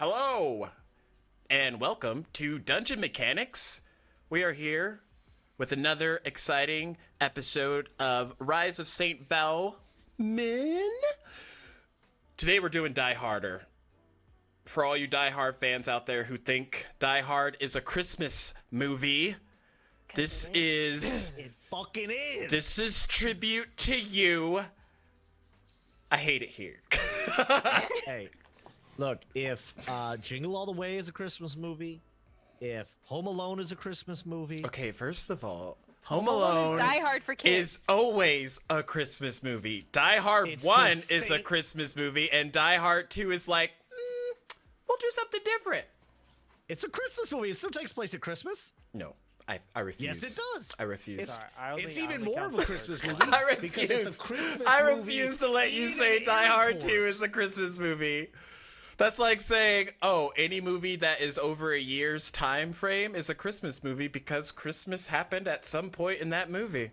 Hello, and welcome to Dungeon Mechanics. We are here with another exciting episode of Rise of St. Valmin. Today we're doing Die Harder. For all you Die Hard fans out there who think Die Hard is a Christmas movie, this is... It fucking is! This is tribute to you. I hate it here. Hey, look, if Jingle All the Way is a Christmas movie, if Home Alone is a Christmas movie... Okay, first of all, Home Alone Die Hard for kids. is always a Christmas movie. Die Hard It's 1 the is a same- Christmas movie, and Die Hard 2 is like, we'll do something different. It's a Christmas movie. It still takes place at Christmas. No, I refuse. Yes, it does. I refuse. It's even more of a Christmas movie. I refuse. Because it's a Christmas I movie refuse to let you in say an Die Hard airport. 2 is a Christmas movie. That's like saying, oh, any movie that is over a year's time frame is a Christmas movie because Christmas happened at some point in that movie.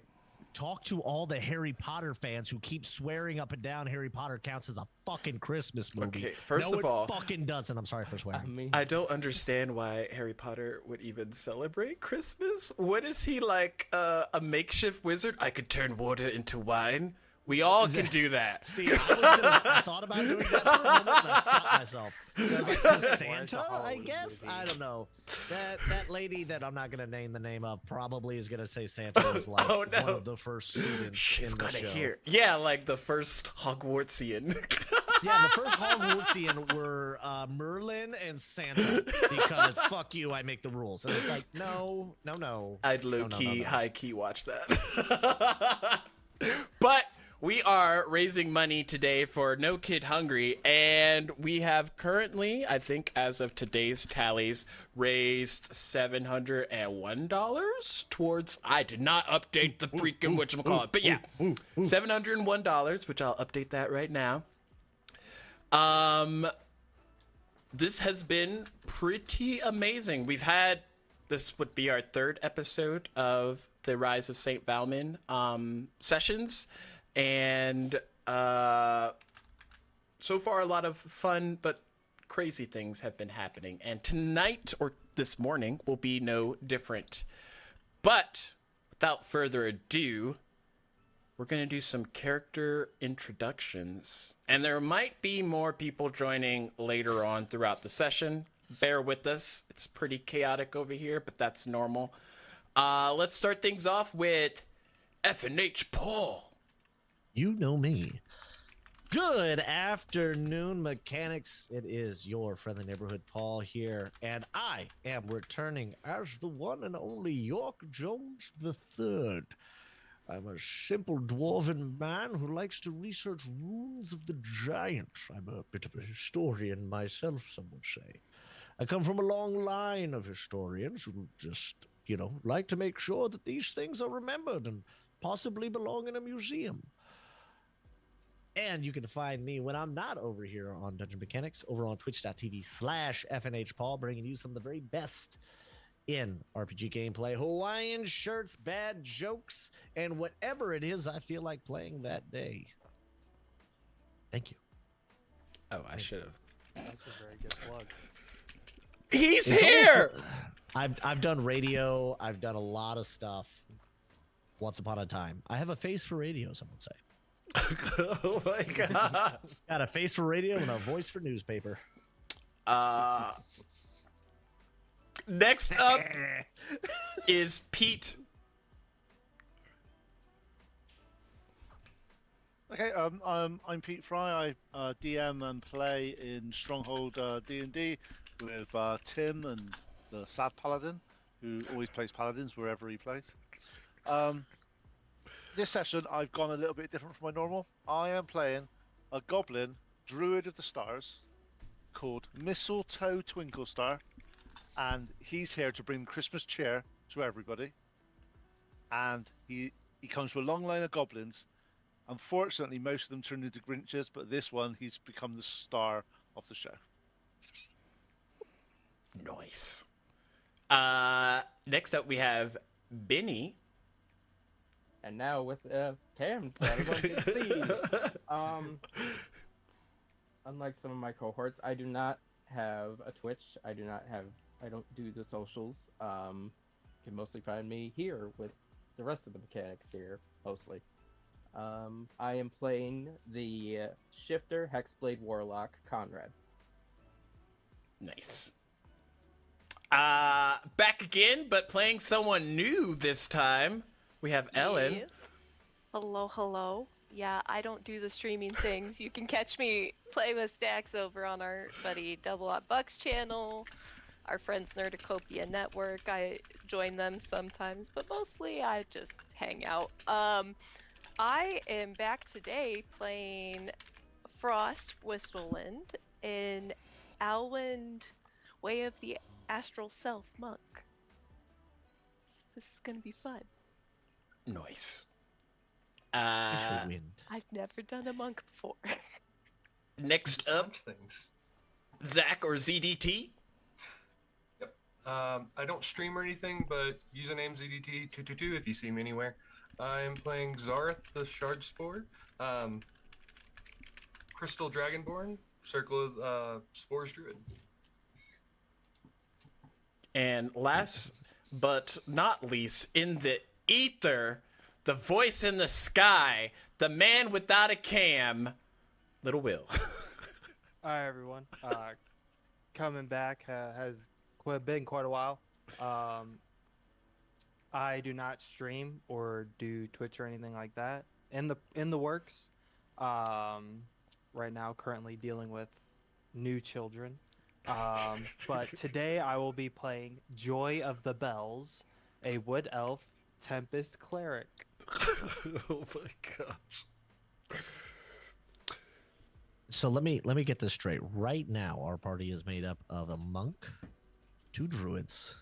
Talk to all the Harry Potter fans who keep swearing up and down Harry Potter counts as a fucking Christmas movie. Okay, first no, of all- it fucking doesn't. I'm sorry for swearing. I don't understand why Harry Potter would even celebrate Christmas. What is he, like, a makeshift wizard? I could turn water into wine. We all can do that. See, I thought about doing that for a moment, and I stopped myself. I was like, Santa, I guess? I don't know. That lady that I'm not going to name the name of probably is going to say Santa was like Oh, no. one of the first students She's in the gonna show. hear. Yeah, like the first Hogwartsian. Yeah, the first Hogwartsian were Merlin and Santa because fuck you, I make the rules. And it's like, no. I'd No, low-key, no. high-key watch that. But we are raising money today for No Kid Hungry, and we have currently, I think as of today's tallies, raised $701 towards... I did not update the freaking whatchamacallit, but yeah, $701, which I'll update that right now. This has been pretty amazing. This would be our third episode of the Rise of St. Valmin sessions. And so far, a lot of fun but crazy things have been happening. And tonight, or this morning, will be no different. But without further ado, we're going to do some character introductions. And there might be more people joining later on throughout the session. Bear with us. It's pretty chaotic over here, but that's normal. Let's start things off with F&H Paul. You know me. Good afternoon, mechanics. It is your friendly neighborhood Paul here, and I am returning as the one and only York Jones III. I'm a simple dwarven man who likes to research runes of the giants. I'm a bit of a historian myself, some would say. I come from a long line of historians who just, like to make sure that these things are remembered and possibly belong in a museum. And you can find me when I'm not over here on Dungeon Mechanics, over on twitch.tv/FNHPaul, bringing you some of the very best in RPG gameplay, Hawaiian shirts, bad jokes, and whatever it is I feel like playing that day. Thank you. Oh, I should have. That's a very good plug. He's It's here! also- I've done radio. I've done a lot of stuff. Once upon a time, I have a face for radio. Some would say. Oh my god. Got a face for radio and a voice for newspaper. Next up is Pete. Okay, I'm Pete Fry. I DM and play in Stronghold D&D with Tim and the Sad Paladin, who always plays Paladins wherever he plays. This session, I've gone a little bit different from my normal. I am playing a Goblin Druid of the Stars called Mistletoe Twinklestar, and he's here to bring Christmas cheer to everybody. And he comes with a long line of goblins. Unfortunately, most of them turned into Grinches, but this one, he's become the star of the show. Nice. Next up, we have Benny. And now with Cam, so everyone can see. Unlike some of my cohorts, I do not have a Twitch. I don't do the socials. You can mostly find me here with the rest of the mechanics here, mostly. I am playing the Shifter Hexblade Warlock Conrad. Nice. Back again, but playing someone new this time. We have Ellen. Yes. Hello, hello. Yeah, I don't do the streaming things. You can catch me play with Stacks over on our buddy Double Up Bucks channel, our friends Nerdicopia Network. I join them sometimes, but mostly I just hang out. I am back today playing Frost Whistlewind in Alwind Way of the Astral Self Monk. This is gonna be fun. Nice. Wind. I've never done a monk before. Next up, things. Zach or ZDT. Yep. I don't stream or anything, but username ZDT222 if you see me anywhere. I'm playing Zareth the Shard Spore, Crystal Dragonborn, Circle of Spores Druid. And last but not least, in the ether, the voice in the sky, the man without a cam, Little Will. Hi everyone. Coming back has been quite a while. I do not stream or do Twitch or anything like that. In the works. Right now, currently dealing with new children. But today I will be playing Joy of the Bells, a wood elf Tempest cleric. Oh my gosh. So let me get this straight. Right now, our party is made up of a monk, 2 druids,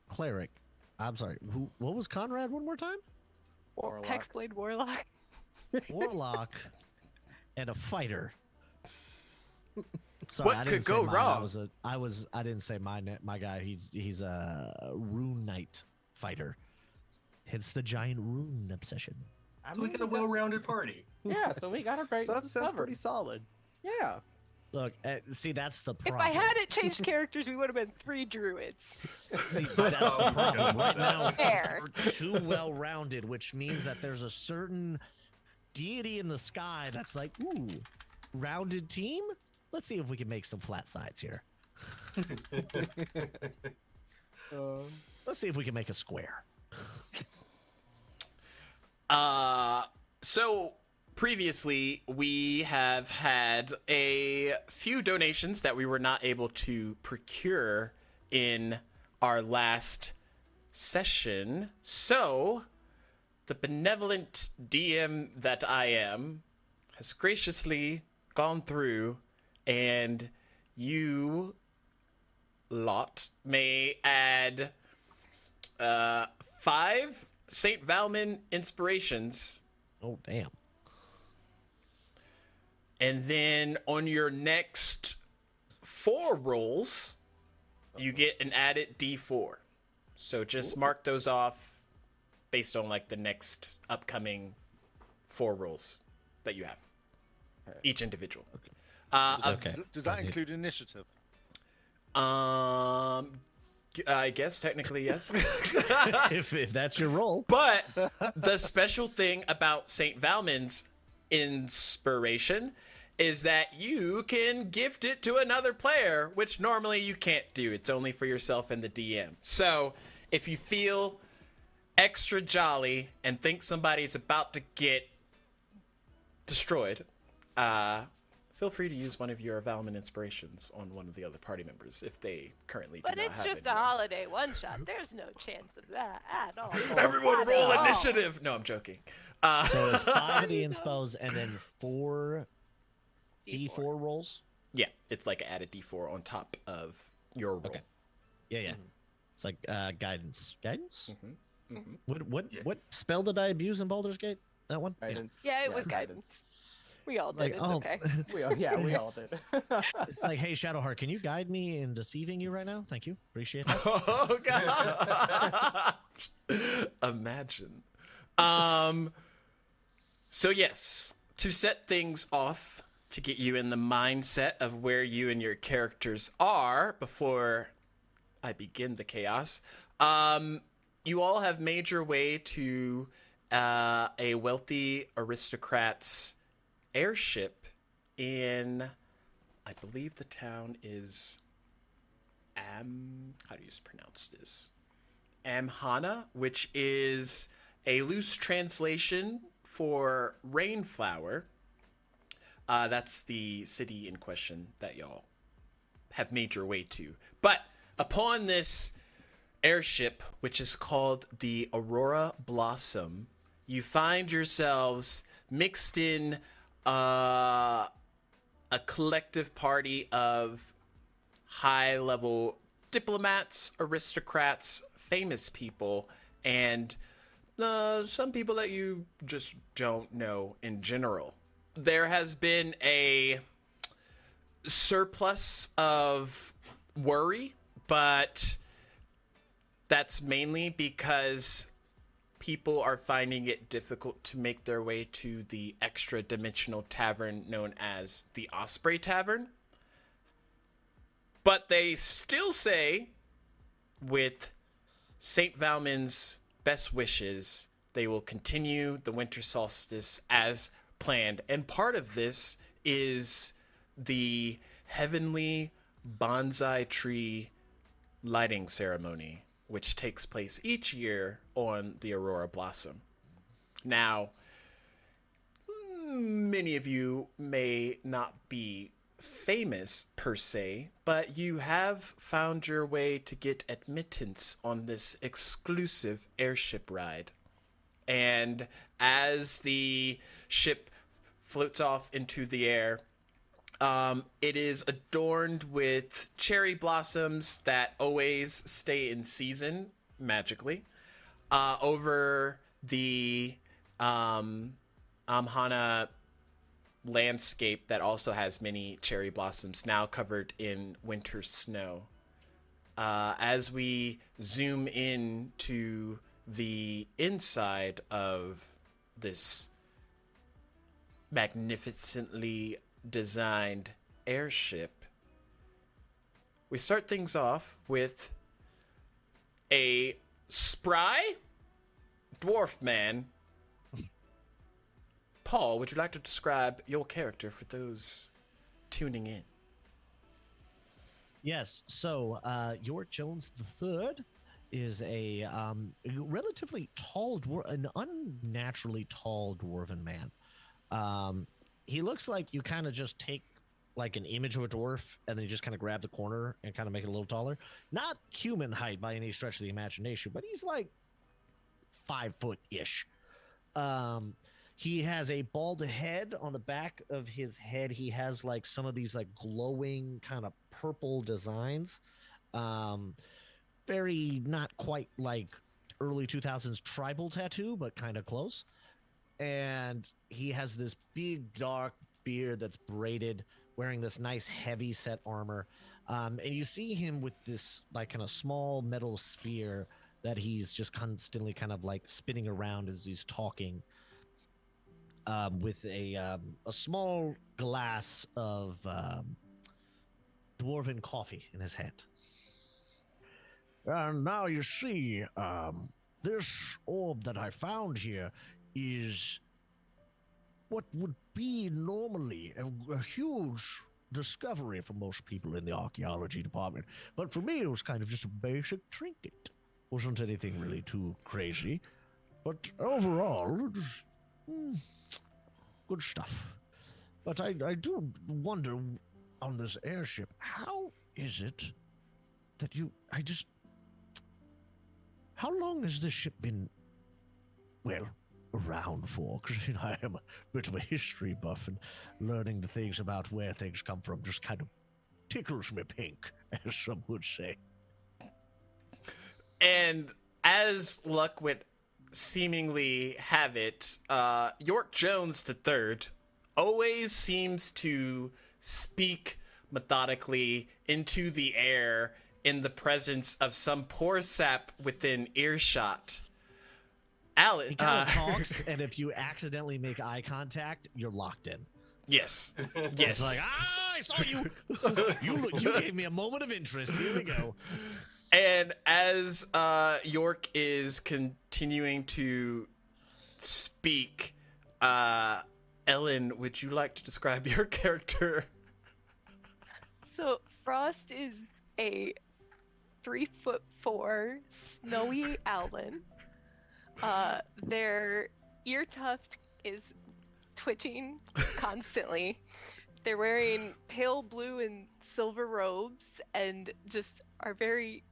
cleric. I'm sorry. What was Conrad one more time? Warlock. Hexblade Warlock. Warlock and a fighter. Sorry, What I could didn't say go mine. wrong? I didn't say my guy. He's a rune knight fighter. Hence the giant rune obsession. I So we mean, got a well-rounded party. Yeah, so we got our breaks So that sounds covered. pretty solid. Yeah. Look, see, that's the If problem. I hadn't changed characters, we would have been 3 druids. See, that's the problem. Right now, Fair. we're too well-rounded, which means that there's a certain deity in the sky that's like, ooh, rounded team? Let's see if we can make some flat sides here. Let's see if we can make a square. So previously we have had a few donations that we were not able to procure in our last session. So the benevolent DM that I am has graciously gone through, and you lot may add 5 St. Valmin inspirations, Oh, damn. and then on your next 4 rolls, you get an added D4. So just mark those off based on like the next upcoming 4 rolls that you have, each individual. Okay. Does that include initiative? I guess technically yes. if that's your role. But the special thing about St. Valmin's inspiration is that you can gift it to another player, which normally you can't do. It's only for yourself and the DM. So if you feel extra jolly and think somebody's about to get destroyed, feel free to use one of your Valmin inspirations on one of the other party members if they currently do But not it's have just a any. holiday one-shot. There's no chance of that at all. Everyone Not roll at all. initiative. No, I'm joking. So it's 5 of the inspos and then 4 D4 rolls. Yeah, it's like an added D4 on top of your roll. Okay. Yeah. It's like guidance. Guidance? Mm-hmm. What spell did I abuse in Baldur's Gate? That one? Guidance. Yeah, it was guidance. We all did. like, It's oh. okay. We all did. It's like, hey, Shadowheart, can you guide me in deceiving you right now? Thank you. Appreciate it. Oh god. Imagine. So yes, to set things off, to get you in the mindset of where you and your characters are before I begin the chaos. You all have made your way to a wealthy aristocrat's airship in, I believe the town is how do you pronounce this? Amhana, which is a loose translation for Rainflower. That's the city in question that y'all have made your way to. But upon this airship, which is called the Aurora Blossom, you find yourselves mixed in a collective party of high-level diplomats, aristocrats, famous people, and some people that you just don't know in general. There has been a surplus of worry, but that's mainly because people are finding it difficult to make their way to the extra-dimensional tavern known as the Osprey Tavern. But they still say, with St. Valmin's best wishes, they will continue the winter solstice as planned. And part of this is the heavenly bonsai tree lighting ceremony, which takes place each year on the Aurora Blossom. Now, many of you may not be famous per se, but you have found your way to get admittance on this exclusive airship ride. And as the ship floats off into the air, it is adorned with cherry blossoms that always stay in season magically. Over the Amhana landscape that also has many cherry blossoms now covered in winter snow. As we zoom in to the inside of this magnificently designed airship, we start things off with a spry dwarf man. Paul, would you like to describe your character for those tuning in? Yes. So, York Jones III is a relatively tall an unnaturally tall dwarven man. He looks like you kind of just take like an image of a dwarf and then you just kind of grab the corner and kind of make it a little taller. Not human height by any stretch of the imagination, but he's like 5 foot-ish. He has a bald head. On the back of his head, he has like some of these like glowing kind of purple designs. Very not quite like early 2000s tribal tattoo, but kind of close. And he has this big dark beard that's braided, wearing this nice heavy set armor. And you see him with this like kind of small metal sphere that he's just constantly kind of like spinning around as he's talking. With a small glass of dwarven coffee in his hand. And now you see, this orb that I found here is what would be normally a huge discovery for most people in the archaeology department. But for me, it was kind of just a basic trinket. Wasn't anything really too crazy. But overall, it was, good stuff. But I do wonder on this airship, how is it that how long has this ship been, well, around for? Because I am a bit of a history buff, and learning the things about where things come from just kind of tickles me pink, as some would say. And as luck would seemingly have it, York Jones III always seems to speak methodically into the air in the presence of some poor sap within earshot. He kind of talks, and if you accidentally make eye contact, you're locked in. Yes. It's Yes. like, I saw you. You gave me a moment of interest. Here we go. And as York is continuing to speak, Ellen, would you like to describe your character? So Frost is a 3'4" snowy owlin. Their ear tuft is twitching constantly. They're wearing pale blue and silver robes and just are very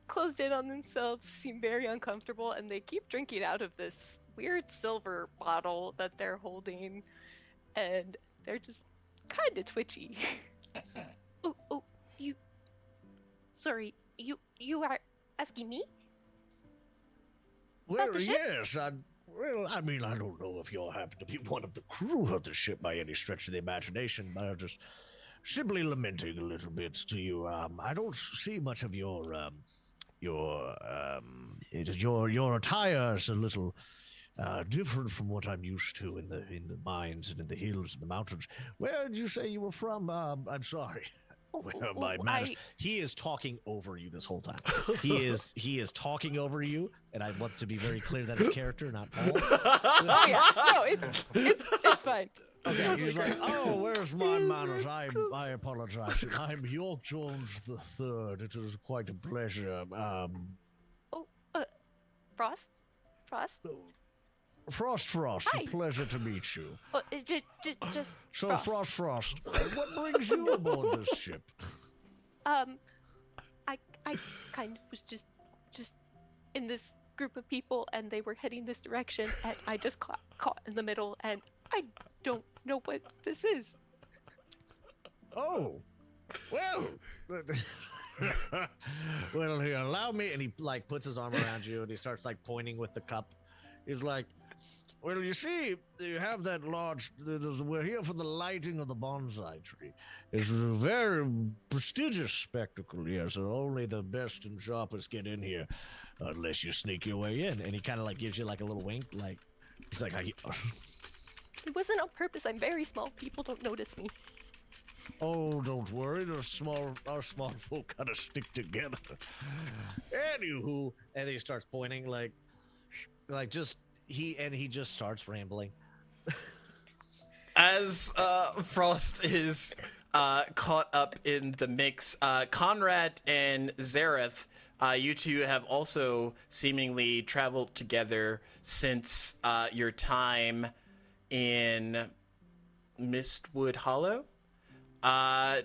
closed in on themselves, seem very uncomfortable, and they keep drinking out of this weird silver bottle that they're holding, and they're just kind of twitchy. Oh, you. Sorry, you are asking me? Well, the ship? yes. I mean, I don't know if you happen to be one of the crew of the ship by any stretch of the imagination, but I'm just simply lamenting a little bit to you. I don't see much of your attire is a little different from what I'm used to in the mines and in the hills and the mountains. Where did you say you were from? I'm sorry. Well, my manners. He is talking over you this whole time. He is talking over you, and I want to be very clear that it's character, not Paul. Oh yeah, no, it's fine. Okay, he's like, oh, where's my manners? I apologize. I'm York Jones the Third. It is quite a pleasure. Frost? Frost, Hi. a pleasure to meet you. Just So, Frost, what brings you aboard this ship? I kind of was just in this group of people, and they were heading this direction, and I just caught in the middle, and I don't know what this is. Oh, well, well, here, allow me. And he like puts his arm around you, and he starts like pointing with the cup. He's like, well, you see, you have that large. We're here for the lighting of the bonsai tree. It's a very prestigious spectacle here, so only the best and sharpest get in here, unless you sneak your way in. And he kind of like gives you like a little wink, like he's like, It wasn't on purpose. I'm very small. People don't notice me. oh, don't worry. Our small folk gotta stick together. Anywho, and he starts pointing like just he just starts rambling. As Frost is caught up in the mix, Conrad and Zareth, you two have also seemingly traveled together since your time in Mistwood Hollow.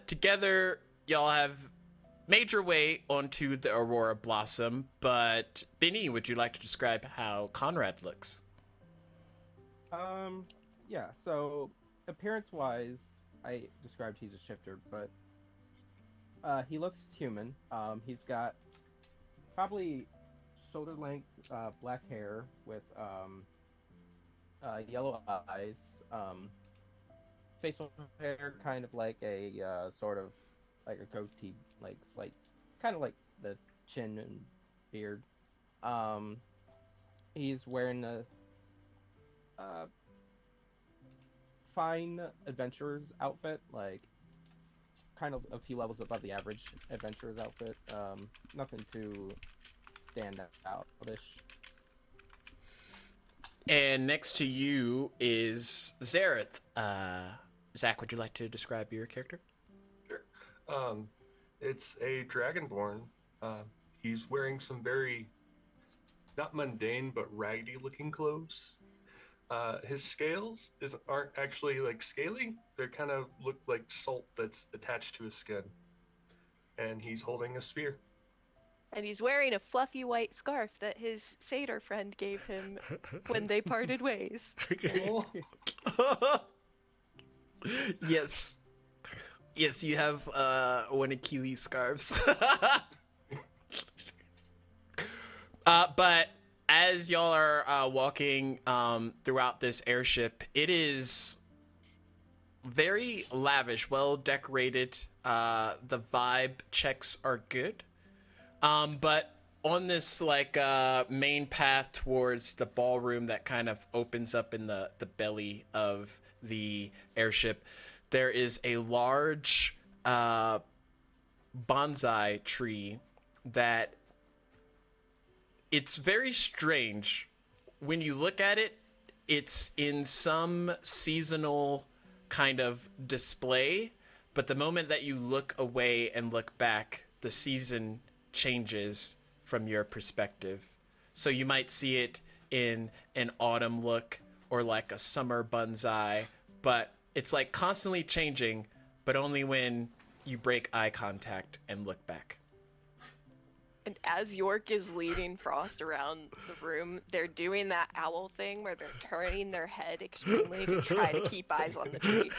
Together, y'all have made your way onto the Aurora Blossom, but Benny, would you like to describe how Conrad looks? Yeah, so appearance-wise, I described he's a shifter, but he looks human. He's got probably shoulder-length black hair with yellow eyes, facial hair kind of like a sort of like a goatee, like slight, kind of like the chin and beard. He's wearing a fine adventurer's outfit, like kind of a few levels above the average adventurer's outfit. Nothing too stand out-ish. And next to you is Zareth. Zach, would you like to describe your character? Sure. It's a dragonborn. He's wearing some very, not mundane, but raggedy-looking clothes. His scales aren't actually like scaly. They kind of look like salt that's attached to his skin. And he's holding a spear. And he's wearing a fluffy white scarf that his satyr friend gave him when they parted ways. Yes. Yes, you have one of Kiwi's scarves. But as y'all are walking throughout this airship, it is very lavish, well decorated. The vibe checks are good. But on this like main path towards the ballroom that kind of opens up in the belly of the airship, there is a large bonsai tree that it's very strange. When you look at it, it's in some seasonal kind of display, but the moment that you look away and look back, the season changes from your perspective. So you might see it in an autumn look or like a summer bonsai, but it's like constantly changing, but only when you break eye contact and look back. And as York is leading Frost around the room, they're doing that owl thing where they're turning their head extremely to try to keep eyes on the tree.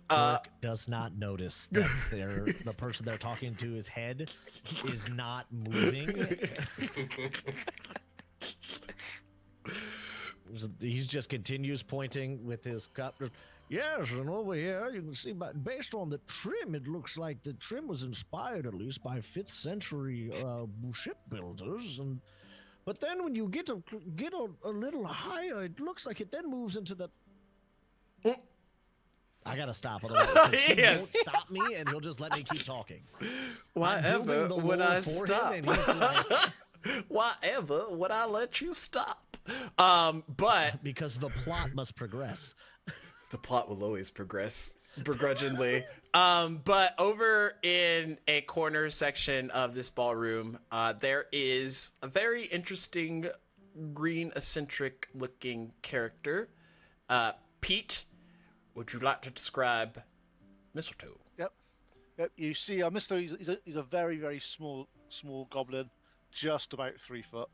York does not notice that the person they're talking to, his head is not moving. He just continues pointing with his cup. Yes, and over here you can see, based on the trim, it looks like the trim was inspired at least by 5th century shipbuilders. But then when you get a little higher, it looks like it then moves into the. I gotta stop, otherwise he won't stop me, and he'll just let me keep talking. Whatever would I stop? Like, whatever would I let you stop? But because the plot must progress. The plot will always progress begrudgingly. But over in a corner section of this ballroom, there is a very interesting green eccentric looking character. Pete, would you like to describe Mistletoe? Yep. You see, Mr. He's a very, very small goblin, just about 3 foot.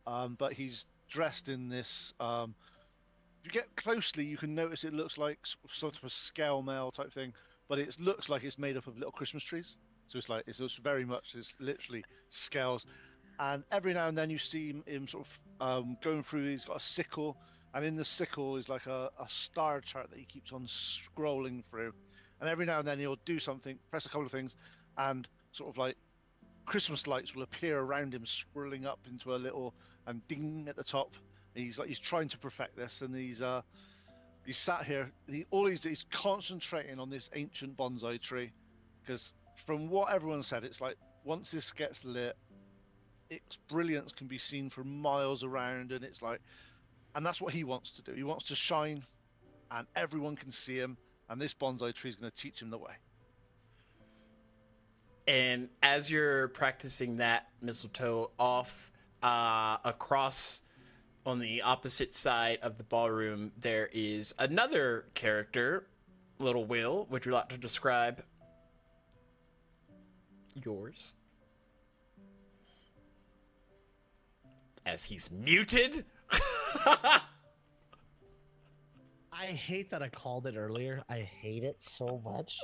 But he's dressed in this. If you get closely, you can notice it looks like sort of a scale mail type thing, but it looks like it's made up of little Christmas trees. So it's very much, it's literally scales. And every now and then you see him sort of going through. He's got a sickle, and in the sickle is like a star chart that he keeps on scrolling through. And every now and then he'll do something, press a couple of things, and sort of like Christmas lights will appear around him, swirling up into a little and ding at the top. He's trying to perfect this, and he's sat here. He's concentrating on this ancient bonsai tree, because from what everyone said, it's like once this gets lit, its brilliance can be seen for miles around, and it's like, and that's what he wants to do. He wants to shine, and everyone can see him, and this bonsai tree is going to teach him the way. And as you're practicing that Mistletoe off across on the opposite side of the ballroom, there is another character, Little Will. Would you like to describe yours? As he's muted. I hate that I called it earlier. I hate it so much.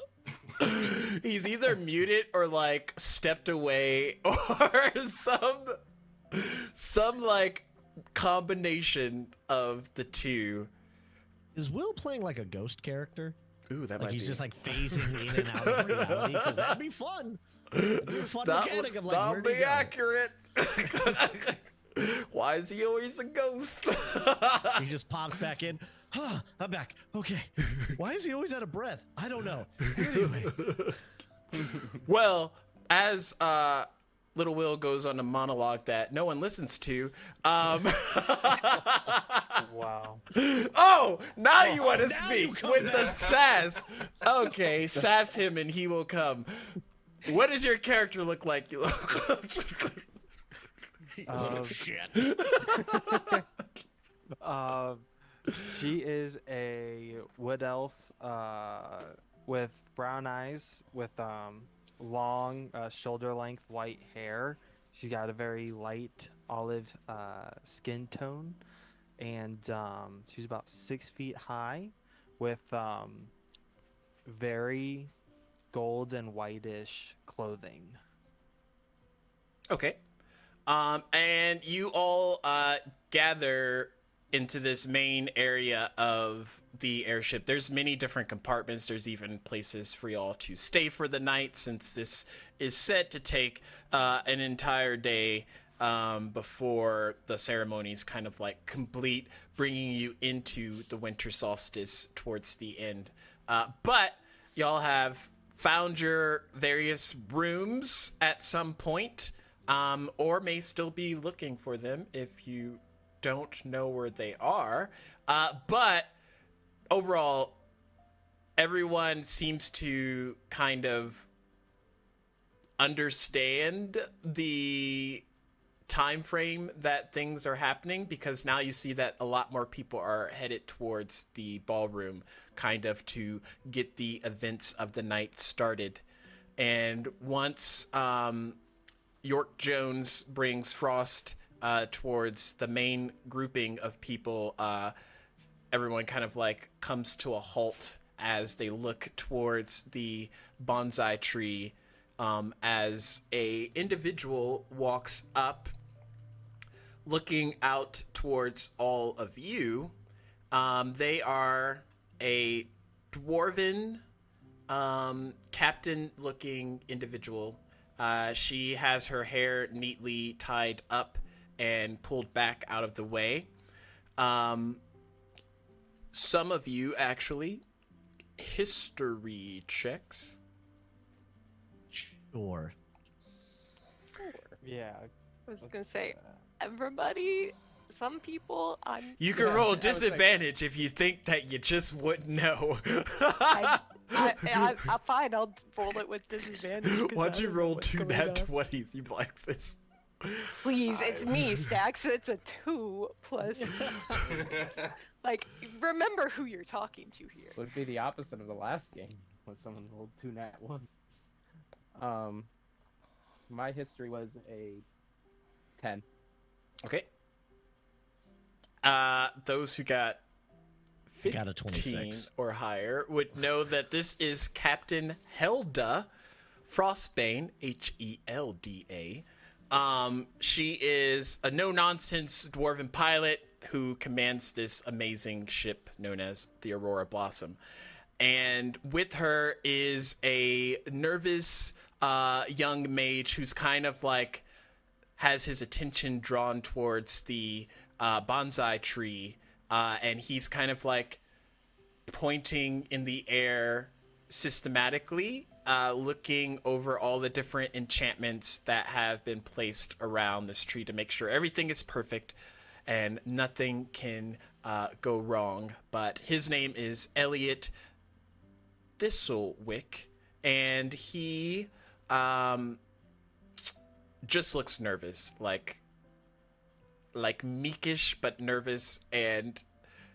He's either muted or like stepped away or some like combination of the two. Is Will playing like a ghost character? Ooh, that Like might he's be. just like phasing in and out of reality? 'Cause that'd be fun. That'd be a fun mechanic of like, that where'd would he be go? accurate. Why is he always a ghost? He just pops back in. I'm back. Okay. Why is he always out of breath? I don't know. Anyway. Well, as Little Will goes on a monologue that no one listens to, Wow. oh, now you want to now speak you come with the back. sass. Okay, sass him and he will come. What does your character look like? You Shit. She is a wood elf with brown eyes, with long shoulder-length white hair. She's got a very light olive skin tone, and she's about 6 feet high, with very gold and whitish clothing. Okay. And you all gather into this main area of the airship. There's many different compartments. There's even places for y'all to stay for the night, since this is set to take an entire day before the ceremony's kind of like complete, bringing you into the winter solstice towards the end. But y'all have found your various rooms at some point, or may still be looking for them if you don't know where they are. But overall, everyone seems to kind of understand the time frame that things are happening, because now you see that a lot more people are headed towards the ballroom kind of to get the events of the night started. And once York Jones brings Frost towards the main grouping of people, everyone kind of like comes to a halt as they look towards the bonsai tree, as a individual walks up, looking out towards all of you. They are a dwarven, captain-looking individual. She has her hair neatly tied up and pulled back out of the way. Some of you actually history checks. Sure. Yeah. I was gonna say, everybody, some people, You can Yeah, roll I was like- disadvantage if you think that you just wouldn't know. I'm fine. I'll roll it with disadvantage. 'cause I Why'd you don't know roll what's 2 going nat on. 20s? You like this? Please, it's me, Stax. It's a 2 plus. Like, remember who you're talking to here. Would be the opposite of the last game when someone rolled 2 nat 1s. My history was a 10. Okay. Those who got I got a 15 26. or higher would know that this is Captain Helda Frostbane, Helda. She is a no-nonsense dwarven pilot who commands this amazing ship known as the Aurora Blossom. And with her is a nervous young mage who's kind of like has his attention drawn towards the bonsai tree, and he's kind of like pointing in the air systematically, looking over all the different enchantments that have been placed around this tree to make sure everything is perfect and nothing can go wrong. But his name is Elliot Thistlewick, and he just looks nervous, like meekish but nervous, and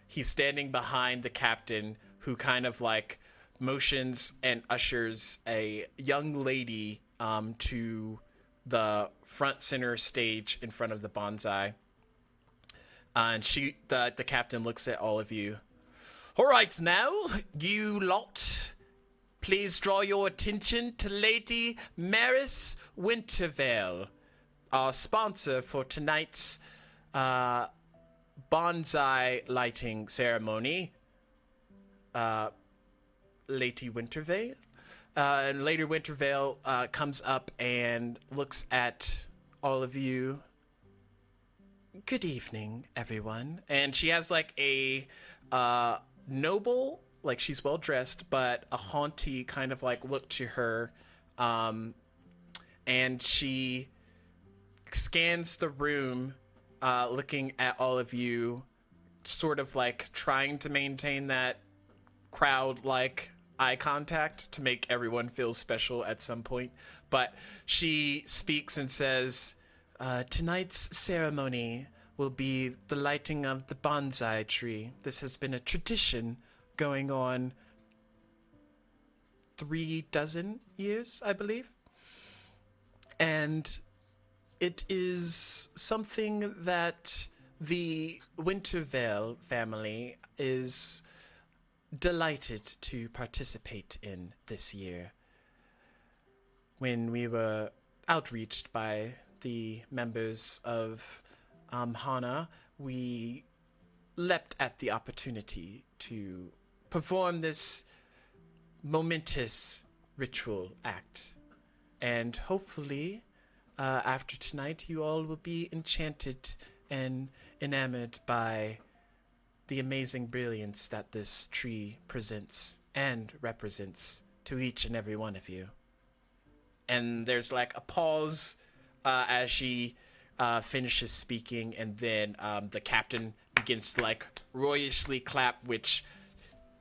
he's standing behind the captain, who kind of like motions and ushers a young lady to the front center stage in front of the bonsai. And the captain looks at all of you. All right, now, you lot, please draw your attention to Lady Maris Wintervale, our sponsor for tonight's bonsai lighting ceremony. Lady Wintervale. And Lady Wintervale comes up and looks at all of you. Good evening, everyone. And she has like a noble, like she's well dressed, but a haughty kind of like look to her. And she scans the room, looking at all of you, sort of like trying to maintain that crowd like eye contact to make everyone feel special at some point. But she speaks and says, tonight's ceremony will be the lighting of the bonsai tree. This has been a tradition going on 36 years, I believe. And it is something that the Wintervale family is delighted to participate in this year. When we were outreached by the members of Hana, we leapt at the opportunity to perform this momentous ritual act. And hopefully, after tonight, you all will be enchanted and enamored by the amazing brilliance that this tree presents and represents to each and every one of you. And there's like a pause as she finishes speaking, and then the captain begins to like royishly clap, which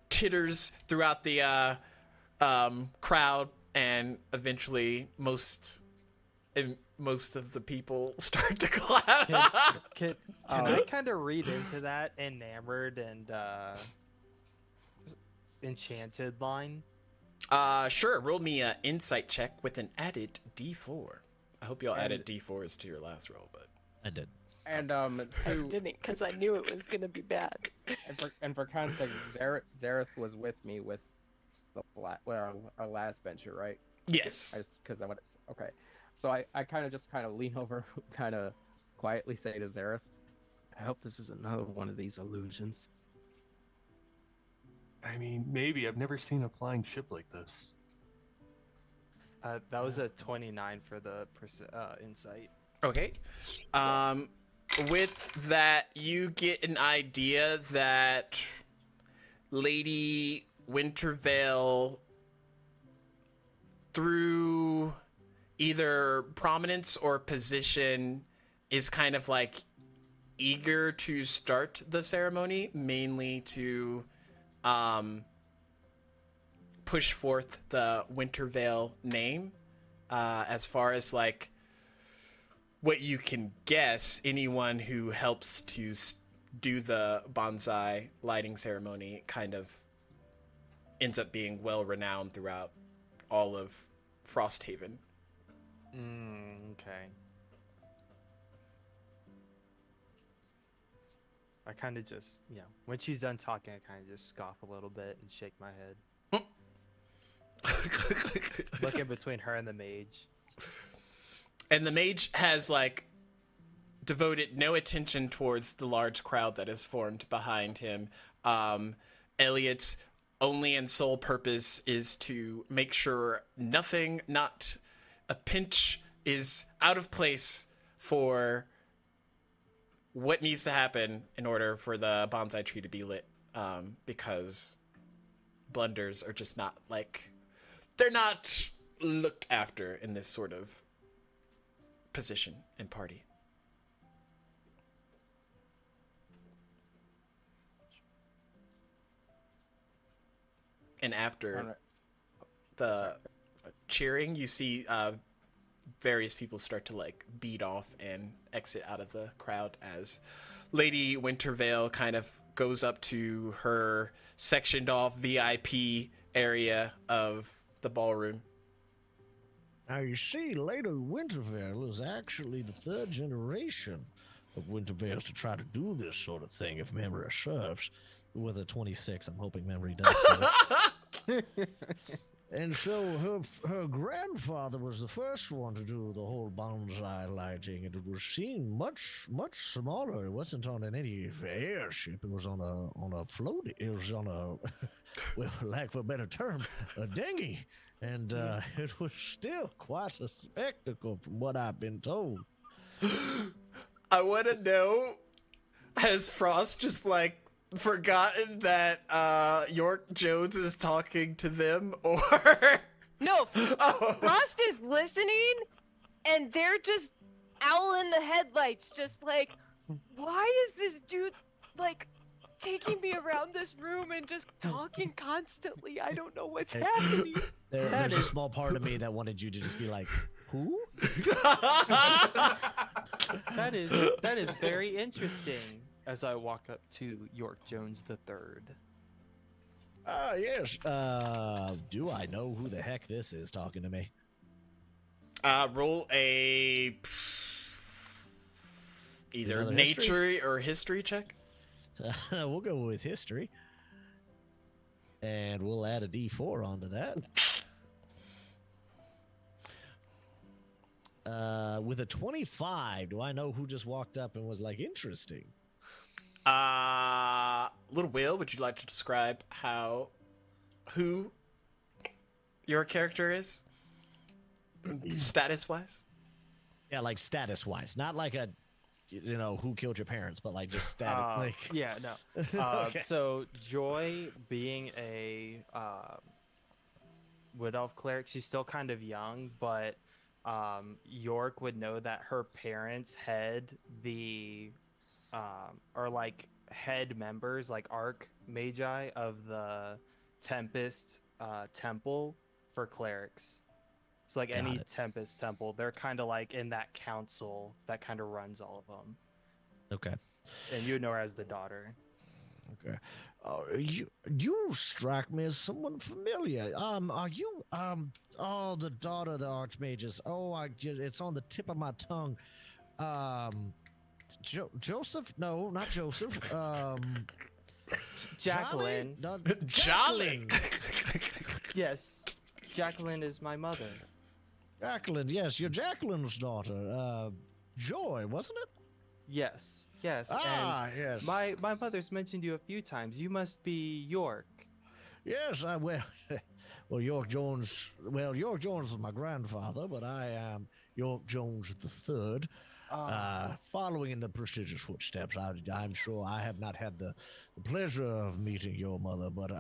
titters throughout the crowd, and eventually most of the people start to clap. Can I kind of read into that enamored and enchanted line? Sure. Roll me an insight check with an added D4. I hope y'all added D4s to your last roll, but I did. And I didn't, because I knew it was gonna be bad. and for context, Zareth was with me with our last venture, right? yes. Because I want to. Okay, so I kind of lean over, kind of quietly say to Zareth, "I hope this is another one of these illusions." I mean, maybe. I've never seen a flying ship like this. That was a 29 for the insight. Okay. With that, you get an idea that Lady Wintervale, through either prominence or position, is kind of like eager to start the ceremony, mainly to push forth the Wintervale name. As far as like what you can guess, anyone who helps to do the bonsai lighting ceremony kind of ends up being well renowned throughout all of Frosthaven. Okay. I kind of just, when she's done talking, I kind of just scoff a little bit and shake my head. Look in between her and the mage. And the mage has like devoted no attention towards the large crowd that is formed behind him. Elliot's only and sole purpose is to make sure nothing, not a pinch, is out of place for what needs to happen in order for the bonsai tree to be lit. Because blunders are just not like, they're not looked after in this sort of position and party. And after the cheering, you see various people start to like beat off and exit out of the crowd as Lady Wintervale kind of goes up to her sectioned off VIP area of the ballroom. Now, you see, Lady Wintervale is actually the third generation of Wintervales to try to do this sort of thing, if memory serves. With a 26, I'm hoping memory does serve. And so her grandfather was the first one to do the whole bonsai lighting, and it was seen much smaller. It wasn't on any airship. It was on a float. It was on a, well, for lack of a better term, a dinghy. And it was still quite a spectacle from what I've been told. I want to know, has Frost just like forgotten that York Jones is talking to them, or No, Frost is listening, and they're just owling the headlights, just like, why is this dude like taking me around this room and just talking constantly? I don't know what's happening. There's a small part of me that wanted you to just be like, who? That is very interesting. As I walk up to York Jones III. Yes. Do I know who the heck this is talking to me? Roll a either Another nature history? or history check. We'll go with history. And we'll add a D4 onto that. With a 25, do I know who just walked up and was like, interesting? Little Will, would you like to describe who your character is, status-wise? Yeah, like status wise, not like a, who killed your parents, but like just status. Like, Yeah, no. Okay. So Joy, being a Wood Elf cleric, she's still kind of young, but York would know that her parents had the are like head members, like arc magi of the Tempest temple for clerics. So like Got any it. Tempest temple, they're kind of like in that council that kind of runs all of them. Okay. And you would know her as the daughter. Okay. You strike me as someone familiar. Are you the daughter of the archmages? Oh, it's on the tip of my tongue. Joseph? No, not Joseph. Jacqueline. Jolly. Yes, Jacqueline is my mother. Jacqueline, yes, you're Jacqueline's daughter. Joy, wasn't it? Yes, yes. Ah, yes. My mother's mentioned you a few times. You must be York. Yes, well, York Jones. Well, York Jones was my grandfather, but I am York Jones the Third. Following in the prestigious footsteps. I'm sure I have not had the pleasure of meeting your mother, but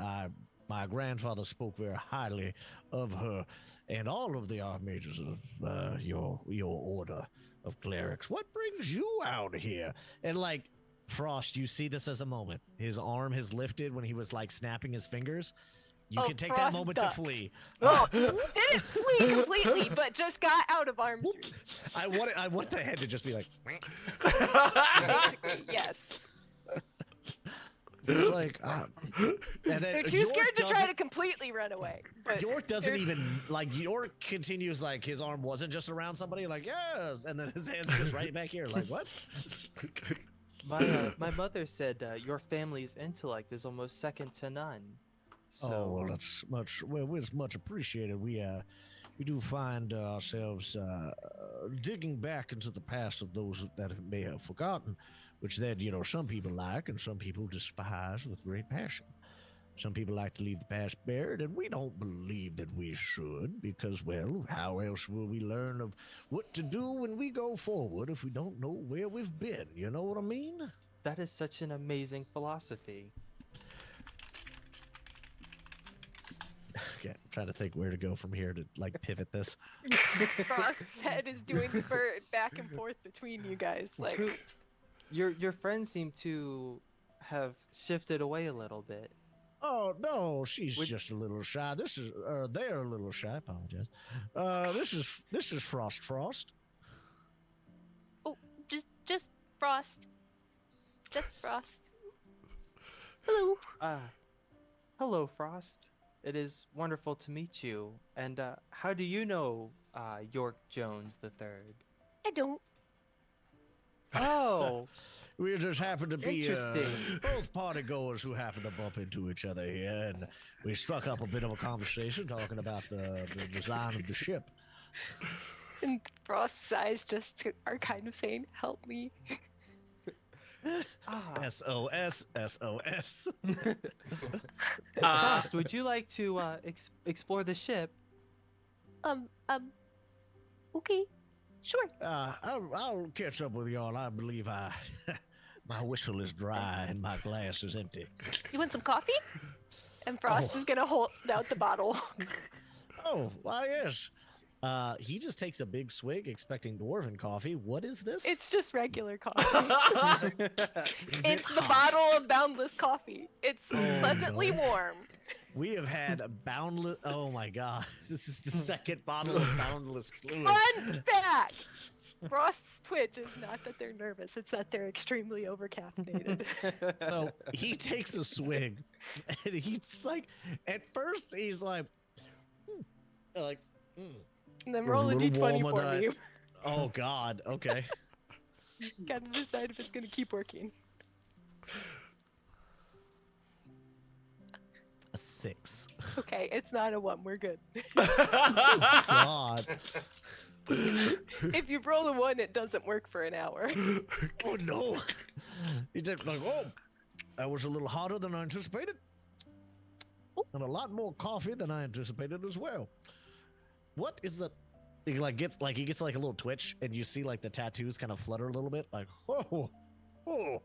my grandfather spoke very highly of her and all of the archmages of your order of clerics. What brings you out here? And like Frost, you see this as a moment. His arm has lifted when he was like snapping his fingers. You can take that Frost moment ducked. to flee. Didn't flee completely, but just got out of arm's reach. I want the head to just be like, Basically, yes. like, and then They're too York scared to try doesn't- to completely run away. But York doesn't they're- even like. York continues like his arm wasn't just around somebody. Like yes, and then his hands just right back here. Like what? My mother said your family's intellect is almost second to none. So Oh well, that's much. Well, it's much appreciated. We do find ourselves digging back into the past of those that may have forgotten, which then some people like and some people despise with great passion. Some people like to leave the past buried, and we don't believe that we should, because, well, how else will we learn of what to do when we go forward if we don't know where we've been? You know what I mean? that is such an amazing philosophy. Okay, I'm trying to think where to go from here to like pivot this. Frost's head is doing the bird back and forth between you guys. Like, Your friends seem to have shifted away a little bit. Oh no, she's Would- just a little shy. This is they're a little shy. I apologize. This is Frost. oh, just Frost. Just Frost. Hello. Hello, Frost. It is wonderful to meet you. And how do you know York Jones the Third? I don't. Oh, We just happen to be Interesting. both party goers who happen to bump into each other here, and we struck up a bit of a conversation talking about the design of the ship. And Frost's eyes just are kind of saying, "Help me." SOS, SOS. Frost, would you like to explore the ship? Okay, sure. I'll catch up with y'all. I believe my whistle is dry and my glass is empty. You want some coffee? And Frost Oh. is gonna hold out the bottle. Oh, why yes. He just takes a big swig, expecting dwarven coffee. What is this? It's just regular coffee. Is it It's the hot? bottle of boundless coffee. It's pleasantly no. warm. We have had a boundless. Oh my god, this is the second bottle of boundless fluid. Fun fact! Frost's twitch is not that they're nervous, it's that they're extremely overcaffeinated. So he takes a swig, and he's like, at first he's like, like, And then It was a roll a little d20 warmer for than me. oh god, okay. Gotta decide if it's gonna keep working. A 6. Okay, it's not a 1, we're good. God. If you roll a 1, it doesn't work for an hour. Oh no. He just like, oh, that was a little hotter than I anticipated. And a lot more coffee than I anticipated as well. What is the he gets like a little twitch, and you see like the tattoos kind of flutter a little bit, like whoa, whoa.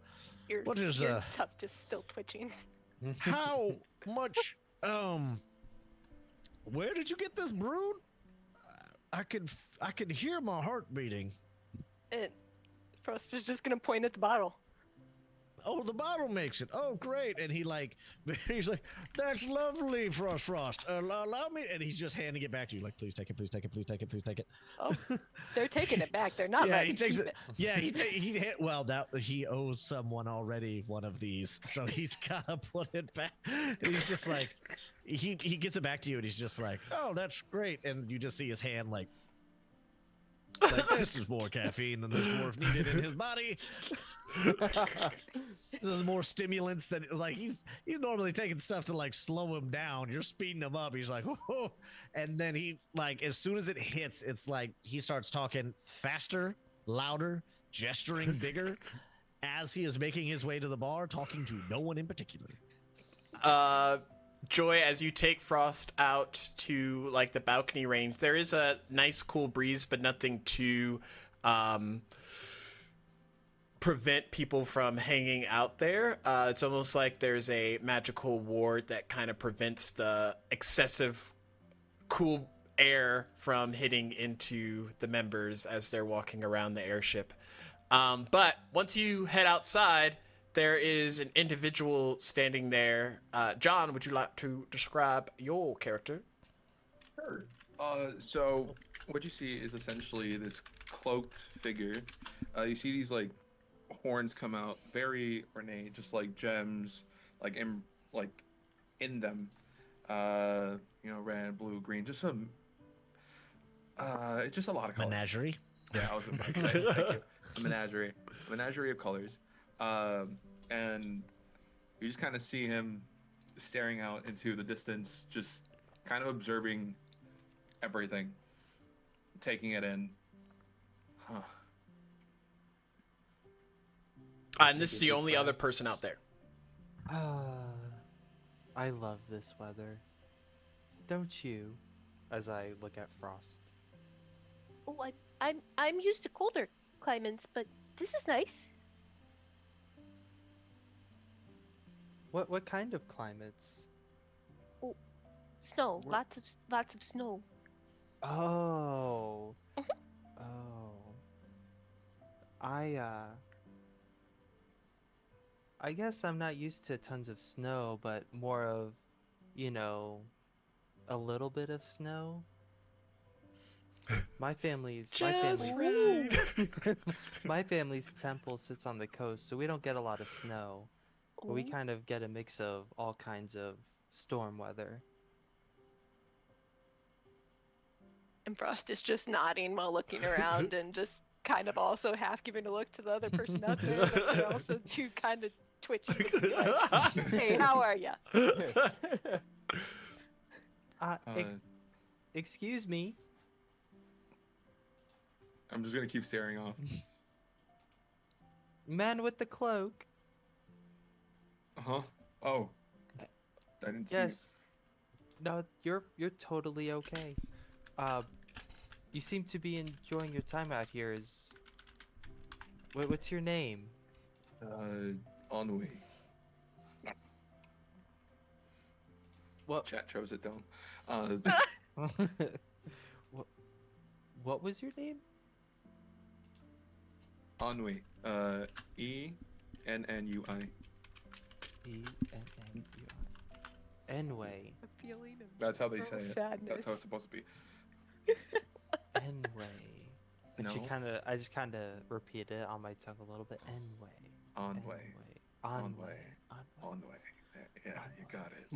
Your, What is your tuft is still twitching. how much where did you get this brood? I can hear my heart beating. And Frost is just gonna point at the bottle. Oh, the bottle makes it. Oh, great. And he's like, that's lovely, Frost. Allow me. And he's just handing it back to you, like, please take it, please take it, please take it, please take it. Oh, they're taking it back. They're not Yeah, letting he takes keep it. Yeah, he owes someone already one of these, so he's gotta put it back. And he's just like, he gets it back to you, and he's just like, oh, that's great. And you just see his hand like this is more caffeine than this dwarf needed in his body. This is more stimulants than like he's normally taking stuff to like slow him down. You're speeding him up. He's like, whoa. And then he's like, as soon as it hits, it's like he starts talking faster, louder, gesturing bigger as he is making his way to the bar, talking to no one in particular. Joy, as you take Frost out to like the balcony range, there is a nice cool breeze, but nothing to prevent people from hanging out there. It's almost like there's a magical ward that kind of prevents the excessive cool air from hitting into the members as they're walking around the airship. But once you head outside, there is an individual standing there. John, would you like to describe your character? Sure. So what you see is essentially this cloaked figure. You see these like horns come out, very ornate, just like gems, like in them. Red, blue, green, just some. It's just a lot of colors. Menagerie. Yeah, I was about to say. Thank you. A menagerie of colors. And you just kind of see him staring out into the distance, just kind of observing everything, taking it in. Huh. And this is the only other person out there. I love this weather. Don't you? As I look at Frost. Oh, I'm used to colder climates, but this is nice. What kind of climates? Oh, snow. Lots of snow. Oh. Oh. I guess I'm not used to tons of snow, but more of, a little bit of snow. My family's my family's temple sits on the coast, so we don't get a lot of snow. But we kind of get a mix of all kinds of storm weather. And Frost is just nodding while looking around and just kind of also half giving a look to the other person out there. But they're also too kind of twitching to be like, hey, how are ya? Excuse me. I'm just gonna keep staring off. Man with the cloak. Huh? Oh, I didn't see. Yes. No, you're totally okay. You seem to be enjoying your time out here. What's your name? Ennui. What? Chat chose it down. What was your name? Ennui. E-N-N-U-I. E-N-N-U-I. Enway. A feeling of That's how they say it. sadness. That's how it's supposed to be. Enway. And No. I just kind of repeated it on my tongue a little bit. Enway. Onway. Onway. Onway. Yeah, you got it.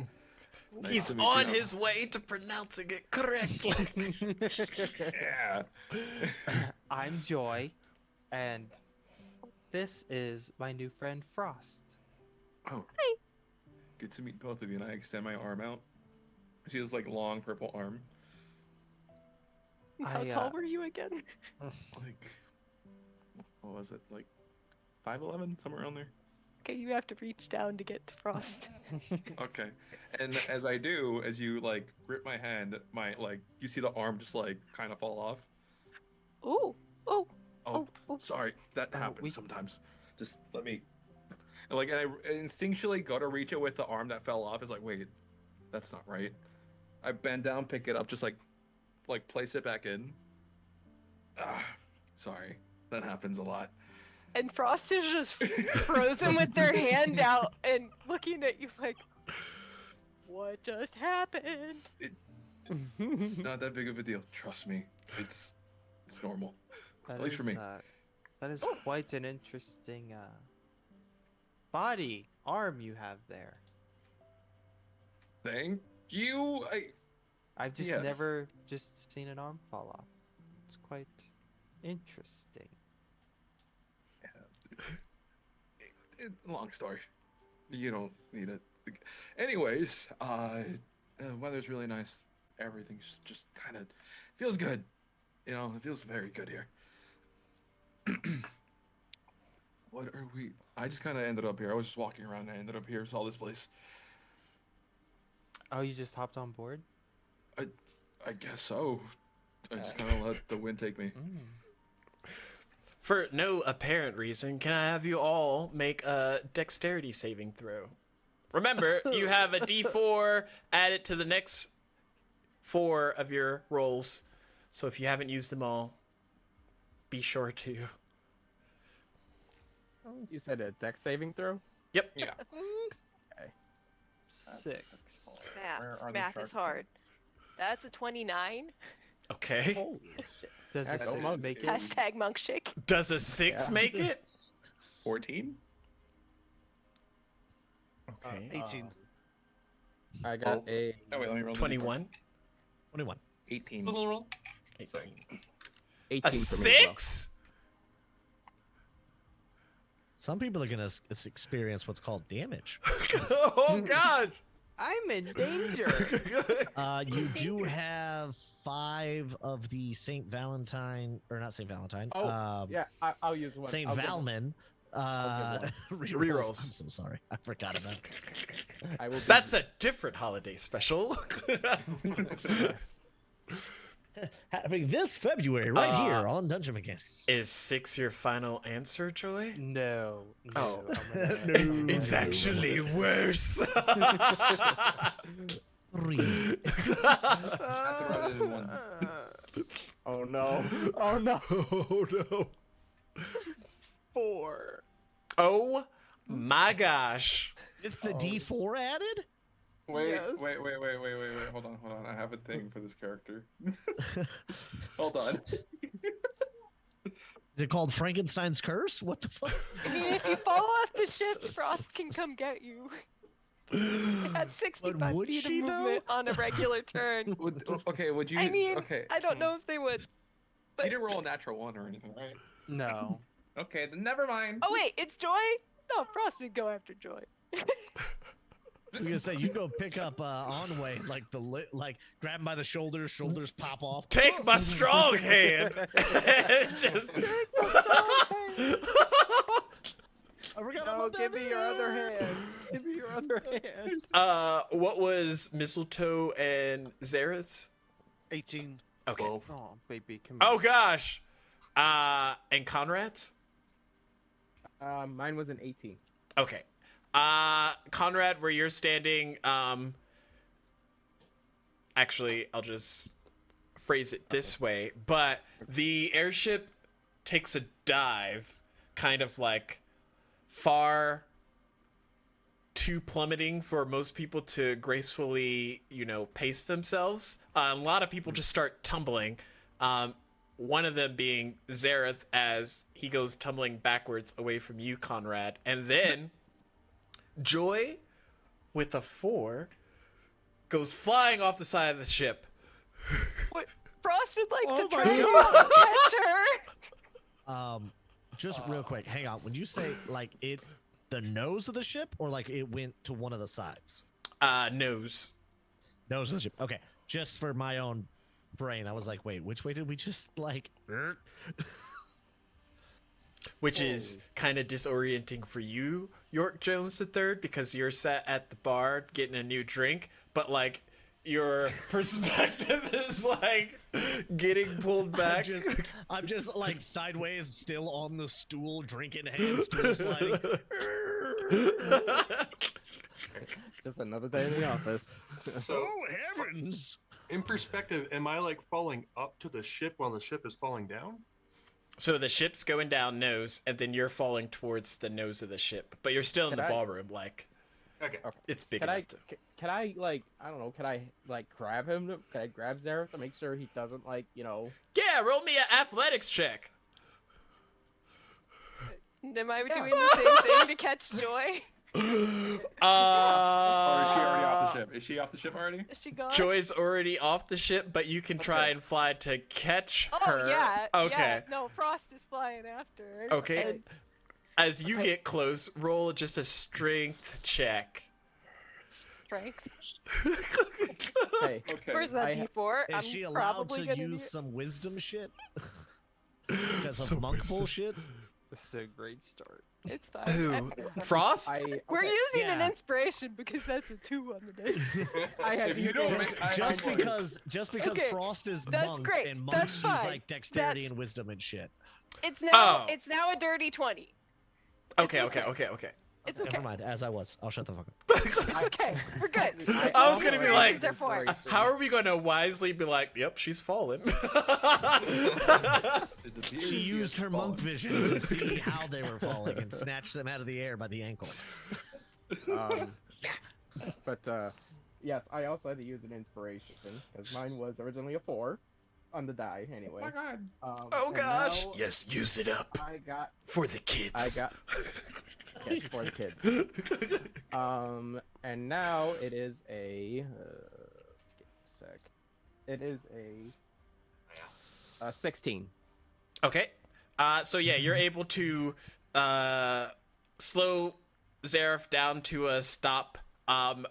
Nice He's to meet on you. his way to pronouncing it correctly. Yeah. I'm Joy, and this is my new friend Frost. Oh. Hi. Good to meet both of you. And I extend my arm out. She has like long purple arm. How tall were you again? Like, what was it? Like 5'11", somewhere around there. Okay, you have to reach down to get to Frost. Okay. And as I do, as you like grip my hand, you see the arm just like kind of fall off. Ooh. Oh. Oh, Oh. sorry. That Oh, happens we- sometimes. Just let me. And I instinctually go to reach it with the arm that fell off. It's like, wait, that's not right. I bend down, pick it up, just like place it back in. Ah, sorry. That happens a lot. And Frost is just frozen with their hand out and looking at you like, what just happened? It's not that big of a deal. Trust me. It's normal. That At least for is, me. that is quite an interesting arm you have there. Thank you. I've just Yeah. never just seen an arm fall off. It's quite interesting. Long story. You don't need it. Anyways, the weather's really nice. Everything's just kind of feels good. You know, it feels very good here. What are we? I just kind of ended up here. I was just walking around and I ended up here. Saw this place. Oh, you just hopped on board? I guess so. I just kind of let the wind take me. For no apparent reason, can I have you all make a dexterity saving throw? Remember, you have a d4 added to the next 4 of your rolls. So if you haven't used them all, be sure to. You said a dex saving throw? Yep. Yeah. 6. Where are the Math sharp is hard. That's a 29. Okay. Holy shit. Does a That's 6 almost make it? good. Hashtag monk shake. Does a 6 Yeah. make it? 14. Okay. 18. I got Oh. a Oh wait, let me roll. 21. 21. 18. 18. 18 A for me as well. 6? Some people are gonna experience what's called damage. Oh god. I'm in danger. You do have 5 of the Saint Valentine, or not Saint Valentine. Oh, yeah, I'll use one. Saint I'll give Valmin. I'll Rerolls. Rerolls. I'm so sorry. I forgot about it. one. I will. That's a different holiday special. Happening this February, right here on Dungeon Mechanics. Is 6 your final answer, Joy? No. Oh. I'm gonna- It's actually worse. 3. rather than one. Oh no! Oh no! Oh no. 4. Oh my gosh. It's the D4 added? Wait, Yes. wait. Hold on. I have a thing for this character. Hold on. Is it called Frankenstein's Curse? What the fuck? I mean, if you fall off the ship, Frost can come get you. It had 65 would feet of she, though? movement on a regular turn. Okay, would you? I mean, okay. I don't know if they would. You But didn't roll a natural 1 or anything, right? No. Okay, then never mind. oh wait, it's Joy. No, Frost would go after Joy. I was gonna say you go pick up Onway, like grab him by the shoulders, shoulders pop off. Take my strong hand. And just... I forgot No, about give that. me your other hand. Give me your other hand. What was Mistletoe and Zareth? 18. Okay. 12. Oh, baby, come Oh gosh. And Conrad's? Mine was an 18. Okay. Conrad, where you're standing, actually, I'll just phrase it this way, but the airship takes a dive, kind of like far too plummeting for most people to gracefully, pace themselves. A lot of people just start tumbling. One of them being Zareth as he goes tumbling backwards away from you, Conrad. And then Joy, with a 4, goes flying off the side of the ship. What? Frost would like Oh to my try God. to catch her. Just real quick, hang on. When you say like the nose of the ship, or like it went to one of the sides? Nose. Nose of the ship. Okay, just for my own brain, I was like, wait, which way did we just like? Which is kind of disorienting for you, York Jones III, because you're sat at the bar getting a new drink, but like your perspective is like getting pulled back. I'm just like sideways, still on the stool, drinking hand, stool sliding. Just another day in the office. So, Oh heavens! in perspective, am I like falling up to the ship while the ship is falling down? So the ship's going down nose, and then you're falling towards the nose of the ship, but you're still in Can the I- ballroom. Like Okay. it's big Can enough I, to. can I like, I don't know, can I like grab him? Can I grab Zareth to make sure he doesn't like, Yeah, roll me an athletics check. Am I doing the same thing to catch Joy? Or is she already off the ship? Is she off the ship already? Is she gone? Joy's already off the ship, but you can try Okay. and fly to catch Oh her. yeah. Okay. Yeah. No, Frost is flying after her. Okay. And As you get close, roll just a strength check. strength. hey, Okay. Where's that I- D4? Is I'm she allowed probably to gonna use be- some wisdom shit? Because of monk bullshit? This is a great start. It's fine. Ooh, Frost? We're using an Yeah. inspiration because that's a 2 on the day. I have If you used don't it. make- I- Just I- because Okay, Frost is that's monk great, and that's monks use fine, like dexterity that's- and wisdom and shit. It's now Oh. it's now a dirty 20. Okay. It's okay. Never mind. As I was, I'll shut the fuck up. It's okay. We're good. I was gonna be like, Inspirations are for it. How are we gonna wisely be like, yep, she's fallen? She used her monk vision to see how they were falling and snatched them out of the air by the ankle. But yes, I also had to use an inspiration because mine was originally a 4 on the die anyway. Oh my god. Oh and gosh. now Yes, use it up I got for the kids. yes, for the kids. And now it is a give me a sec. It is a 16. Okay. So yeah, you're able to slow Zareth down to a stop.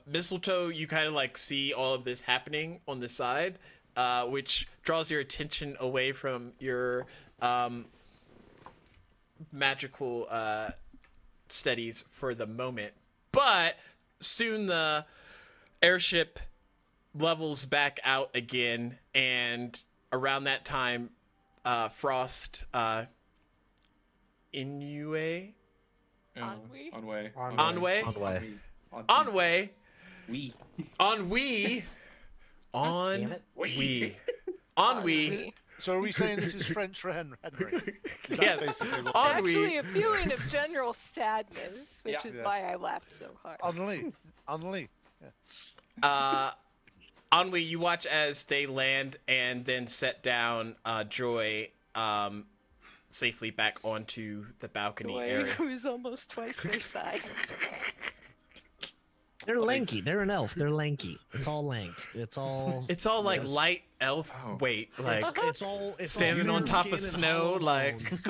Mistletoe, you kind of like see all of this happening on the side, which draws your attention away from your magical studies for the moment. But soon the airship levels back out again, and around that time, Frost, Inue, Ennui? Onway. Onway, On the way. Onway, We. Ennui, Damn it. Ennui, So are we saying this is French for Henry? Is that Yeah. basically what? Actually, Ennui. a feeling of general sadness, which Yeah. is Yeah. why I laughed so hard. Ennui. Ennui, you watch as they land and then set down Joy safely back onto the balcony Joy, area. who is almost twice their size. They're lanky. They're an elf. They're lanky. It's all lank. It's all. It's all like Yes. light elf Oh. weight, like It's all. It's standing all on top skin of and snow, hollow like. bones.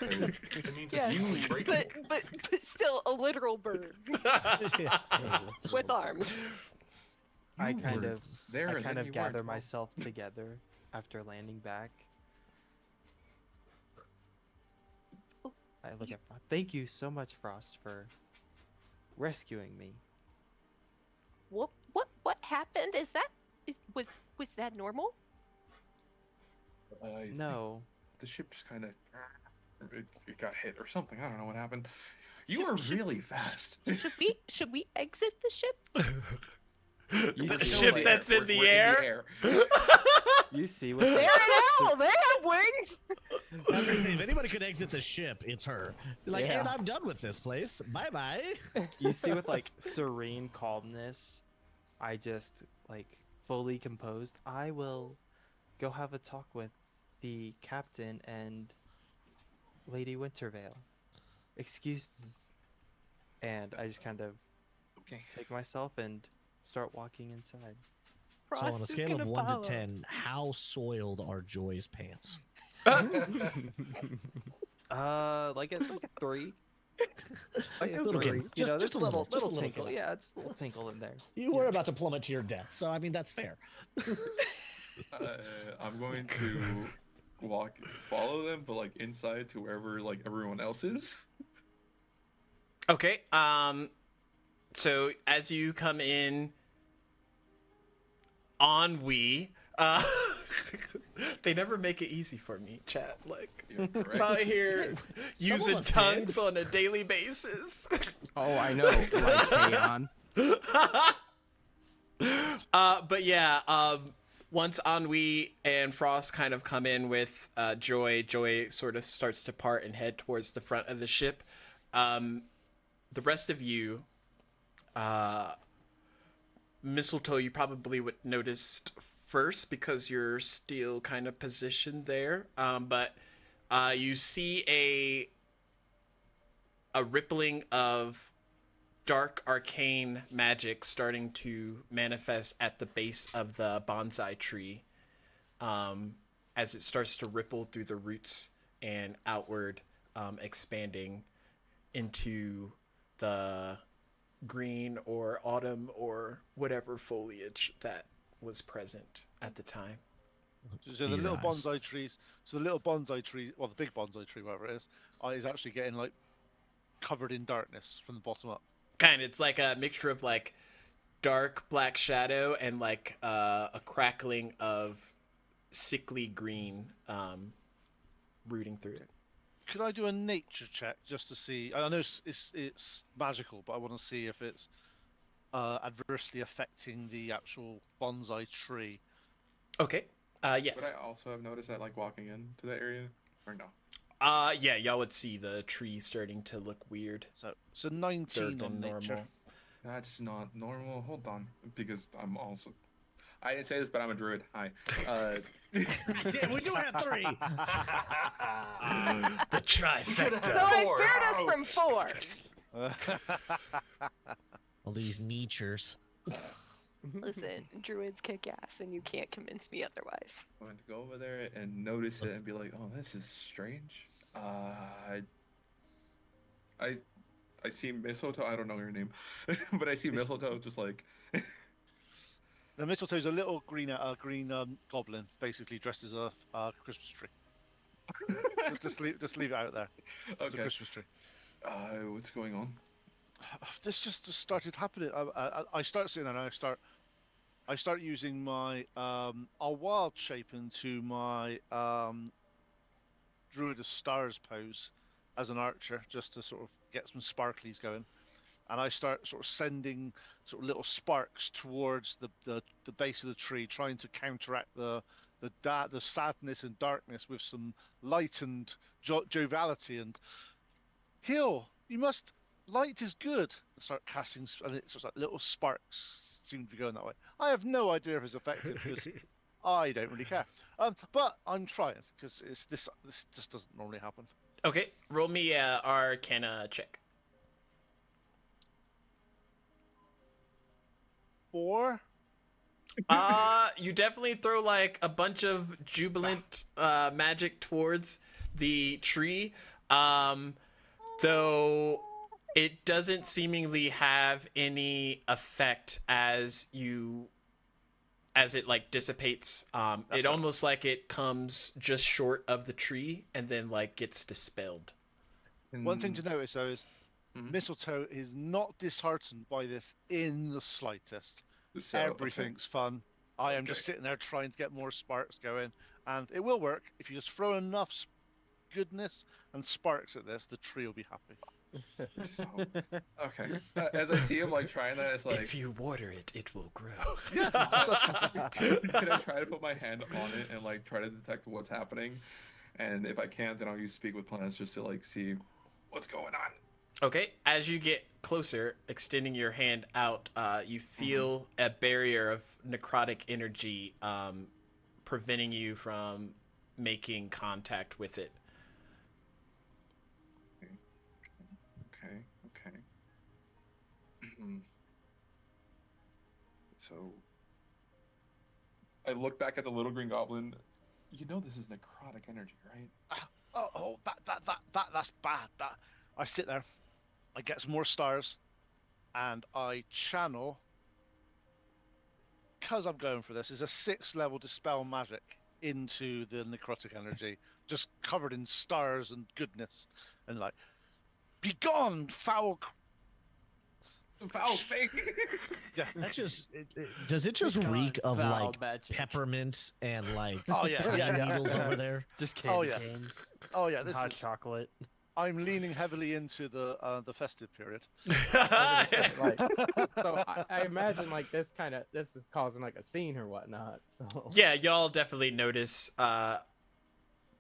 It means Yes, you break but still a literal bird with arms. I kind of There, I and kind then of you gather weren't. myself together after landing back. I look at Frost. Thank you so much, Frost, for rescuing me. What happened? Was that normal? I think No, The ship just kind of it got hit or something. I don't know what happened. You were really fast. Should we exit the ship? you The see, ship like, that's in We're the in air. you see what They're the, an owl. They have wings. I was gonna say, if anybody could exit the ship, it's her. You're like, Yeah. and I'm done with this place. Bye bye. you see with like serene calmness. I just like fully composed. I will go have a talk with the captain and Lady Wintervale. Excuse me. And I just kind of Okay. take myself and start walking inside. So on Frost a is scale of gonna 1 follow. to 10, how soiled are Joy's pants? Like a 3. Like a Little 3. bit. You know, Just there's a a little, little, just a little tinkle. bit. Yeah, it's a little tinkle in there. You were about to plummet to your death, so I mean that's fair. I'm going to follow them, but like inside to wherever like everyone else is. Okay. So as you come in, ennui. They never make it easy for me, chat. Like, You're I'm correct. out here using us tongues did. on a daily basis. Oh, I know. Like Aeon. But yeah, once Ennui and Frost kind of come in with Joy sort of starts to part and head towards the front of the ship. The rest of you, Mistletoe, you probably would noticed first because you're still kind of positioned there. But you see a rippling of dark arcane magic starting to manifest at the base of the bonsai tree, as it starts to ripple through the roots and outward, expanding into the green or autumn or whatever foliage that was present at the time. So the Be little nice. bonsai trees. So the little bonsai tree, well, the big bonsai tree, whatever it is actually getting like covered in darkness from the bottom up. Kind of, it's like a mixture of like dark black shadow and like a crackling of sickly green, rooting through it. Could I do a nature check just to see? I know it's magical, but I want to see if it's adversely affecting the actual bonsai tree. Okay. Would Yes. I also have noticed that, like, walking into that area? Or no? Yeah, y'all would see the tree starting to look weird. So 19 Dirt on and nature. normal. That's not normal. Hold on. Because I'm also... I didn't say this, but I'm a druid. Hi. Damn, we do have 3. The trifecta. So I spared us from 4. All these nichers. Listen, druids kick ass, and you can't convince me otherwise. I went to go over there and notice it and be like, oh, this is strange. I see Mistletoe. I don't know your name, but I see Mistletoe just like... The mistletoe's a little green goblin, basically dressed as a Christmas tree. just leave it out there. It's a Okay. Christmas tree. What's going on? This just started happening. I start sitting there and I start using my I'll wild shape into my Druid of Stars pose as an archer just to sort of get some sparklies going. And I start sort of sending sort of little sparks towards the base of the tree, trying to counteract the sadness and darkness with some light and joviality. And heal, you must. Light is good. I start casting, and it's just like little sparks seem to be going that way. I have no idea if it's effective because I don't really care. But I'm trying because this just doesn't normally happen. Okay, roll me a Arcana check. 4. You definitely throw like a bunch of jubilant magic towards the tree, though it doesn't seemingly have any effect as it like dissipates. It almost like it comes just short of the tree and then like gets dispelled. One thing to notice though is Mhm. Mistletoe is not disheartened by this in the slightest. So, Everything's fun. I am just Okay. sitting there trying to get more sparks going, and it will work if you just throw enough goodness and sparks at this. The tree will be happy. So, okay. As I see him like trying that, it's like, If you water it, it will grow. can I try to put my hand on it and like try to detect what's happening? And if I can't, then I'll use speak with plants just to like see what's going on. Okay, as you get closer, extending your hand out, you feel a barrier of necrotic energy preventing you from making contact with it. Okay. So I look back at the little green goblin. You know this is necrotic energy, right? That's bad. I sit there, I get some more stars, and I channel. Because I'm going for this, is a 6th level dispel magic into the necrotic energy, just covered in stars and goodness, and like, be gone, foul. Foul thing. That just does it just reek of Foul like magic. peppermint and like Oh yeah. needles over there? Just candy yeah. canes, Oh yeah, this hot is. chocolate. I'm leaning heavily into the festive period. Like, so I imagine like this is causing like a scene or whatnot. So Yeah, y'all definitely notice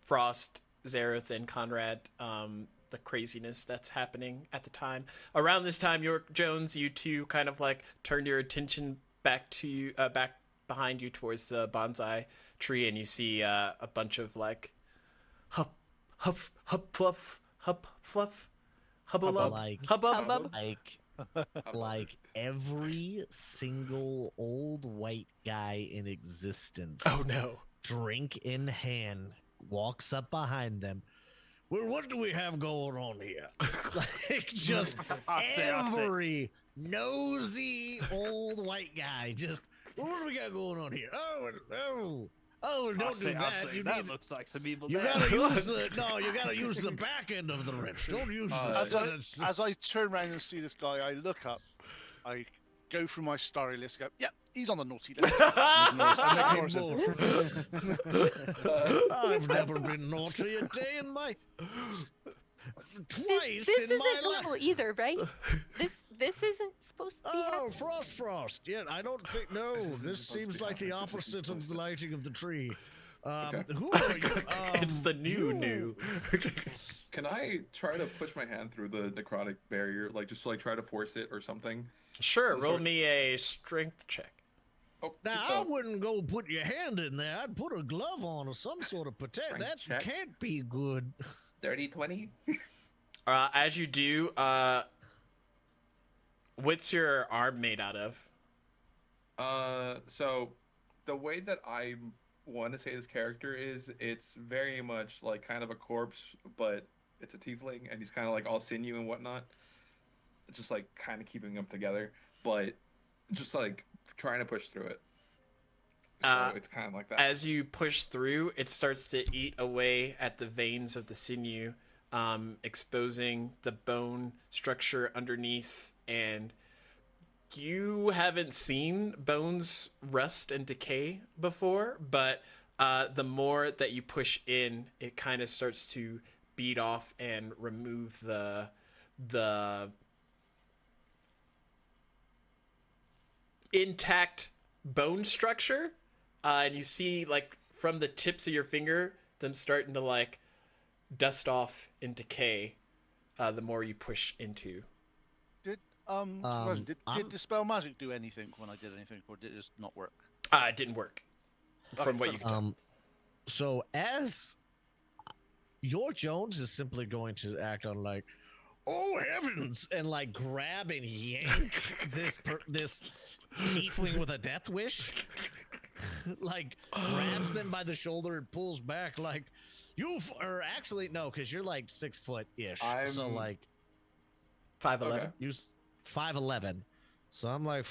Frost, Zareth, and Conrad, the craziness that's happening at the time. Around this time, York Jones, you two kind of like turn your attention back behind you towards the bonsai tree, and you see a bunch of like huff fluff hubbub Like Hubbub. like every single old white guy in existence. Oh no. Drink in hand, walks up behind them. Well, what do we have going on here? Like, just I see. every nosy old white guy. Just, what do we got going on here? Oh, don't do that. You that need, looks like some evil. you death. gotta use you gotta use the back end of the wrench. Don't use the. As I turn around and see this guy, I look up, I go through my starry list, go, yep, he's on the naughty list. I've never been naughty a day in my twice This in isn't my normal life. either, right? This isn't supposed to be Oh, happening. frost. Yeah, I don't think. No, this seems like the opposite of the lighting of the tree. Okay. Who are you? It's the new. Can I try to push my hand through the necrotic barrier, like just to, like try to force it or something? Sure, roll me a strength check. Oh, Now, I wouldn't go put your hand in there. I'd put a glove on or some sort of protect. Strength That check. can't be good. 30-20. As you do, what's your arm made out of? So the way that I want to say this character is, it's very much like kind of a corpse, but it's a tiefling, and he's kind of like all sinew and whatnot. Just like kind of keeping them together, but just like trying to push through it. So it's kind of like that. As you push through, it starts to eat away at the veins of the sinew, exposing the bone structure underneath. And you haven't seen bones rust and decay before, but the more that you push in, it kind of starts to beat off and remove the intact bone structure, and you see like from the tips of your finger them starting to like dust off and decay the more you push into. Did I'm- Dispel Magic do anything when I did anything, or did it just not work? It didn't work from what you can tell. So as your Jones is simply going to act on like, oh heavens, and like grab and yank this tiefling with a death wish, like grabs them by the shoulder and pulls back like, or actually no, because you're like 6 foot ish, so I'm- like 5'11". Okay. you 5'11", so I'm like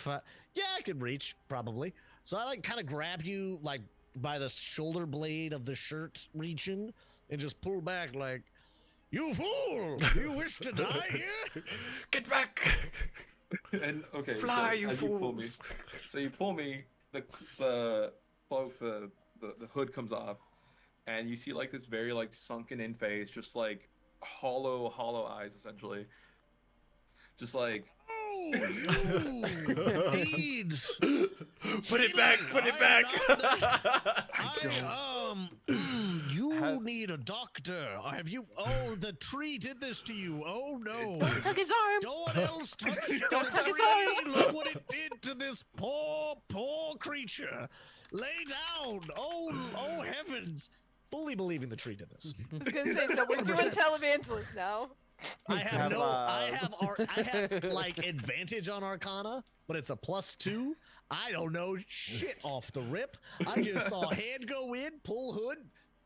yeah, I could reach probably. So I like kind of grab you like by the shoulder blade of the shirt region and just pull back like, you fool! You wish to die here? Get back! And okay, Fly, so you as you pull me, fools! so you pull me, the cloak, the hood comes off, and you see like this very like sunken in face, just like hollow eyes essentially, just like. Oh, you need. Put it back! Put it back! You need a doctor. Have you? Oh, the tree did this to you. Oh no! Don't tug his arm. No one else touched Don't the tug his tree. Look what it did to this poor creature. Lay down. Oh heavens! Fully believing the tree did this. I was gonna say, so we're doing 100%. televangelist now. I have Have, I have like advantage on Arcana, but it's a +2. I don't know shit off the rip. I just saw hand go in, pull hood,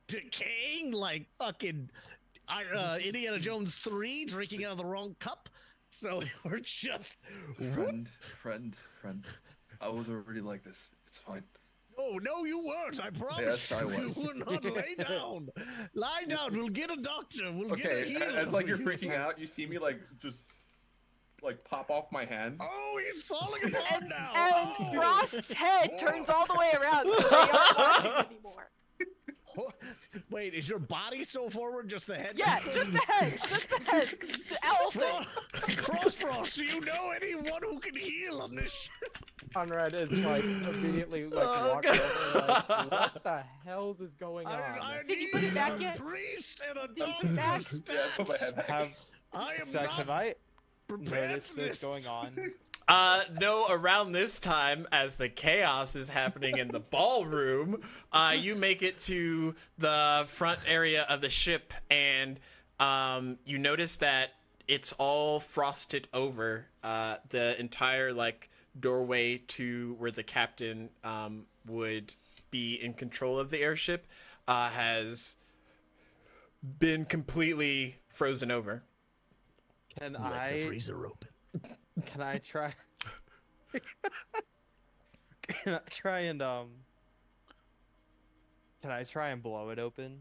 decaying like fucking Indiana Jones 3, drinking out of the wrong cup. So we're just Friend. I was already like this. It's fine. Oh no, you weren't. I promise. Yes, I was. You were not. Lay down. Lie down. We'll get a doctor. We'll get a Okay, healer. as like for you're you. freaking out, you see me like just like pop off my hand. Oh, he's falling apart now. And Oh. Frost's head turns all the way around, so they aren't watching anymore. Wait, is your body still forward? Just the head? Yeah, just the head. Just the head. The owl thing. Crossfrost, do you know anyone who can heal on this ship? Conrad is like immediately like walking over like, what the hell's is going on? I Did you need put it back a yet? priest and a Did you put it back? doctor Yeah, put my head back. Have I am Sex, have not I prepared noticed for this going on? No, around this time, as the chaos is happening in the ballroom, you make it to the front area of the ship, and you notice that it's all frosted over. The entire like doorway to where the captain would be in control of the airship has been completely frozen over. Can Let the I freezer open. can I try can I try and can I try and blow it open?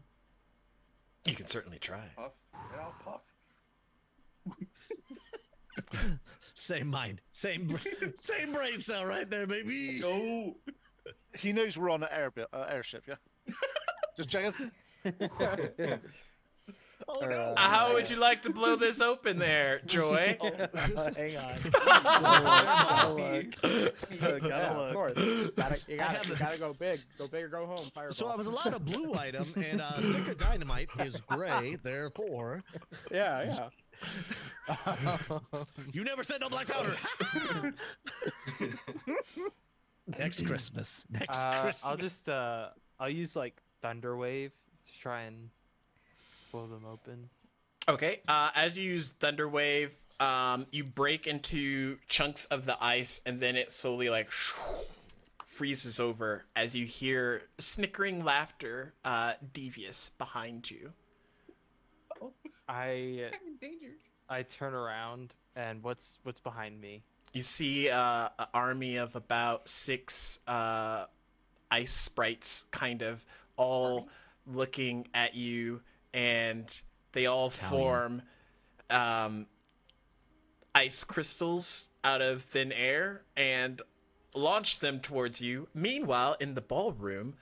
You can certainly try. Puff. Get out, puff. Same mind, same brain cell right there, baby. Go. He knows we're on an airship, yeah? Just checking. Oh Or, no! How would you like to blow this open there, Joy? Hang on. Yeah, Gotta of look. course. You have the- gotta go big. Go big or go home. Fireball. So I was allowed a blue item, and stick of dynamite is gray. Therefore, Yeah. you never said no black powder. Next Christmas. Next Christmas. I'll just I'll use like thunder wave to try and blow them open. Okay, as you use Thunder Wave, you break into chunks of the ice, and then it slowly like freezes over as you hear snickering laughter, devious behind you. I turn around and what's behind me? You see an army of about 6 ice sprites, kind of all looking at you, and they all form ice crystals out of thin air and launch them towards you. Meanwhile, in the ballroom,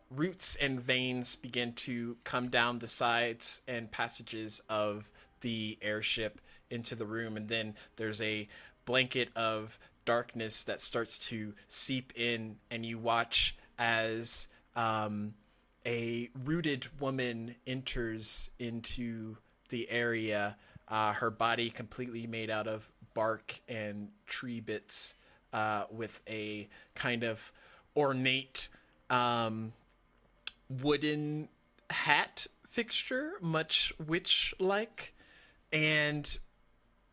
roots and veins begin to come down the sides and passages of the airship into the room, and then there's a blanket of darkness that starts to seep in, and you watch as a rooted woman enters into the area, her body completely made out of bark and tree bits, with a kind of ornate wooden hat fixture, much witch-like. And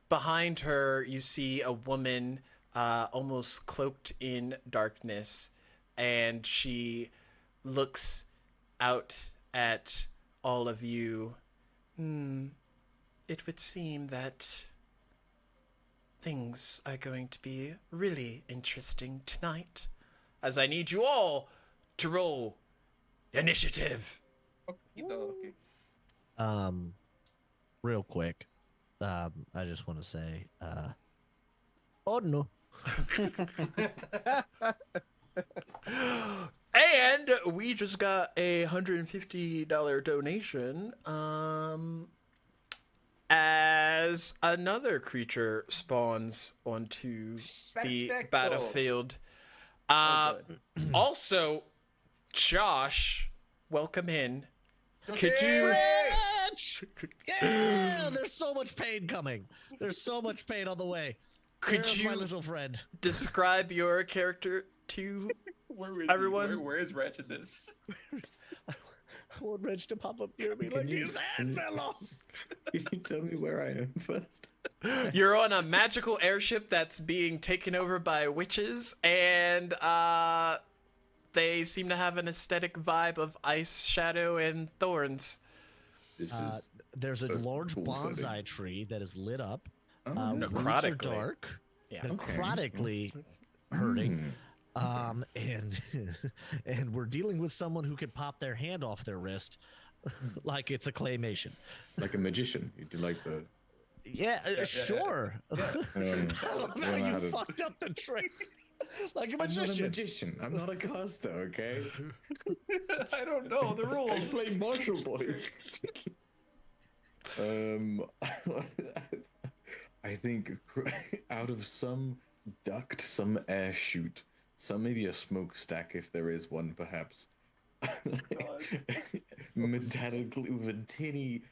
behind her, you see a woman almost cloaked in darkness, and she looks out at all of you. It would seem that things are going to be really interesting tonight, as I need you all to roll initiative. Okay. Real quick, I just want to say, oh no. And we just got a $150 donation as another creature spawns onto the Perfecto. battlefield. Also, Josh, welcome in. Could you Yeah, there's so much pain coming. There's so much pain on the way. could There's my you little friend? describe your character to Where is everyone? He? Where is Wretchedness? I want Reg to pop up near me Can like you- his hand fell off. Can you tell me where I am first? You're on a magical airship that's being taken over by witches, and they seem to have an aesthetic vibe of ice, shadow, and thorns. This is There's a a large cool bonsai setting. tree that is lit up. oh, Roots are Necrotically. dark. Yeah. Necrotically hurting. Hmm. And and we're dealing with someone who could pop their hand off their wrist like it's a claymation. Like a magician. You do like the Yeah, sure. I love how you fucked up the trick. Like a I'm not a magician. magician. I'm not a caster, okay? I don't know the I rules. play Marshall Boys. I think out of some duct, some air chute, some maybe a smokestack if there is one, perhaps. Metallically with a tinny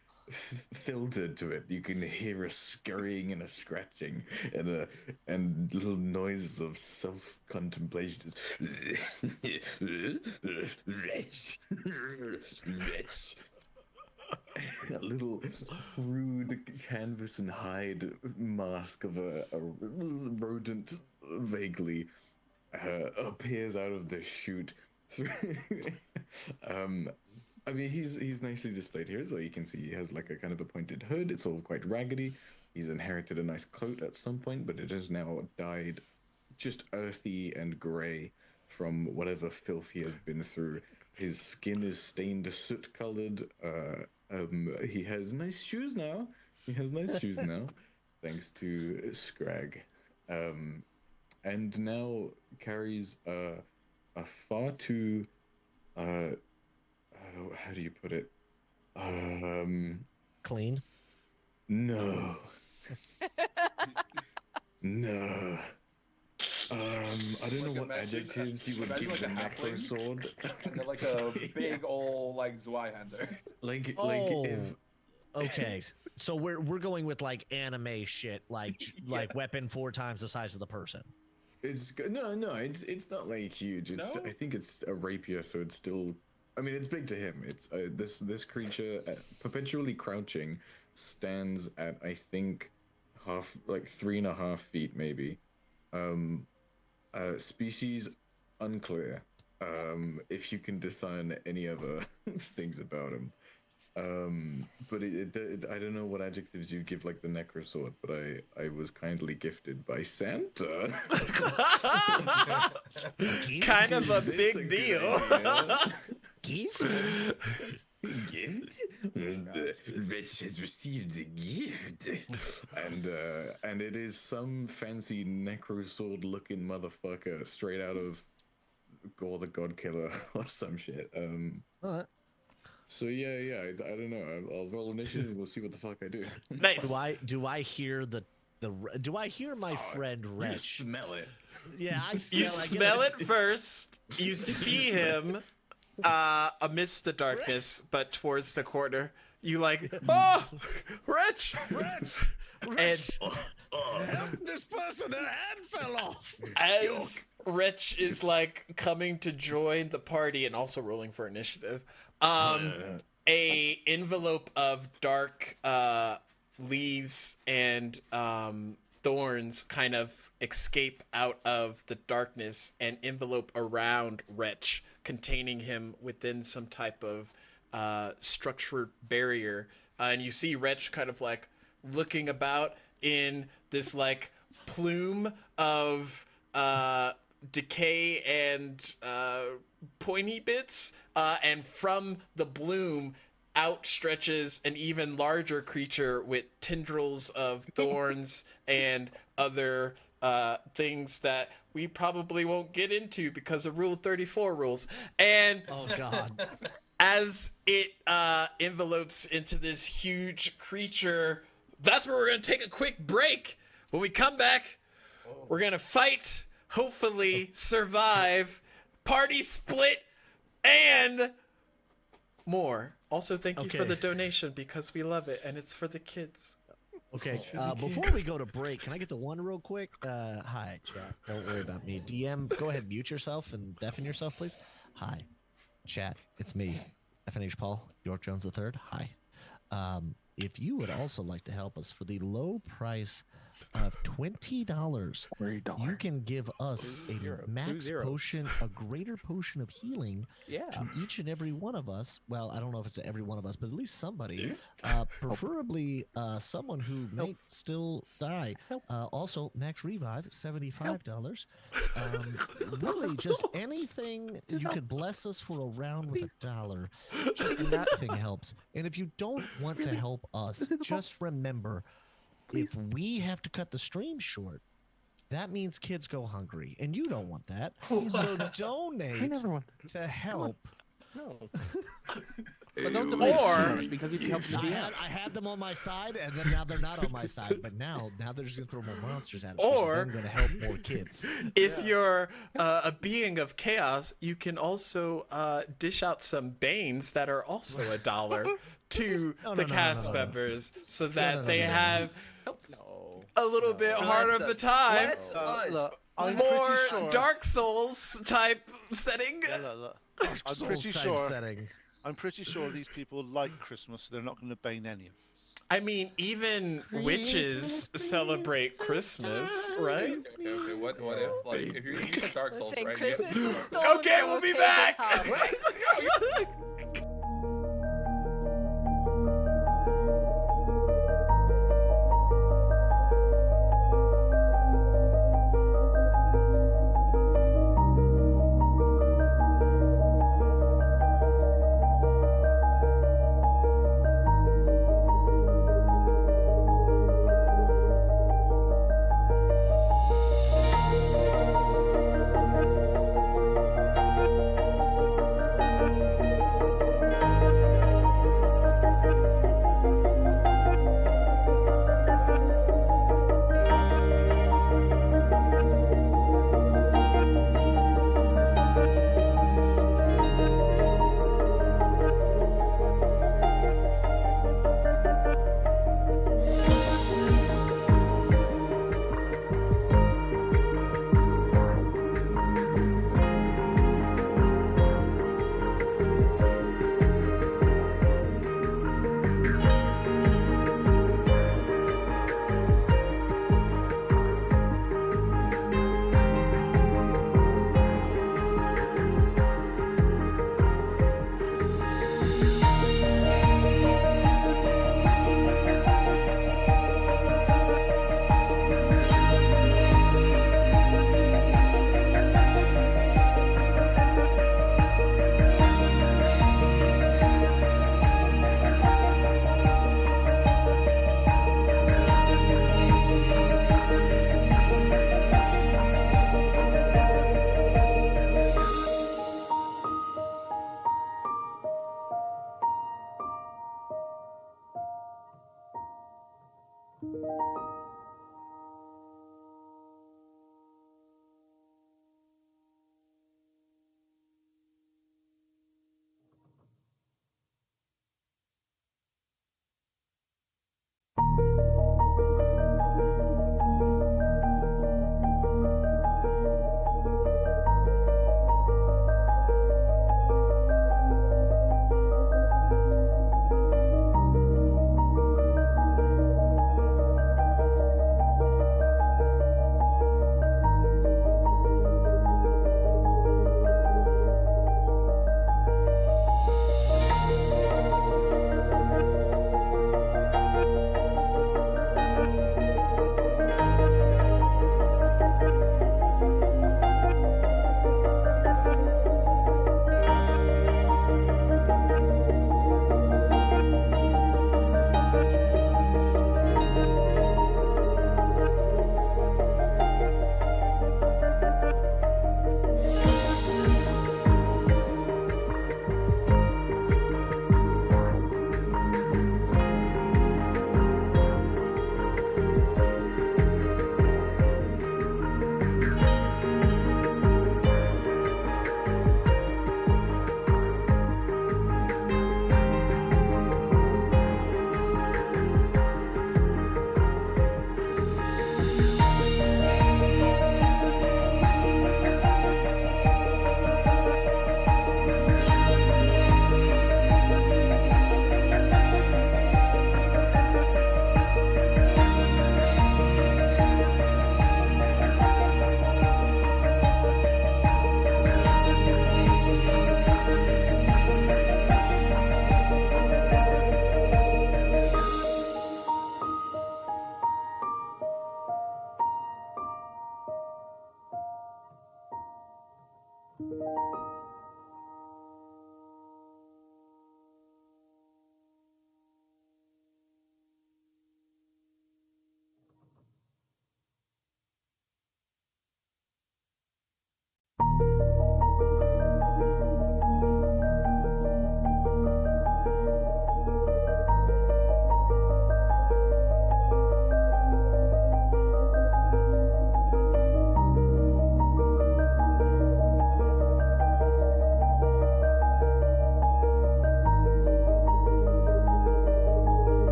filter to it, you can hear a scurrying and a scratching and little noises of self-contemplation. A little rude canvas and hide mask of a rodent vaguely appears out of the chute. I mean, he's nicely displayed here as well. You can see he has like a kind of a pointed hood. It's all quite raggedy. He's inherited a nice coat at some point, but it has now dyed just earthy and grey from whatever filth he has been through. His skin is stained soot-colored. He has nice shoes now. Thanks to Scrag. And now carries a far too how do you put it? Clean. No. No. I don't know what adjectives you would imagine give like the a macro halfling. sword. And they're like a big old like Zweihander. like Oh. if Okay, so we're going with like anime shit, like weapon 4 times the size of the person. it's it's not like huge. It's No? I think it's a rapier, so it's still. I mean, it's big to him. It's this creature perpetually crouching stands at I think 3.5 feet maybe. Species unclear. If you can discern any other things about him. But I don't know what adjectives you give like the necrosword, but I was kindly gifted by Santa. Kind of a This big good deal. idea. Gift? Gift? The Rich has received a gift, and it is some fancy necrosword looking motherfucker straight out of Gore the God Killer or some shit. Alright. So yeah, I don't know. I'll roll initiative and we'll see what the fuck I do. Nice. Do I hear do I hear my friend You Wretch? smell it. Yeah, I smell. You smell it first. You see him amidst the darkness, but towards the corner. You like, oh, Rich! And Help this person, their head fell off. as Rich is like coming to join the party and also rolling for initiative, a envelope of dark leaves and thorns kind of escape out of the darkness and envelope around Wretch, containing him within some type of structured barrier. And you see Wretch kind of like looking about in this like plume of decay and pointy bits, and from the bloom outstretches an even larger creature with tendrils of thorns and other things that we probably won't get into because of Rule 34 rules. And Oh God. as it envelopes into this huge creature, that's where we're going to take a quick break. When we come back, we're going to fight, hopefully survive, party split, and more. Also, thank you for Okay. the donation because we love it, and it's for the kids. Okay, before we go to break, can I get the one real quick? Hi, chat. Don't worry about me. DM, go ahead, mute yourself and deafen yourself, please. Hi, chat. It's me, FNH Paul, York Jones III. Hi. If you would also like to help us for the low price of $20, you can give us a max potion, a greater potion of healing to each and every one of us. Well, I don't know if it's to every one of us, but at least somebody, preferably someone who may still die. Also, max revive, $75. Really, just anything you could bless us for a round with $1. Just that thing helps. And if you don't want to help us, just remember, if we have to cut the stream short, that means kids go hungry, and you don't want that. So donate to help. No. But don't delay it too much because we can help the DM. I had them on my side, and then now they're not on my side. But now they're just gonna throw more monsters at us. Or I'm gonna help more kids. If you're a being of chaos, you can also dish out some banes that are also $1 to the cast members, so that they have a little bit harder of a time. Look, I'm More pretty sure. Dark Souls type setting. Look. I'm pretty sure. Setting. I'm pretty sure these people like Christmas, so they're not going to bane any of us. I mean, even witches celebrate Christmas, right? Okay. What if, like, if you said Dark Souls, Saying right? Christmas is stolen Okay, from we'll a be pagan back. holiday.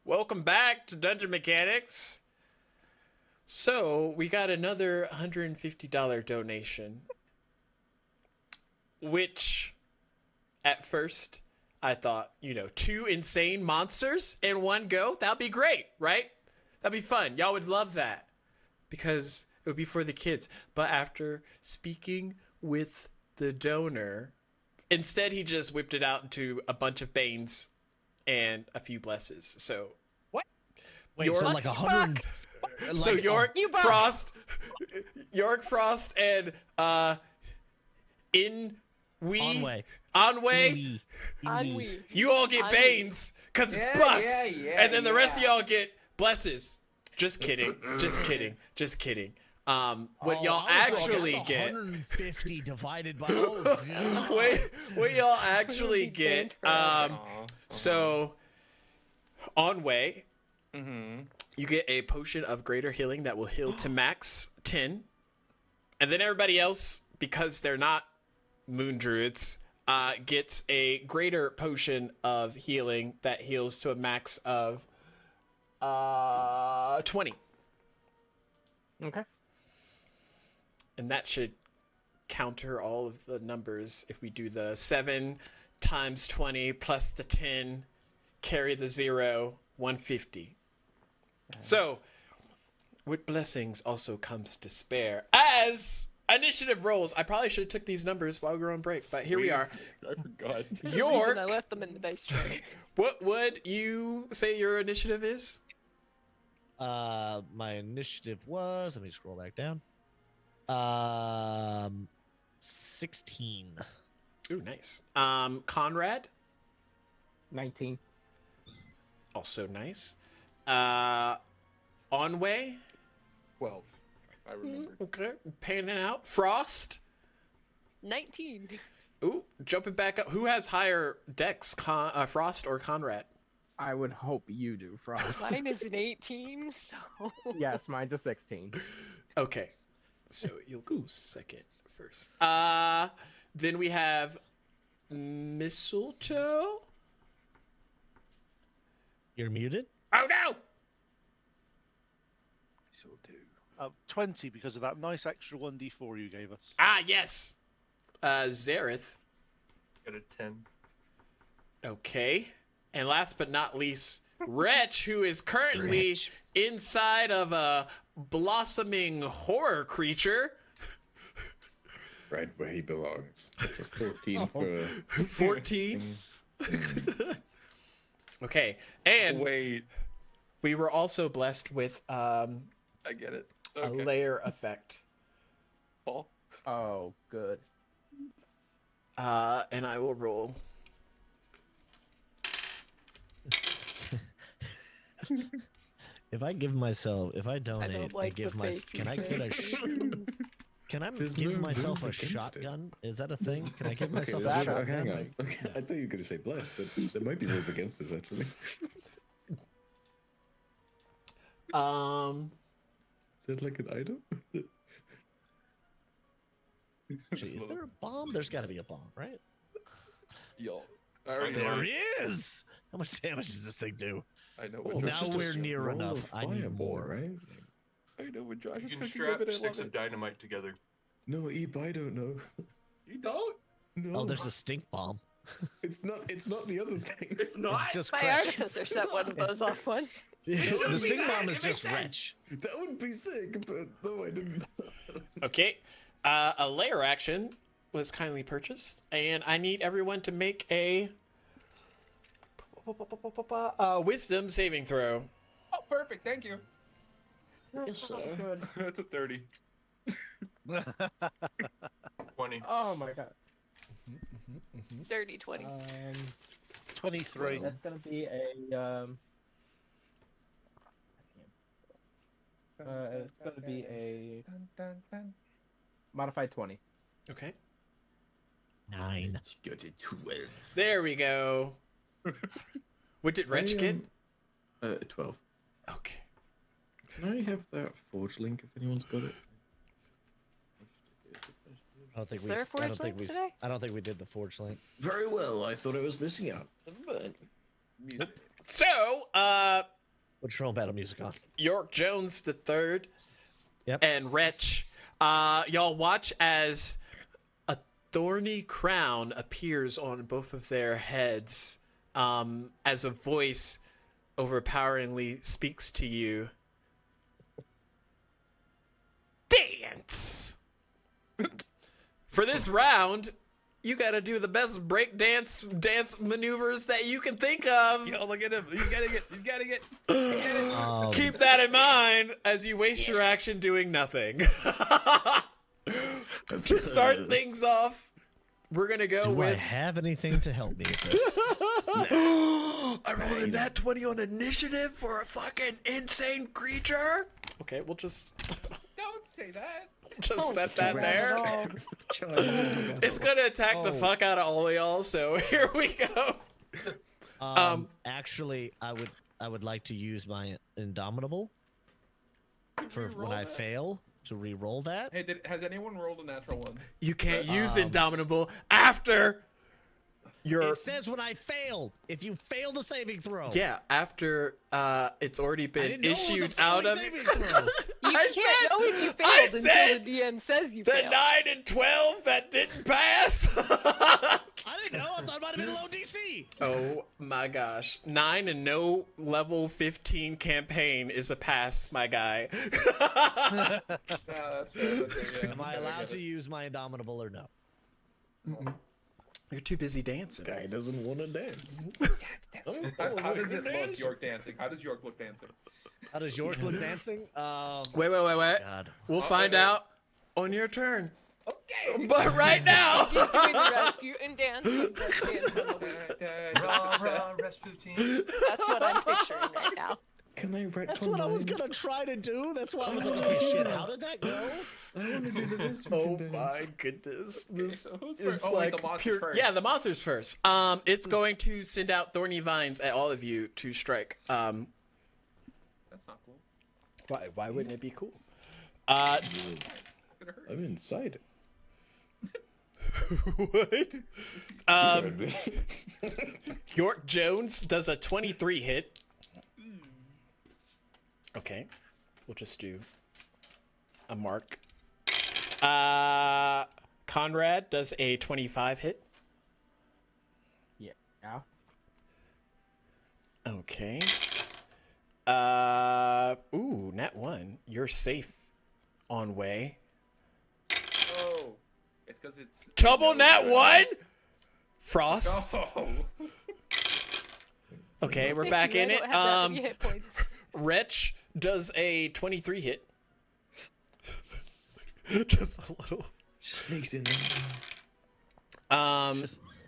Welcome back to Dungeon Mechanics. So, we got another $150 donation, which at first I thought, 2 insane monsters in one go, that'd be great, right? That'd be fun. Y'all would love that because it would be for the kids. But after speaking with the donor, instead he just whipped it out into a bunch of banes and a few blesses. So What? Wait, York, so like 100. so York Frost, and Anway, Anway. you all get banes because it's Buck, and then the rest of y'all get blesses. Just kidding. What y'all actually get? 150 divided by. What y'all actually get? So, Anway. You get a potion of greater healing that will heal to max 10. And then everybody else, because they're not moon druids, gets a greater potion of healing that heals to a max of 20. Okay. And that should counter all of the numbers if we do the 7 times 20 plus the 10, carry the 0, 150. So, with blessings also comes despair. As initiative rolls, I probably should have took these numbers while we were on break, but here we are. I forgot. York, I left them in the base tray. what would you say your initiative is? My initiative was. Let me scroll back down. 16. Ooh, nice. Conrad, 19. also nice. Onway, 12. I remember. okay, panning out. Frost, 19. ooh, jumping back up. Who has higher dex, Frost or Conrad? I would hope you do, Frost. Mine is an 18, so. Yes, mine's a 16. Okay, so you'll go second first. Then we have Mistletoe. You're muted. Oh no! 20 because of that nice extra 1d4 you gave us. Ah, yes. Zareth. Got a 10. Okay. And last but not least, Wretch, who is currently inside of a blossoming horror creature. Right where he belongs. It's a 14 for 14. Okay. And Wait, we were also blessed with I get it. a Okay. layer effect. Paul. Oh, good. And I will roll. If I donate, don't like give the my. face Can I you get a? make. Can I There's give no myself a rules against it. shotgun? Is that a thing? Can I give Okay, myself there's a no- shotgun? hang on. Okay, I thought you were going to say blessed, but there might be rules against this actually. Is that like an item? Gee, is there a bomb? There's got to be a bomb, right? Y'all. I Oh, already there know. There is. How much damage does this thing do? I know. Oh, What that's now just a we're near roll enough. of I need fireball, more. right? I know what Josh You is can cooking strap up, and I love sticks of it. dynamite together. No, Ebe, I don't know. You don't? No. Oh, there's a stink bomb. It's not. It's not the other thing. It's not. It's just My Cretch. artificer set one of those off once. The stink bomb is just wretch. That would be sick, but no, I didn't. Okay. A layer action was kindly purchased, and I need everyone to make a wisdom saving throw. Oh, perfect. Thank you. Yes, sir. That's a 30. 20. Oh my god. Dirty 20. 23. That's gonna be a it's gonna be a modified 20. Okay. 9. Got a 12. There we go. What did Wretch get? 12. Okay. Can I have that forge link if anyone's got it? I don't think Is there a forge link today? I don't think we did the forge link. Very well. I thought I was missing out. So, What's your own battle music on? York Jones the third Yep. and Wretch, y'all watch as a thorny crown appears on both of their heads, as a voice overpoweringly speaks to you. Dance! For this round, you gotta do the best break dance maneuvers that you can think of. Yo, look at him. He's getting it. He's getting it. Keep that in mind as you waste your action doing nothing. To start things off, we're gonna go Do I with. have anything to help me with this? I rolled a nat 20 on initiative for a fucking insane creature. Okay, we'll just Don't say that. set that there. It's gonna attack the fuck out of all of y'all. So here we go. Actually, I would like to use my Indomitable for when I fail to re-roll that. Hey, has anyone rolled a natural one? You can't use Indomitable after your. It says when I fail. If you fail the saving throw. Yeah, after it's already I been didn't know it was a issued out failing of. saving throw. You I can't said- know if you I failed said until the DM says you The failed. 9 and 12 that didn't pass. I didn't know. I thought it might have been low DC. Oh my gosh. 9 and no level 15 campaign is a pass, my guy. Yeah, that's fair. Am I allowed to use my Indomitable or no? You're too busy dancing. Guy doesn't want to dance. How does it look, York dancing? How does York look dancing? How does York look dancing? Wait. God. We'll find out on your turn. Okay. But right now. He's doing the Rasputin dance. and just dancing on the weed. Rah, Rasputin. That's what I'm picturing right now. Can I retcon That's what I was mine? gonna try to do. That's why I was like, oh shit, how did that go? I want to do the Rasputin Oh dance. my goodness. This So who's is first? Oh, wait, like the monsters pure. first. Yeah, the monsters first. It's going to send out thorny vines at all of you to strike. That's not cool. Why wouldn't it be cool? It's gonna hurt. I'm inside. What? York Jones does a 23 hit. Okay. We'll just do a mark. Conrad does a 25 hit. Yeah. Okay. Ooh, nat 1. You're safe on way. Oh, it's because it's Double nat 1? Frost. Oh. Okay, we're Thank back you, in I it. don't have that many hit points. Wretch does a 23 hit. Just a little. Sneaks in there.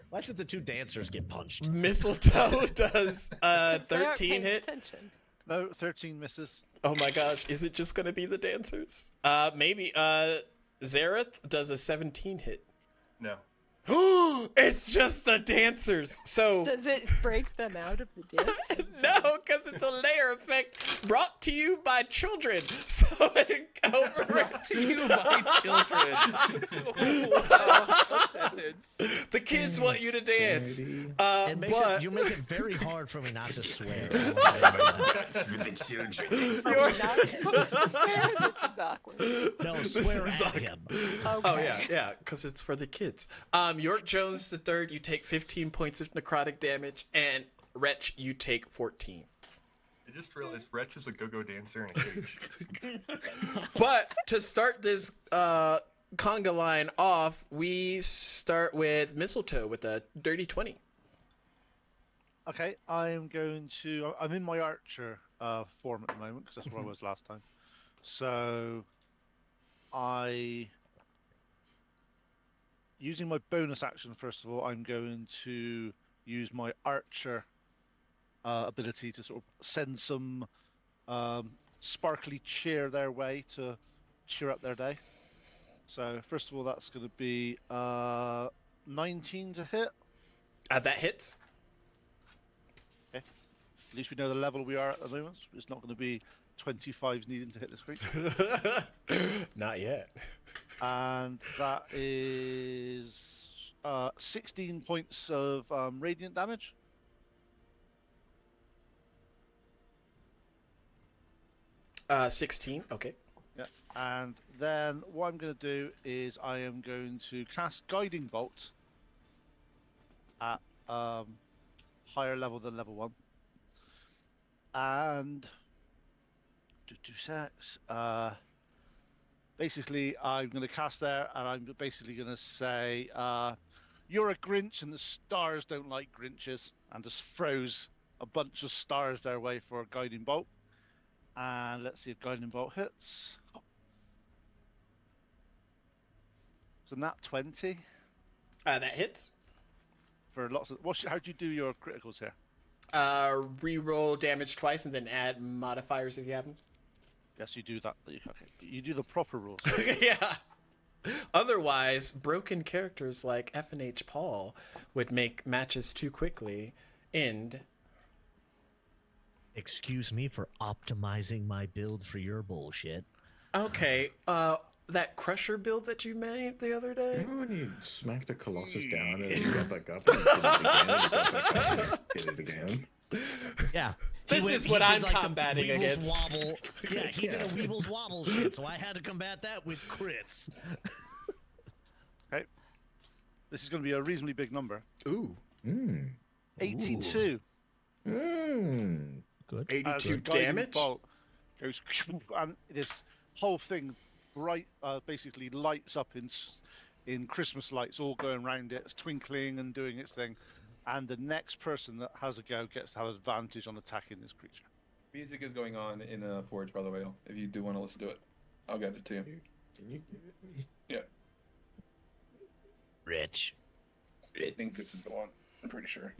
Why should the two dancers get punched? Mistletoe does They aren't 13 paying hit. attention. No, 13 misses. Oh my gosh, is it just gonna be the dancers? Maybe Zareth does a 17 hit. No. It's just the dancers. So Does it break them out of the dance? no, because it's a layer effect brought to you by children. So it Brought to you by children. Wow, sentence. the kids want you to dance. It makes But you make it very hard for me not to swear. With the children. Are we not supposed to swear? This is awkward. No, This swear is at awkward. him. Oh Okay. yeah, because it's for the kids. York Jones the third, you take 15 points of necrotic damage, and Wretch, you take 14. I just realized Wretch is a go-go dancer in a cage. But to start this conga line off, we start with Mistletoe with a dirty 20. Okay, I'm in my archer form at the moment because that's where I was last time. So, using my bonus action, first of all, I'm going to use my archer ability to sort of send some sparkly cheer their way to cheer up their day. So, first of all, that's going to be 19 to hit. That hits. At least we know the level we are at the moment. It's not going to be 25s needing to hit this creature. Not yet. And that is 16 points of radiant damage. Uh, 16. Okay. Yeah. And then what I'm going to do is I am going to cast Guiding Bolt at higher level than level 1. And two secs. Basically, I'm going to cast there, and I'm basically going to say, "You're a Grinch, and the stars don't like Grinches," and just throws a bunch of stars their way for a Guiding Bolt. And let's see if Guiding Bolt hits. So nat 20 That hits. for lots of. How do you do your criticals here? Reroll damage twice and then add modifiers if you have them. Yes, you do that. Okay, you do the proper rules. Yeah. Otherwise, broken characters like F and H Paul would make matches too quickly end. Excuse me for optimizing my build for your bullshit. Okay, that Crusher build that you made the other day? Remember when you smacked a Colossus down and you got back up and hit it again and you got back up and hit it again? Yeah. This is what did, I'm the combating Weebles against. Wobble. Yeah, he did a Weebles Wobble shit, so I had to combat that with crits. Okay. This is going to be a reasonably big number. Ooh. 82. Good. 82 Guiding damage? Bolt goes, and this whole thing basically lights up in Christmas lights all going around it. It's twinkling and doing its thing. And the next person that has a go gets to have advantage on attacking this creature. Music is going on in a forge, by the way. If you do want to listen to it, I'll get it to you. Can you give it me? Yeah, Rich. I think this is the one. I'm pretty sure.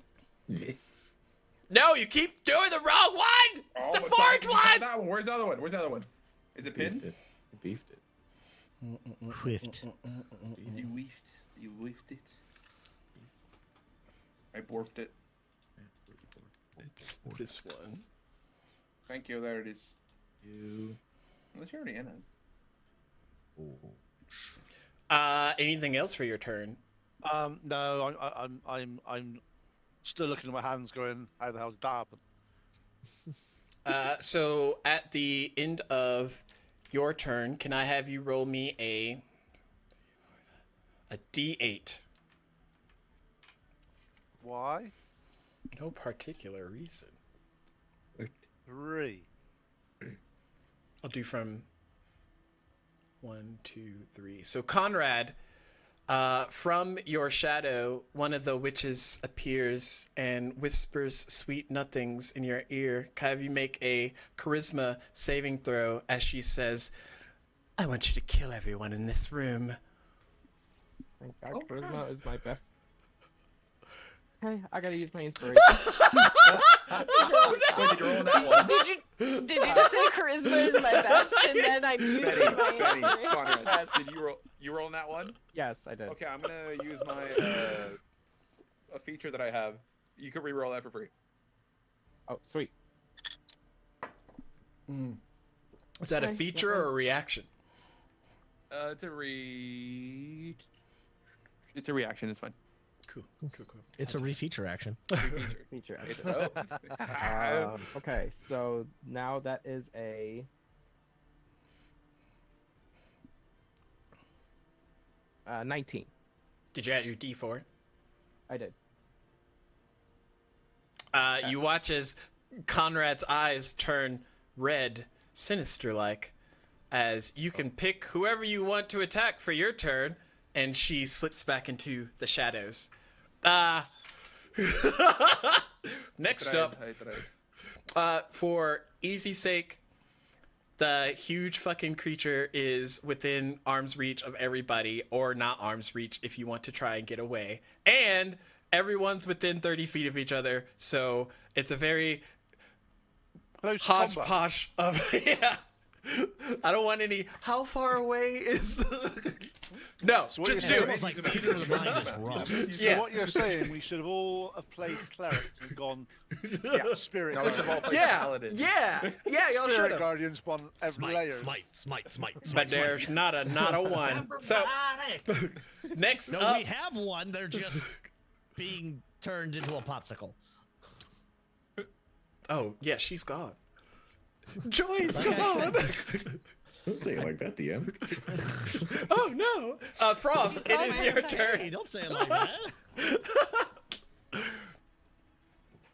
No, you keep doing the wrong one! It's the forge one! That one. Where's the other one? Where's the other one? Is it pinned? Beefed it. Whiffed. You weefed. You weefed it. I borfed it. It's this one. Thank you. There it is. You. Unless you're already in it. Anything else for your turn? No, I'm still looking at my hands, going, "How the hell did that happen?" So at the end of your turn, can I have you roll me a D8? Why? No particular reason. 3. I'll do from 1, 2, 3. So Conrad, from your shadow, one of the witches appears and whispers sweet nothings in your ear. Can I have you make a charisma saving throw as she says, "I want you to kill everyone in this room." Thank God, charisma is my best. Okay, I gotta use my inspiration. Did you roll that one? Did you just say charisma is my best, and then I used Betty, my Betty, inspiration? Conrad, did you roll that one? Yes, I did. Okay, I'm gonna use my a feature that I have. You can re-roll that for free. Oh, sweet. Is that a Okay, feature that or a reaction? It's a reaction. It's fine. Cool. It's a refeature action. Feature. It's Okay, so now that is a 19. Did you add your D4? I did. You watch as Conrad's eyes turn red, sinister-like, as you can pick whoever you want to attack for your turn, and she slips back into the shadows. Next up, for easy sake, the huge fucking creature is within arm's reach of everybody, or not arm's reach if you want to try and get away. And everyone's within 30 feet of each other, so it's a very Close combat. hodgepodge of yeah. I don't want any. How far away is? No, So what just you're do It's saying- almost like theater of the mind is rough. So Yeah. what you're saying, we should have all have played clerics and gone spirit. No, we should have all guardians. played Yeah, paladin. yeah, y'all should Spirit have. guardians won every layer. But there's not a one. So next No, up, we have one. They're just being turned into a popsicle. oh yeah, she's gone. Joy's Like I gone. Don't say it like that, DM. Oh no, Frost, it is your Hey, turn. don't say it like that.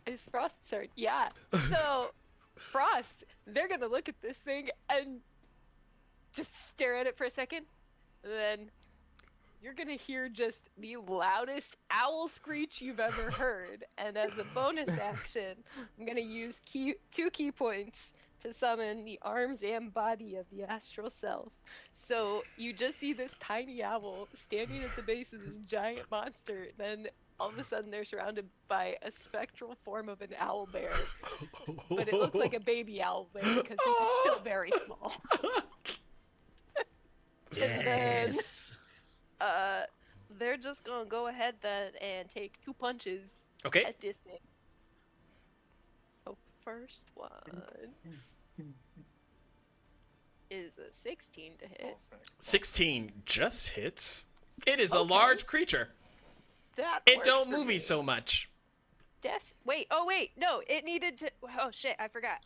It's Frost's turn. Yeah. So, Frost, they're gonna look at this thing and just stare at it for a second. Then you're gonna hear just the loudest owl screech you've ever heard. And as a bonus action, I'm gonna use 2 key points to summon the arms and body of the astral self. So you just see this tiny owl standing at the base of this giant monster. Then all of a sudden they're surrounded by a spectral form of an owl bear. But it looks like a baby owl bear because he's still very small. And then they're just gonna go ahead then and take 2 punches Okay. at this thing. So first one is a 16 to hit. 16 just hits. It is a Okay. large creature. That It works don't for movie me. so much. Wait, oh wait, no, it needed to. Oh shit, I forgot.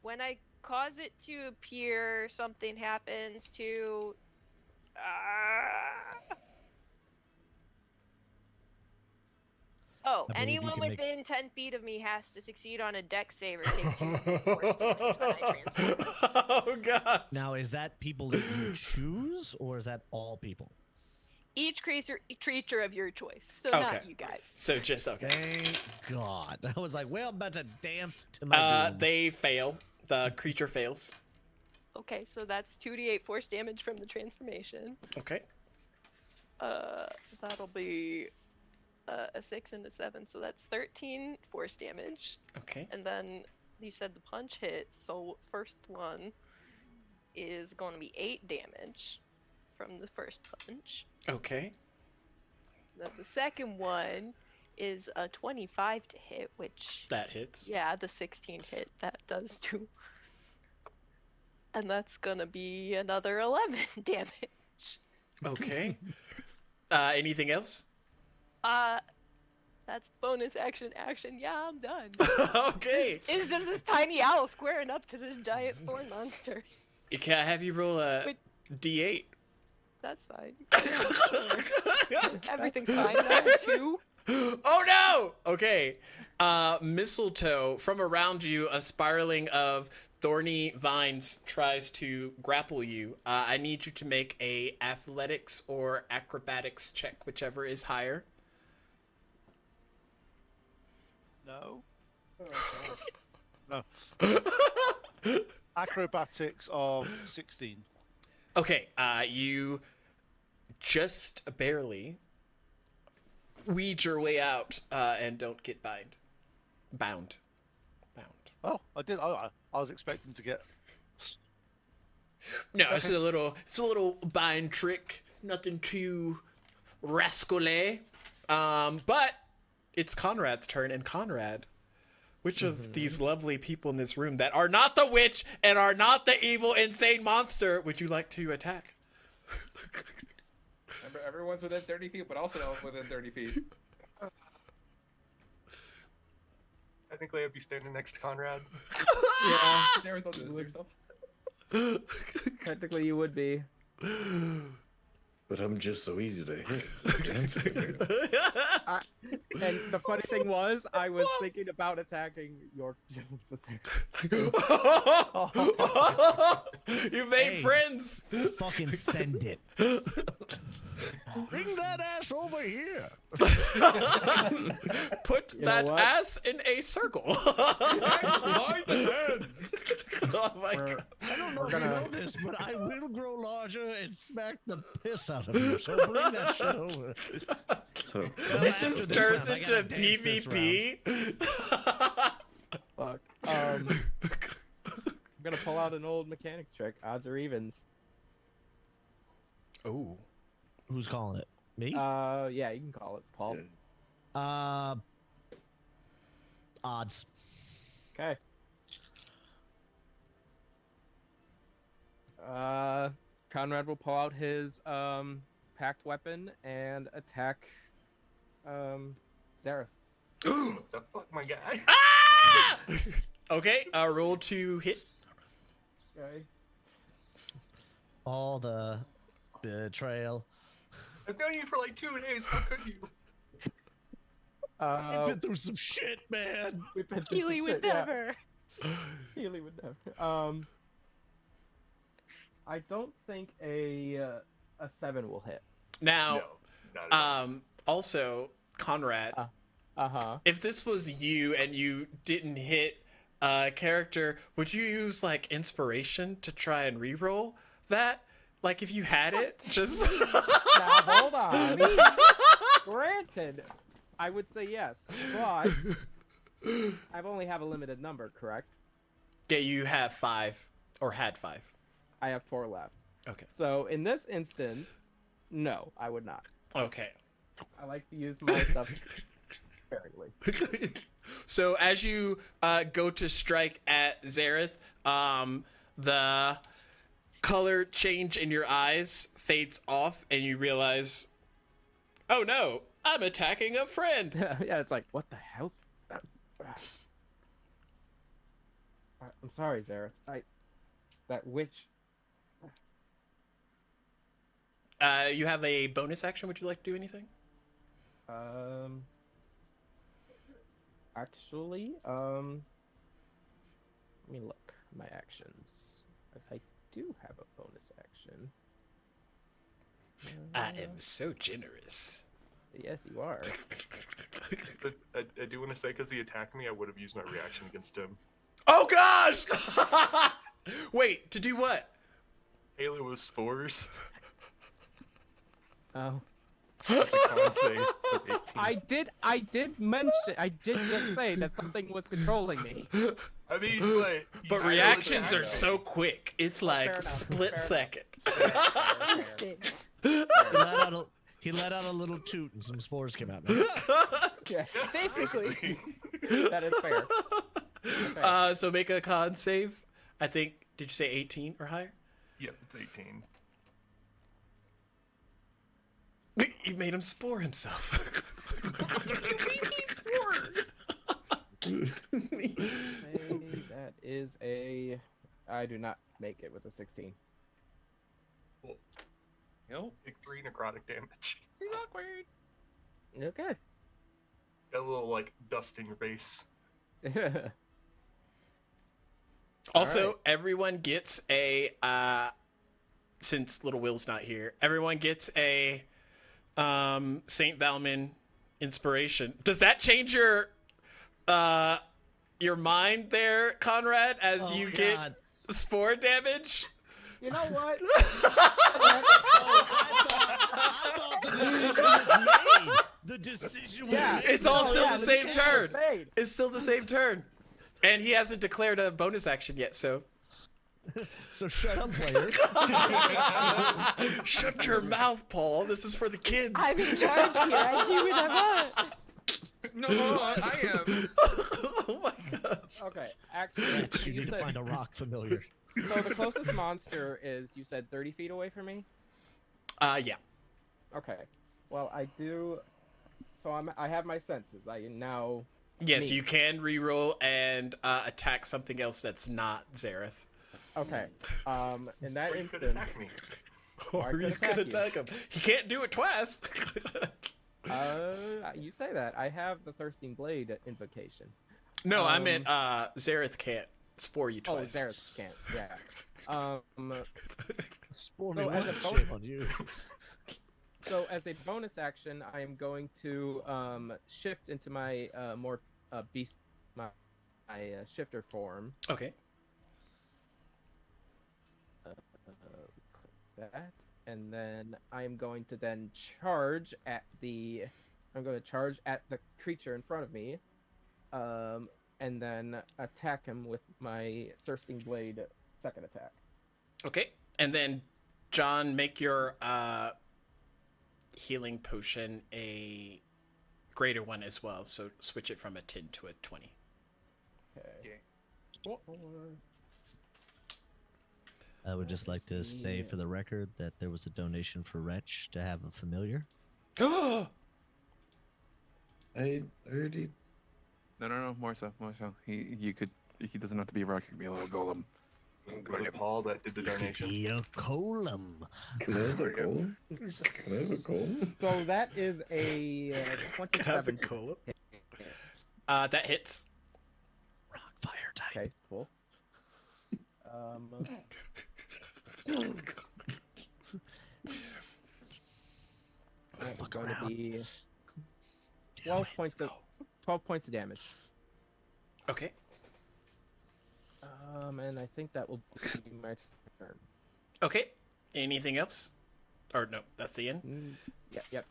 When I cause it to appear, something happens to. Oh, I believe you anyone can make- within 10 feet of me has to succeed on a dex save or take 2 force damage when I transform. Oh god. Now, is that people that you choose, or is that all people? Each creature of your choice, so Okay. not you guys. So just okay. Thank God. I was like, well, I'm about to dance to my doom. They fail. The creature fails. Okay, so that's 2d8 force damage from the transformation. Okay. That'll be a 6 and a 7, so that's 13 force damage. Okay. And then you said the punch hit, so first one is going to be 8 damage from the first punch. Okay. Then the second one is a 25 to hit, which That hits. yeah, the 16 hit that does too. And that's gonna be another 11 damage. Okay. Anything else? That's bonus action. Yeah, I'm done. Okay. It's just this tiny owl squaring up to this giant thorn monster. Can I have you roll a Wait. D8? That's fine. Yeah, sure. Everything's fine. That's a 2. Oh no! Okay. Mistletoe, from around you, a spiraling of thorny vines tries to grapple you. I need you to make a athletics or acrobatics check, whichever is higher. No. No. Acrobatics of 16. Okay, you just barely weed your way out and don't get bound. Oh, I did. I was expecting to get. No, it's a little bind trick. Nothing too rascally. But it's Conrad's turn, and Conrad, which of these lovely people in this room that are not the witch and are not the evil, insane monster would you like to attack? Remember, everyone's within 30 feet, but also not within 30 feet. Technically, I'd be standing next to Conrad. Yeah, Never thought this yourself. technically you would be. But I'm just so easy to hit. And the funny thing was, I was thinking about attacking York Jones. You made Hey. friends. Fucking send it. Bring that ass over here. Put You know that what? ass in a circle. Behind the heads! Oh my We're- god. I don't know We're if you gonna- know this, but I will grow larger and smack the piss out of you. So bring that shit over. So This After just this turns round, I into gotta dance this PvP. Fuck. I'm gonna pull out an old mechanics trick. Odds or evens. Oh. Who's calling it? Me? Yeah, you can call it, Paul. yeah. Odds. Okay. Conrad will pull out his packed weapon and attack Zareth. The fuck, my guy. Okay, roll to hit. Okay. All the betrayal. I've known you for like 2 days. How could you? I've been through some shit, man. We've been through Keely some would shit, yeah. never. Keely would never. I don't think a 7 will hit. Now, No, not at all. also, Conrad, Uh-huh. if this was you and you didn't hit a character, would you use like inspiration to try and re-roll that? Like if you had it, just Now hold on. Granted, I would say yes, but I've only have a limited number, correct? yeah, you have 5 or had 5. I have 4 left. Okay. So in this instance, no, I would not. Okay. I like to use my stuff sparingly. So as you go to strike at Zareth, the color change in your eyes fades off, and you realize, oh no, I'm attacking a friend. Yeah, it's like, what the hell's... I'm sorry, Zareth. That witch... You have a bonus action. Would you like to do anything? Actually, let me look my actions. As I do have a bonus action. I am so generous. Yes, you are. But I do want to say, because he attacked me, I would have used my reaction against him. Oh gosh! Wait, to do what? Halo was spores. Oh. That's a con save of 18. I did mention, I did just say that something was controlling me. I mean, but But you reactions still are attacked so quick. It's like enough, split fair second. Instant. He let out a little toot and some spores came out. Man. Yeah, Basically. that is fair. Okay. So make a con save. I think, did you say 18 or higher? Yep, it's 18. You made him spore himself. That is a. I do not make it with a 16. Nope. Take 3 necrotic damage. She's awkward. Okay. Got a little like dust in your face. Also, right. everyone gets a since Little Will's not here, everyone gets a Saint Valmin inspiration. Does that change your mind there, Conrad, as you get spore damage? You know what? I thought the decision was made. The decision was made. It's all still the same decision turn. was made. It's still the same turn. And he hasn't declared a bonus action yet, so. So shut up, players. Shut your mouth, Paul. This is for the kids. I'm in charge here. I do what I want. No, I am. Oh my gosh. Okay, actually, You need to find a rock familiar. so the closest monster is, you said 30 feet away from me? Yeah. Okay. Well, I do. So I have my senses. I now. Yes, Me. you can reroll and attack something else that's not Zareth. Okay. In that Or you could instance, attack me. Or I could you attack could you. attack him. He can't do it twice. you say that. I have the Thirsting Blade invocation. No, I meant Zareth can't spore you Oh, twice. Zareth can't. Yeah. Spore So me as once, a shit bonus- on you. So as a bonus action, I am going to shift into my more beast, my shifter form. Okay. That, and then I'm going to then charge at the. I'm going to charge at the creature in front of me, and then attack him with my Thirsting Blade second attack. Okay. And then, John, make your healing potion a greater one as well. So switch it from a 10 to a 20. Okay. I would just like to say for the record that there was a donation for Wretch to have a familiar. I already. No, more so. He doesn't have to be a rock. He could be a little golem. Was it Paul that did the donation? Be a column. Clever goal. Clever goal. So that is a 27. cola. That hits. Rock fire type. Okay, cool. That's Look going to around. be 12 points of damage. Okay. And I think that will be my turn. Okay. Anything else? Or no, that's the end. Yep.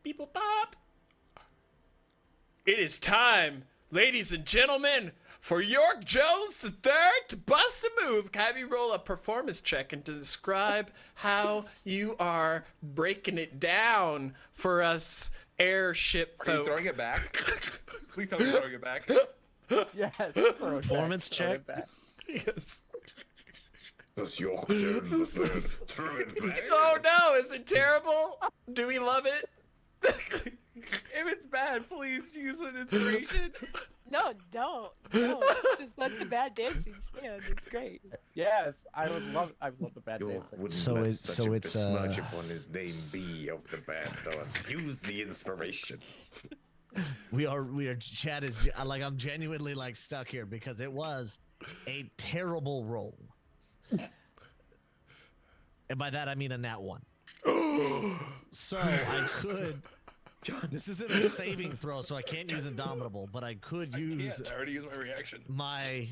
People pop. It is time, ladies and gentlemen, for York Jones the Third to bust a move. Have you roll a performance check and to describe how you are breaking it down for us airship Are you folk. throwing it back? Please tell me you're throwing it back. Yes. Performance check? Yes. That's your Throw it back. Oh no, is it terrible? Do we love it? If it's bad, please use an inspiration. No, don't. No, just let the bad dancing stand. It's great. Yes, I would love the bad Your dancing. wouldn't So let it's- such so a it's, besmirch upon his name be of the bad thoughts. Use the inspiration. We are Chad is like I'm genuinely like stuck here because it was a terrible roll. And by that I mean a nat 1. So I could this isn't a saving throw, so I can't use Indomitable, but I could use I already used my reaction. my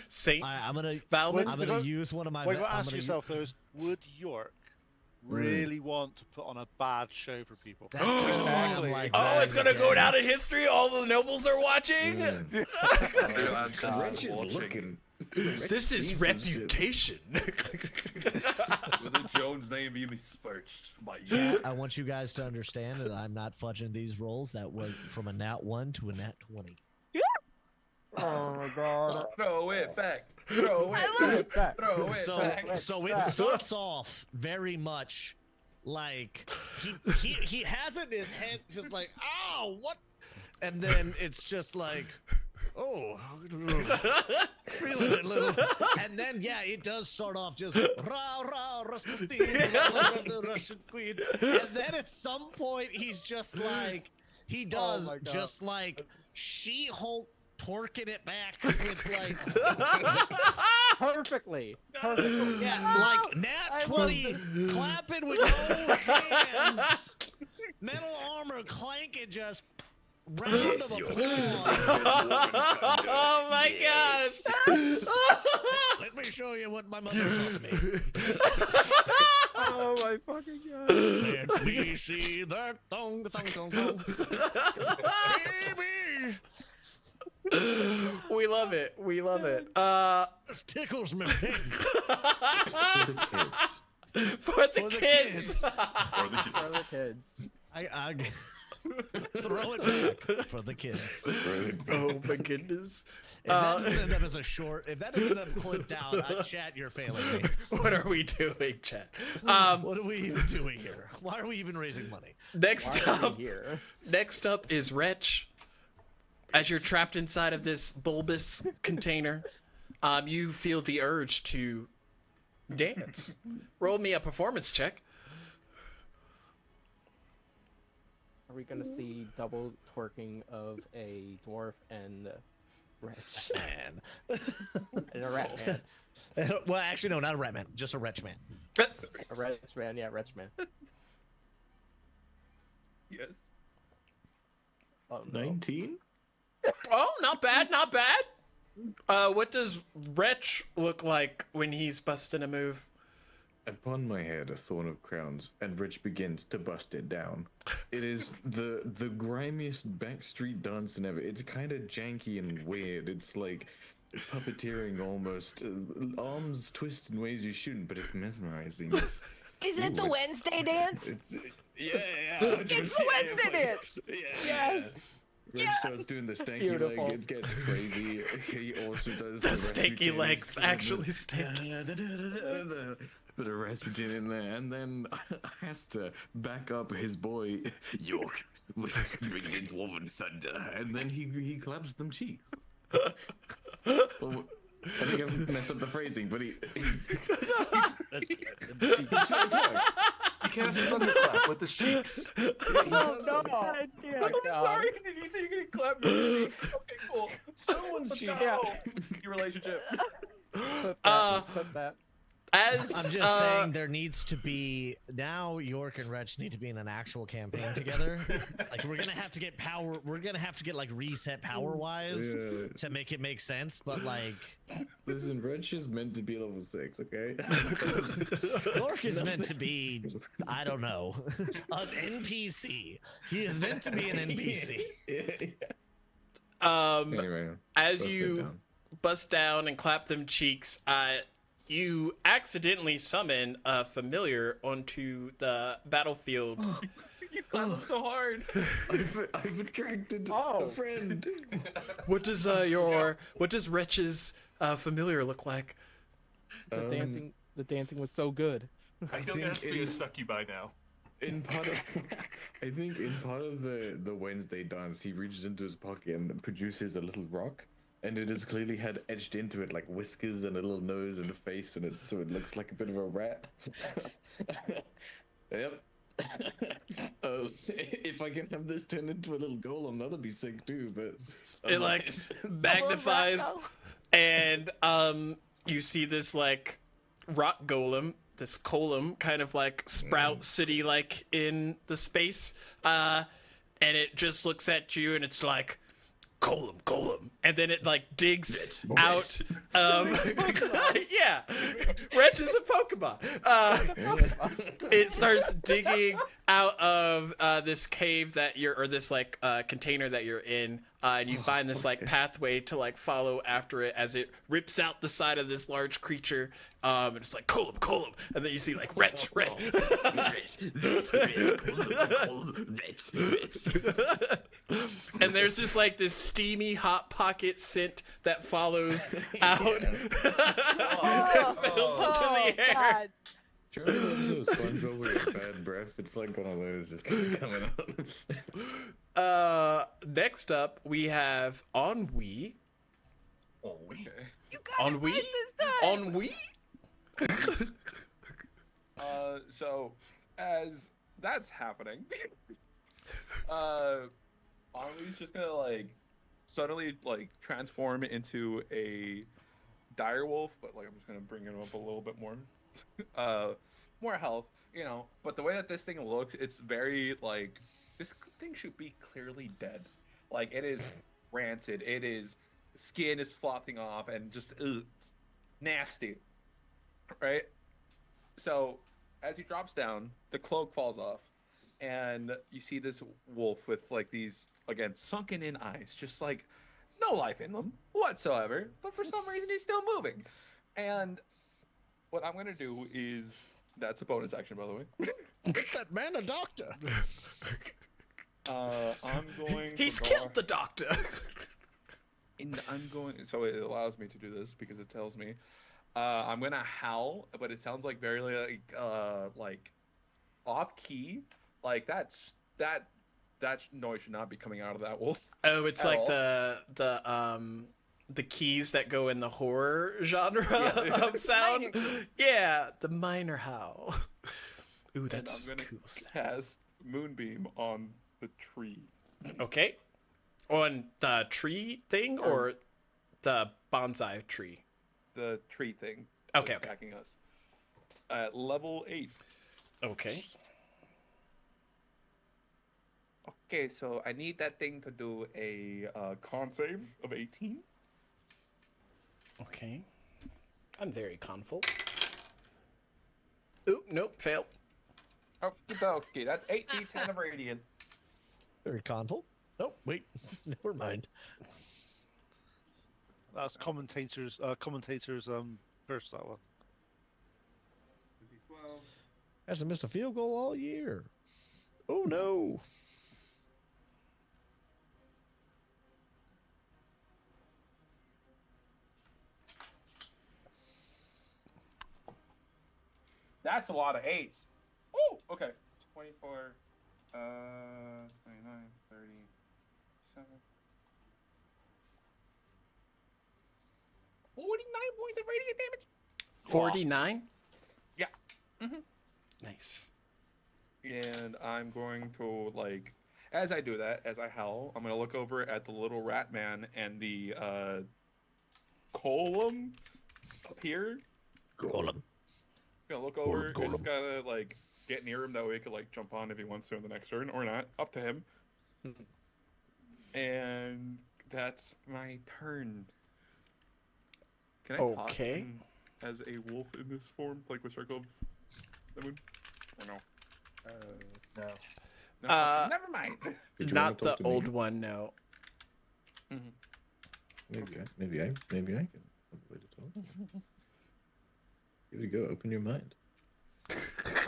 Saint I'm gonna Valmin? I'm gonna use one of my What you got to I'm ask gonna yourself though is, would York really want to put on a bad show for people? That's kinda why I'm Exactly. like, Oh, it's gonna go yeah. down in history. All the nobles are watching. Wretch is looking. This is reputation. With the Jones name being besmirched by you. I want you guys to understand that I'm not fudging these rolls. That went from a nat 1 to a nat 20. Oh my god. Throw it back. Throw it back. Throw it So back. it starts off very much like he has it in his head, just like, oh, what? And then it's just like, oh, feeling it a little. And then it does start off just rah rah Rasputin, the Russian queen. And then at some point he's just like, he does just like She-Hulk twerking it back with like Perfectly. yeah, like Nat 20 clapping with no hands, metal armor clanking, just round of applause. Oh my gosh! Let me show you what my mother taught me. Oh my fucking god. Let me see that thong, thong. Baby! We love it. We love it. This tickles me pink. For the kids. For the kids. I throw it back for the kids. Oh my goodness. If that doesn't end up as a short, if that doesn't end up clipped out, chat, you're failing me. What are we doing, chat? What are we even doing here? Why are we even raising money? Next up is Wretch. As you're trapped inside of this bulbous container, you feel the urge to dance. Roll me a performance check. Are we gonna see double twerking of a dwarf and wretch Man. and a rat man? Well, actually, no, not a rat man, just a wretch man. A wretch man, yeah, wretch man. Yes. Oh, no. 19? Oh, not bad, not bad. What does Wretch look like when he's busting a move? Upon my head a thorn of crowns, and Rich begins to bust it down. It is the grimiest backstreet dancing ever. It's kind of janky and weird. It's like puppeteering almost. Arms twist in ways you shouldn't, but it's mesmerizing. Is it the Wednesday dance? Yeah. It's the Wednesday dance. Yes. Rich starts doing the stanky Beautiful. leg. It gets crazy. He also does The stanky legs actually stanky. Bit of Rasputin in there, and then has to back up his boy York with ringing dwarven thunder, and then he claps them cheeks. Well, I think I've messed up the phrasing, but he That's good. He casts thunderclap with the cheeks. No, no. God damn. My God. Did you say you're gonna clap your cheeks? Okay, cool. someone's cheeks. Yeah. Your relationship. Put that. As I'm just saying there needs to be, now York and Wretch need to be in an actual campaign together. Like we're gonna have to get power, we're gonna have to get like reset power wise to make it make sense, but like Listen, Rich is meant to be level 6, okay? York is meant to be, I don't know, an NPC. He is meant to be an NPC. Anyway, as bust it you down. bust down and clap them cheeks, you accidentally summon a familiar onto the battlefield. You clap him so hard. I've attracted a friend. What does Wretch's familiar look like? The dancing was so good. I feel there has to be a succubi now. In part of, I think in part of the Wednesday dance, he reaches into his pocket and produces a little rock, and it has clearly had etched into it like whiskers and a little nose and a face, and so it looks like a bit of a rat. Yep. If I can have this turn into a little golem, that'll be sick too. But It like magnifies, and you see this like rock golem, this column kind of like sprout city like in the space, and it just looks at you and it's like golem, and then it like digs out. Yeah, Wretch is a Pokemon. It starts digging out of this cave that you're, or this like container that you're in, and you find this like pathway to like follow after it as it rips out the side of this large creature. And it's like column, and then you see like Wretch. And there's just like this steamy hot pocket scent that follows out. Oh, Fills into the air. God. Do you remember the episode of SpongeBob where he had bad breath? It's like one of those just kind of coming out. Next up, we have Ennui. Okay. You got it Ennui? right this time. Ennui? So as that's happening, Ennui's just gonna like suddenly like transform into a dire wolf, but like I'm just gonna bring him up a little bit more, more health, you know. But the way that this thing looks, it's very like this thing should be clearly dead. Like it is rancid. It is skin is flopping off and just it's nasty, right? So as he drops down, the cloak falls off, and you see this wolf with like these again sunken in eyes, just like no life in them whatsoever. But for some reason, he's still moving. And what I'm gonna do is that's a bonus action, by the way. Is that man a doctor? I'm going. He's to killed the doctor. I'm going. So it allows me to do this because it tells me. I'm gonna howl, but it sounds like very like off key. Like that noise should not be coming out of that wolf. Oh, it's at like all. the keys that go in the horror genre Yeah. of sound. Yeah, the minor howl. Ooh, that's and I'm cool. gonna cast Moonbeam on the tree. Okay. On the tree thing or the bonsai tree? The tree thing. Okay, that's okay. attacking us. At level 8. Okay. Okay, so I need that thing to do a con save of 18. Okay. I'm very confident. Ooh, nope, fail. Okay, that's 8d10 of radiant. Very confident. Oh, wait. Never mind. That's commentators curse, that one. Hasn't missed a field goal all year. Oh, no. That's a lot of 8s. Oh, okay. 24, 29, 37. 49 points of radiant damage. 49? Yeah. Mm-hmm. Nice. And I'm going to, like, as I do that, as I howl, I'm going to look over at the little rat man and the column up here. Golem. I'm going to look over and Golem. just gotta, like, get near him. That way he could, like, jump on if he wants to in the next turn or not. Up to him. And that's my turn. Can I talk Okay. as a wolf in this form, like with Circle of the Moon? Or no? No. No? Never mind. Did you Not wanna the talk to me? old one, no. Maybe I can. Find a way to talk. Here we go. Open your mind.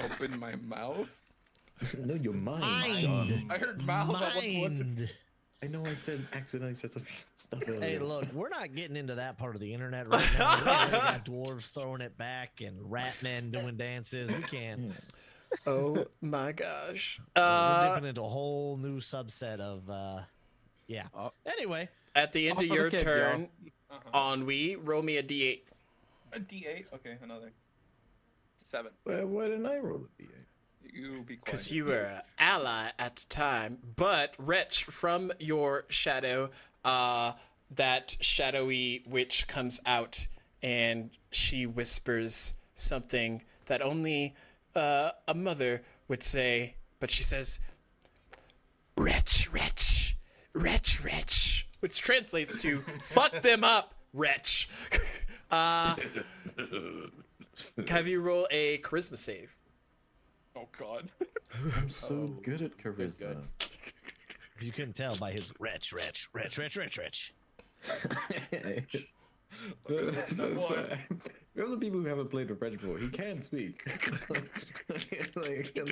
Open my mouth? No, your mind. Mind. I heard mouth. I was like, Mind. I know I said accidentally said some stuff earlier. Hey, look, we're not getting into that part of the internet right now. We already got dwarves throwing it back and rat men doing dances. We can't. Oh my gosh. We're dipping into a whole new subset of, yeah. Anyway, At the end Off of of the your kids, turn, Uh-huh. Ennui, roll me a d8. A D8? Okay, another. 7. Why didn't I roll a D8? You be quiet. Because you were an ally at the time. But, Wretch, from your shadow, that shadowy witch comes out and she whispers something that only a mother would say. But she says, "Wretch, wretch, wretch, wretch," which translates to "fuck them up, wretch." Have you roll a charisma save? Oh, God. I'm so good at charisma. good. if you couldn't tell by his wretch. We have the people who haven't played with Reg before. He can speak. Like, yeah,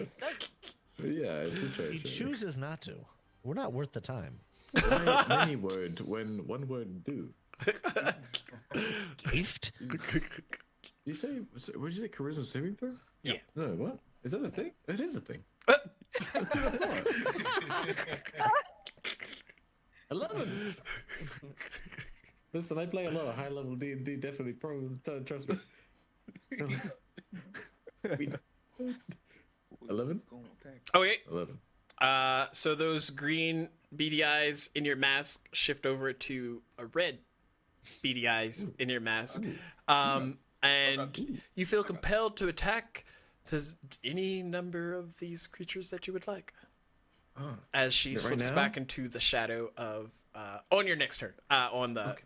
it's He interesting. chooses not to. We're not worth the time. Why many word when one word do? Gift? You say? What did you say? Charisma saving throw? Yeah. No, what? Is that a thing? It is a thing. 11. Listen, I play a lot of high level D&D. Definitely, trust me. 11. Okay. 11. So those green beady eyes in your mask shift over to a red beady eyes in your mask. And you feel compelled to attack any number of these creatures that you would like. As she slips back into the shadow of on your next turn. On the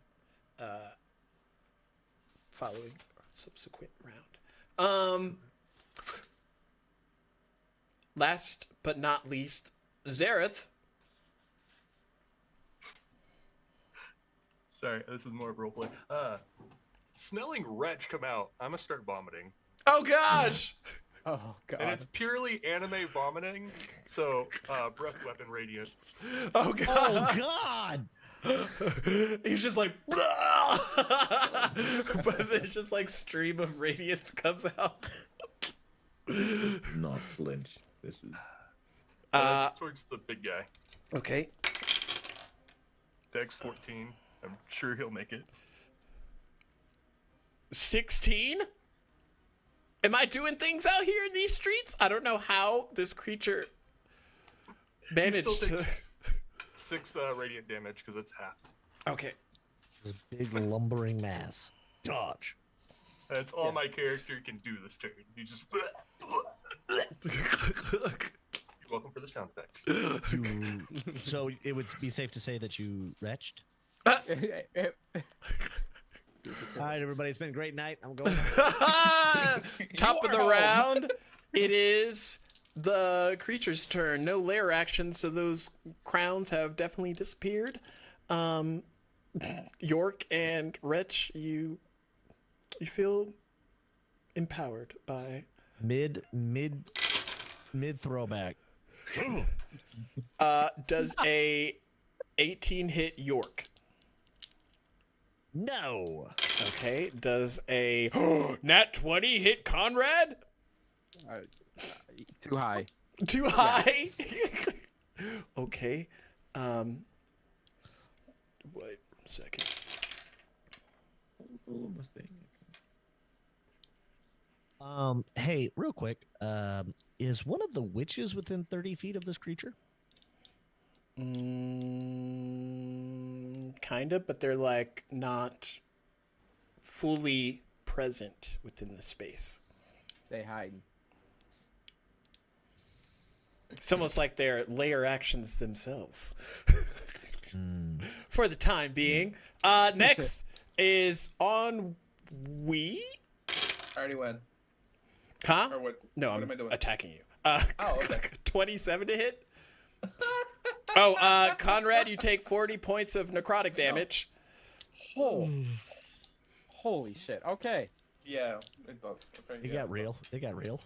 following subsequent round. Last but not least, Zareth. Sorry, this is more of roleplay. Smelling wretch come out. I'm gonna start vomiting. Oh gosh! Oh god. And it's purely anime vomiting, so breath weapon radiant. Oh god! Oh god! He's just like, but there's just like stream of radiance comes out. Not flinch. This is. That's towards the big guy. Okay. Dex 14. I'm sure he'll make it. 16? Am I doing things out here in these streets? I don't know how this creature managed He still to. takes 6 radiant damage because it's half. Okay. This big lumbering mass. Dodge. That's all my character can do this turn. He just. You're welcome for the sound effect. So it would be safe to say that you retched? All right, everybody. It's been a great night. I'm going. Top of the round. It is the creature's turn. No lair action, so those crowns have definitely disappeared. York and Wretch, you feel empowered by Mid throwback. does a 18 hit York. No. Okay, does a nat 20 hit Conrad? Too high. Too high? Okay. Wait a second. Hey, real quick. Is one of the witches within 30 feet of this creature? Kind of, but they're like not fully present within the space. They hide. It's almost like they're layer actions themselves. For the time being. Next is on we. I already went. Huh? Or what? No, what I'm am I doing? attacking you. Oh, okay. 27 to hit. Conrad, you take 40 points of necrotic damage. Holy shit. Okay. Yeah. It both. Okay, It yeah, got real. It got real.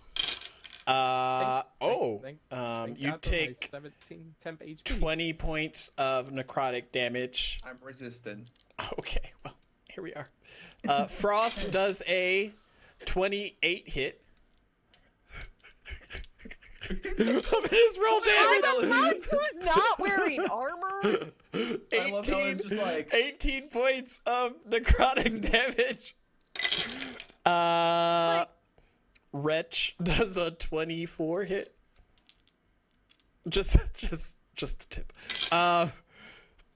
Thank You God for my take 17 temp HP. 20 points of necrotic damage. I'm resistant. Okay, well, here we are. Frost does a 28 hit. Of his roll damage. Who's not wearing armor? I love how it's just like 18 points of necrotic damage. Wretch does a 24 hit. Just a tip.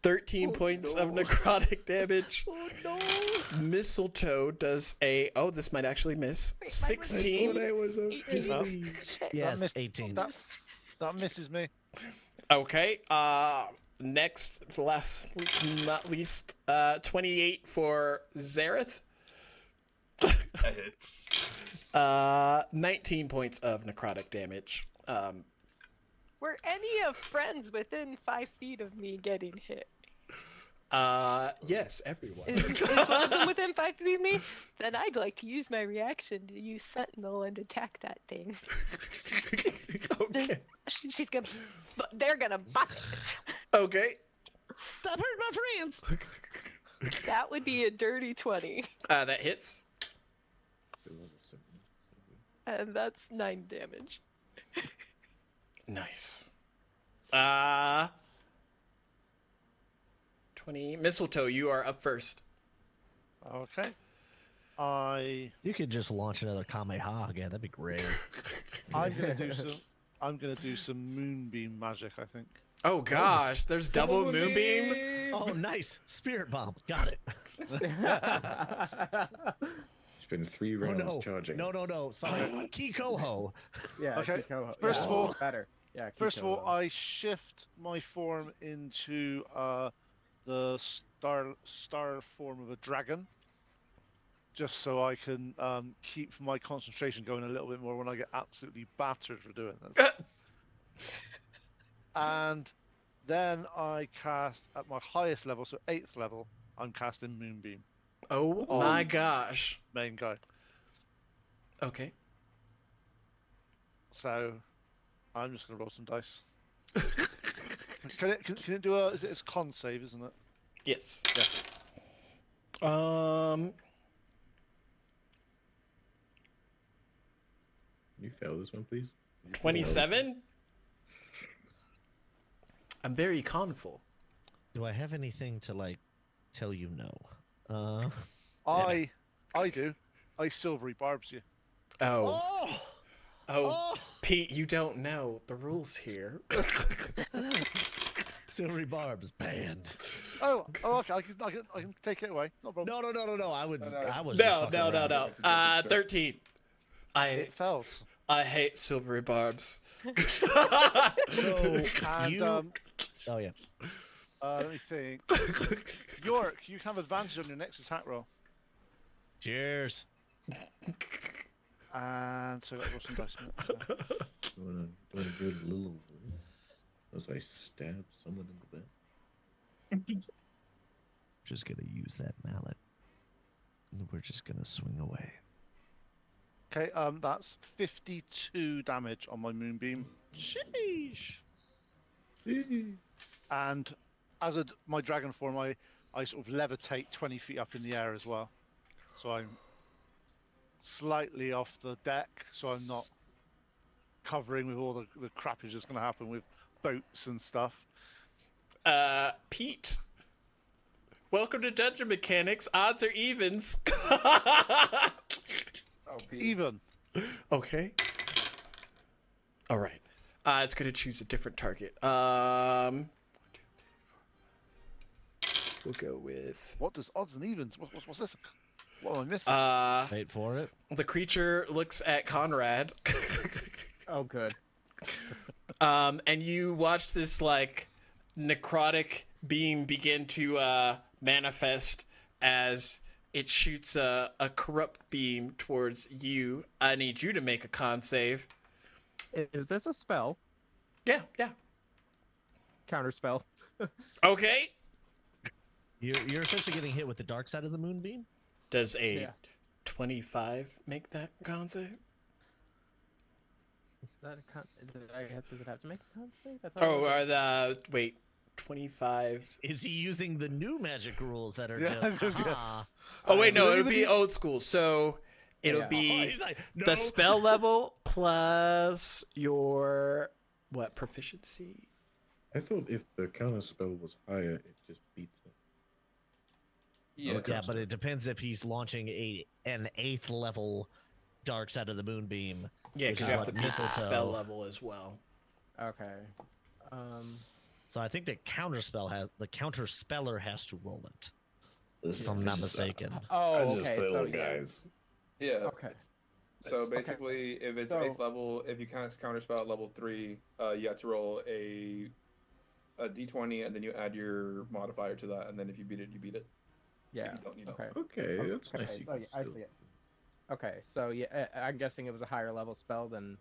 13 points of necrotic damage. Oh no. Mistletoe does a this might actually miss. Wait, 16. I was a Yes, 18. That misses me. Okay. Next, last not least, 28 for Zareth. That hits. 19 points of necrotic damage. Were any of friends within 5 feet of me getting hit? Yes, everyone. Is one of them within 5 feet of me? Then I'd like to use my reaction to use Sentinel and attack that thing. Okay. She's gonna. They're gonna buff it. Okay. Stop hurting my friends. That would be a dirty 20. That hits. And that's 9 damage. Nice. 20. Mistletoe, you are up first. Okay. You could just launch another Kamehameha again. That'd be great. I'm gonna do some moonbeam magic, I think. Oh gosh, there's double moonbeam. Oh, nice. Spirit bomb. Got it. Spend 3 rounds charging. No. Sorry. Kikoho. Yeah. Okay, Kikoho. first of all- better. Yeah. First of all, Kikoho. I shift my form into the star form of a dragon, just so I can keep my concentration going a little bit more when I get absolutely battered for doing this. And then I cast at my highest level, so 8th level, I'm casting Moonbeam, Oh my gosh. main guy. Okay. So I'm just gonna roll some dice. Can it do a? It's a con save, isn't it? Yes. Yeah. You fail this one, please. 27. I'm very conful. Do I have anything to like tell you no? I do. I silvery barbs you. Oh. Oh. Oh, Pete, you don't know the rules here. Silvery barbs banned. Oh, okay. I can take it away. No problem. No. I was just No. fucking around. 13. It fails. I hate silvery barbs. So And you. Oh yeah. let me think. York, you have advantage on your next attack roll. Cheers. And so I got to roll some dice. So. Doing a good little. As I stab someone in the back. Just gonna use that mallet. And we're just gonna swing away. Okay, that's 52 damage on my moonbeam. Sheesh. And as my dragon form, I sort of levitate 20 feet up in the air as well. So I'm slightly off the deck, so I'm not covering with all the crappage that's going to happen with boats and stuff. Pete. Welcome to Dungeon Mechanics. Odds or evens? Oh, Pete. Even. Okay. All right. It's going to choose a different target. We'll go with... What does odds and evens? What's this? What am I missing? Wait for it. The creature looks at Conrad. Oh, good. And you watch this, like, necrotic beam begin to manifest as it shoots a corrupt beam towards you. I need you to make a con save. Is this a spell? Yeah. Counter spell? Okay. You're essentially getting hit with the dark side of the moonbeam. Does a Yeah. 25 make that con save? Is that a con? Does it have to make a con save? I thought it Oh, was- are the... Wait. 25... Is he using the new magic rules that are Yeah, just yeah. haha? Oh, wait, no. does It would be anybody- old school. So it'll Yeah. Oh, be... he's like, no. The spell level plus your proficiency. I thought if the counter spell was higher, it just beats it. Yeah. Yeah, but it depends if he's launching an 8th level dark side of the moonbeam. Yeah, Which because is you have what to beat the mistletoe- spell level as well. Okay. So I think the counter speller has to roll it. This If I'm not mistaken. Oh, I okay. just So guys. Yeah. Okay. So Okay. basically, if it's So- 8th level, if you cast counterspell at level 3, you have to roll a d20, and then you add your modifier to that, and then if you beat it, you beat it. Yeah. If you don't, you don't. Okay. Okay, that's nice. Okay. You So can yeah, I still- see it. Okay. So yeah, I'm guessing it was a higher level spell than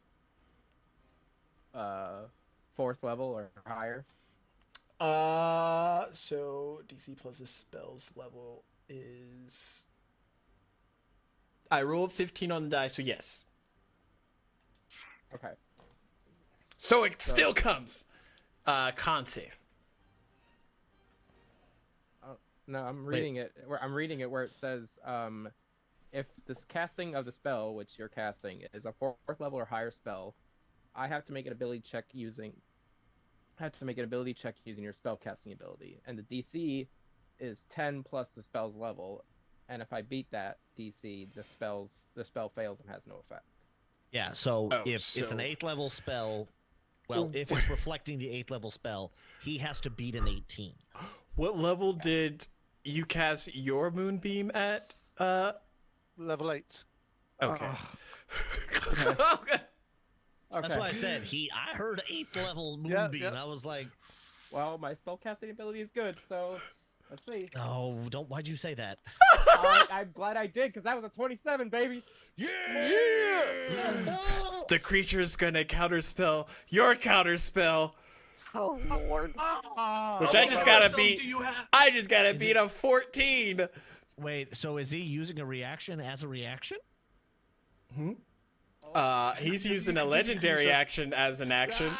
4th level or higher. So DC plus the spells level is... I rolled 15 on the die, so yes. Okay. So it still comes. Con save. No, I'm reading it. I'm reading it where it says if this casting of the spell, which you're casting, is a 4th level or higher spell, I have to make an ability check using your spell casting ability, and the DC is 10 plus the spell's level, and if I beat that DC, the spell fails and has no effect. Yeah, so if it's an so- 8th level spell, well, if it's reflecting the 8th level spell, he has to beat an 18. What level did you cast your moonbeam at? Level 8. Okay. Okay. That's why I said I heard 8th level Yeah, moonbeam. yeah. I was like, Well, my spell casting ability is good, so let's see. oh, why'd you say that? I'm glad I did, because that was a 27, baby. The creature's gonna counterspell your counterspell, Oh lord. which How I many just gotta counterspells beat. do you have? I just gotta beat a 14. Wait, so is he using a reaction as a reaction? He's using a legendary action as an action.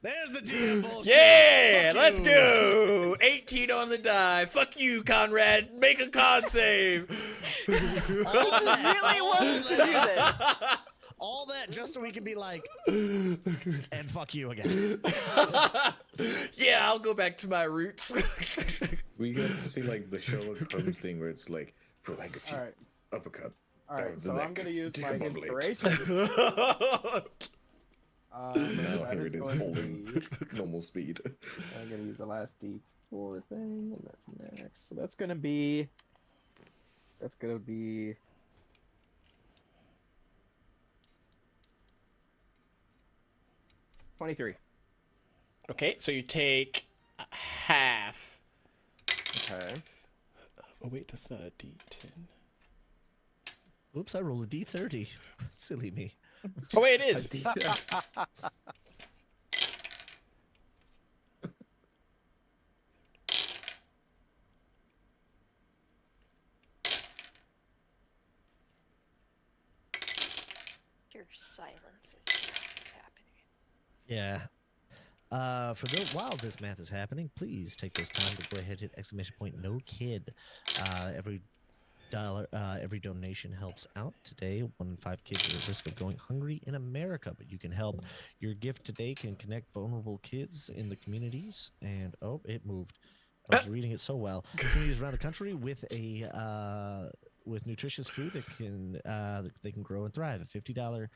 There's the DM bullshit. Yeah, Fuck let's you. go. 18 on the die. Fuck you, Conrad. Make a con save. Really wants to do this. All that just so we can be like, and fuck you again. Yeah, I'll go back to my roots. We get to see like the Sherlock Holmes thing where it's like for like a cheap All right. uppercut. All right, down the so I'm neck, gonna use my discombobulate. inspiration. Now That here it is going to holding be- normal speed. I'm gonna use the last D4 thing, and that's next. So that's gonna be 23. Okay, so you take half. Okay. Oh wait, that's not a D10. Oops, I rolled a D30. Silly me. Oh wait, it is. Your silence is what's happening. Yeah. For those while this math is happening, please take this time to go ahead and hit exclamation point no kid. Every donation helps out. Today, 1 in 5 kids are at risk of going hungry in America, but you can help. Your gift today can connect vulnerable kids in the communities. And oh, it moved. I was reading it so well. Communities around the country with with nutritious food that they can grow and thrive. A $50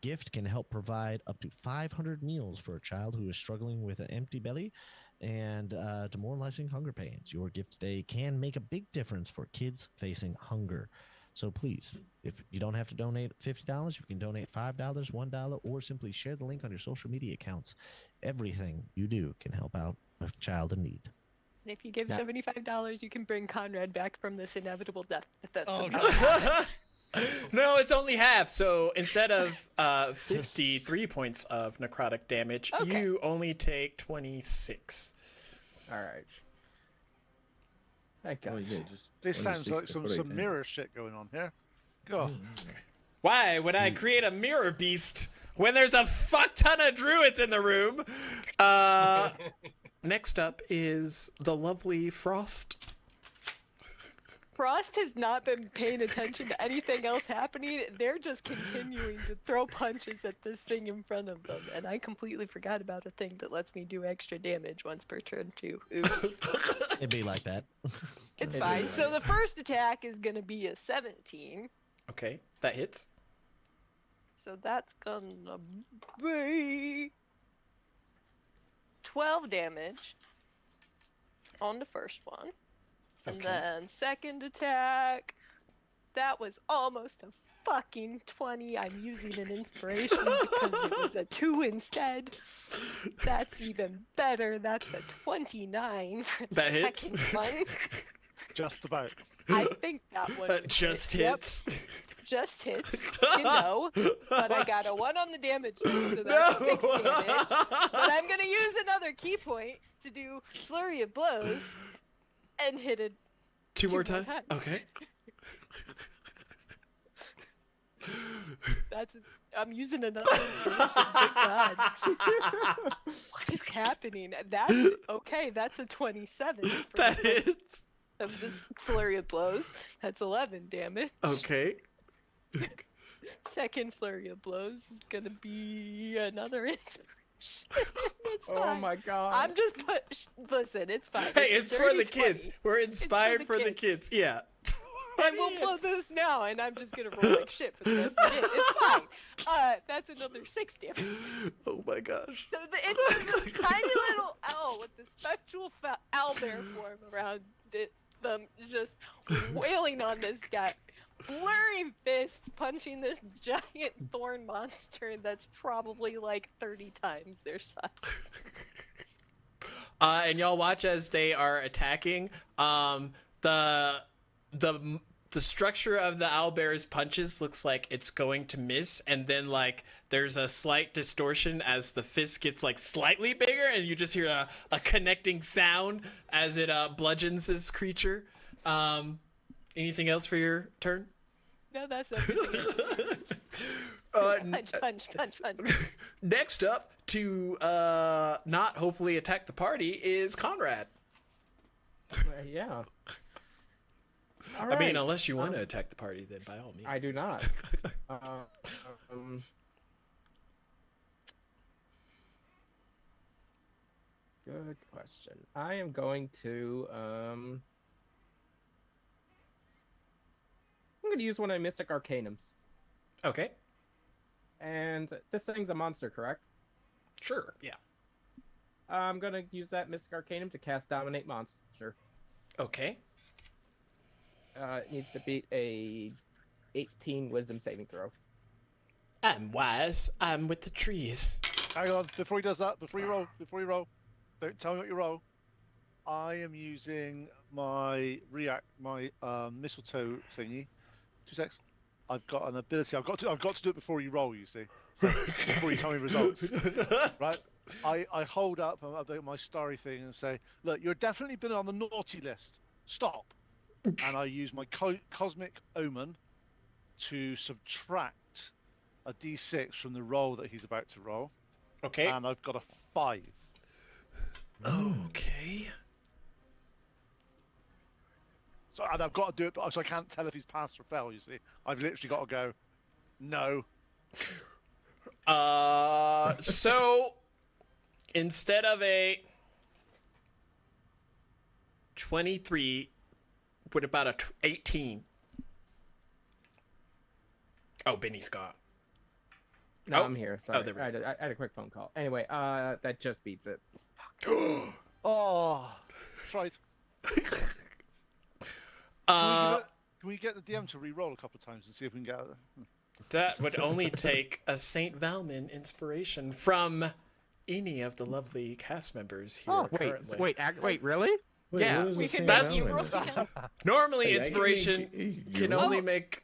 gift can help provide up to 500 meals for a child who is struggling with an empty belly and demoralizing hunger pains. Your gift today can make a big difference for kids facing hunger. So please, if you don't have to donate $50, you can donate $5, $1, or simply share the link on your social media accounts. Everything you do can help out a child in need. And if you give Yeah. $75, you can bring Conrad back from this inevitable death. That's Oh, about God. to happen. No, it's only half. So instead of 53 points of necrotic damage, Okay. you only take 26. All right. Thank Oh, God. yeah, just This sounds 26 like some necrotic mirror shit going on here. Go. Why would I create a mirror beast when there's a fuck ton of druids in the room? Next up is the lovely Frost. Frost has not been paying attention to anything else happening. They're just continuing to throw punches at this thing in front of them. And I completely forgot about a thing that lets me do extra damage once per turn, too. Oops. It'd be like that. It's It fine. is. So the first attack is going to be a 17. Okay, that hits. So that's gonna be 12 damage on the first one. And Okay. then second attack, that was almost a fucking 20. I'm using an inspiration because it was a 2 instead. That's even better. That's a 29 for the That hits. second one. Just about. I think that one That would just hit. Yep, hits. just hits, you know. But I got a 1 on the damage, so that's 6 damage. But I'm gonna use another key point to do flurry of blows and hit it. Two more more times? times. Okay. I'm using another inspiration. Thank God. What is happening? That's okay. That's a 27. For That the first hits. of this flurry of blows. That's 11 damage. Okay. Second flurry of blows is gonna be another inspiration. It's Oh fine. my god. I'm just listen, it's fine. Hey, It's it's a for the dirty kids. 20. We're inspired for the kids. kids. Yeah. I will blow this now, and I'm just gonna roll like shit for the rest of the game. It's fine. That's another 6 damage. Oh my gosh. So it's this tiny little owl with the spectral owlbear form around them, just wailing on this guy. Blurring fists punching this giant thorn monster that's probably like 30 times their size. And y'all watch as they are attacking. The structure of the owlbear's punches looks like it's going to miss, and then like there's a slight distortion as the fist gets like slightly bigger, and you just hear a connecting sound as it bludgeons this creature. Anything else for your turn? No, that's everything. Punch. Next up to not hopefully attack the party is Conrad. Yeah. I mean, unless you want to attack the party, then by all means. I do not. Good question. I am going to I'm going to use one of my Mystic Arcanums. Okay. And this thing's a monster, correct? Sure. Yeah. I'm going to use that Mystic Arcanum to cast Dominate Monster. Okay. It needs to beat a 18 Wisdom saving throw. I'm wise. I'm with the trees. Hang on, before he does that, before you roll, don't tell me what you roll. I am using my mistletoe thingy. 2 secs. I've got an ability. I've got to do it before you roll. You see, so before you tell me results, right? I hold up my starry thing and say, look, you're definitely been on the naughty list. Stop. And I use my cosmic omen to subtract a d6 from the roll that he's about to roll. Okay. And I've got a 5. Okay. So and I've got to do it, so I can't tell if he's passed or failed. You see, I've literally got to go. No. So instead of a 23, what about a 18? Oh, Benny's gone. No, Oh. I'm here. Sorry. there we I had a quick phone call. Anyway, that just beats it. Oh, tried. Can we get the DM to re-roll a couple of times and see if we can get it? That would only take a Saint Valmin inspiration from any of the lovely cast members here currently. Wait, really? Yeah, what is We the can same make you element? roll. Normally Hey, I can inspiration make- can you only roll. make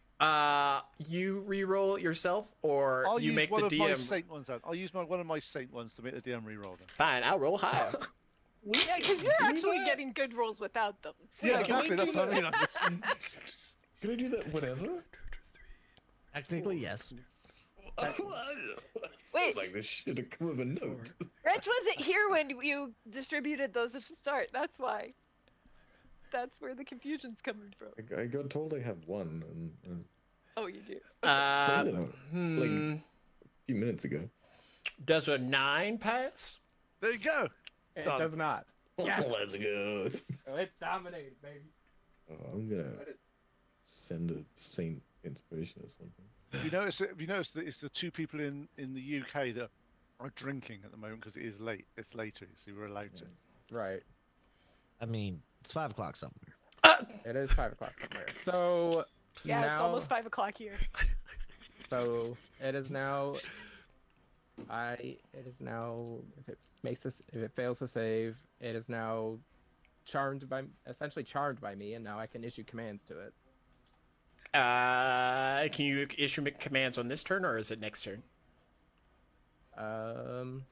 you re-roll it yourself, or I'll you use make one the of my DM. saint ones out. I'll use one of my saint ones to make the DM re-roll them. Fine, I'll roll higher. Yeah, because you're actually getting good rolls without them. Yeah, can we exactly. That's do what I mean. that? I'm just... Can I do that whenever? Technically, yes. Wait. Like this should have come with a note. Rich wasn't here when you distributed those at the start. That's why. That's where the confusion's coming from. I got told I have one, and Oh, you do. like a few minutes ago. Does a 9 pass? There you go. It Done. does not. Yes. Let's go. It's dominated, baby. Oh, I'm gonna send a Saint inspiration or something. Have you noticed that it's the two people in the UK that are drinking at the moment because it is late. It's later, so we're allowed to. Right. I mean, it's 5 o'clock somewhere. It is 5 o'clock somewhere. So Yeah, now, it's almost 5 o'clock here. So it is now. It is now. If it fails to save, it is now essentially charmed by me, and now I can issue commands to it. Can you issue commands on this turn, or is it next turn? It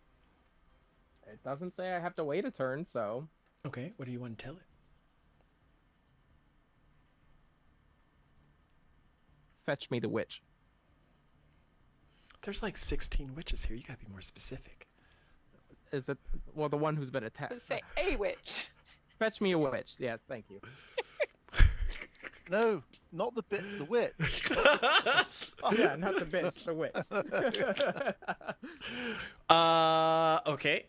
doesn't say I have to wait a turn, so Okay, what do you want to tell it? fetch me the witch. There's like 16 witches here. You gotta be more specific. Is it the one who's been attacked? Let's say a witch. Fetch me a witch. Yes, thank you. No, not the bit, the witch. Yeah, not the bitch, the witch. Okay.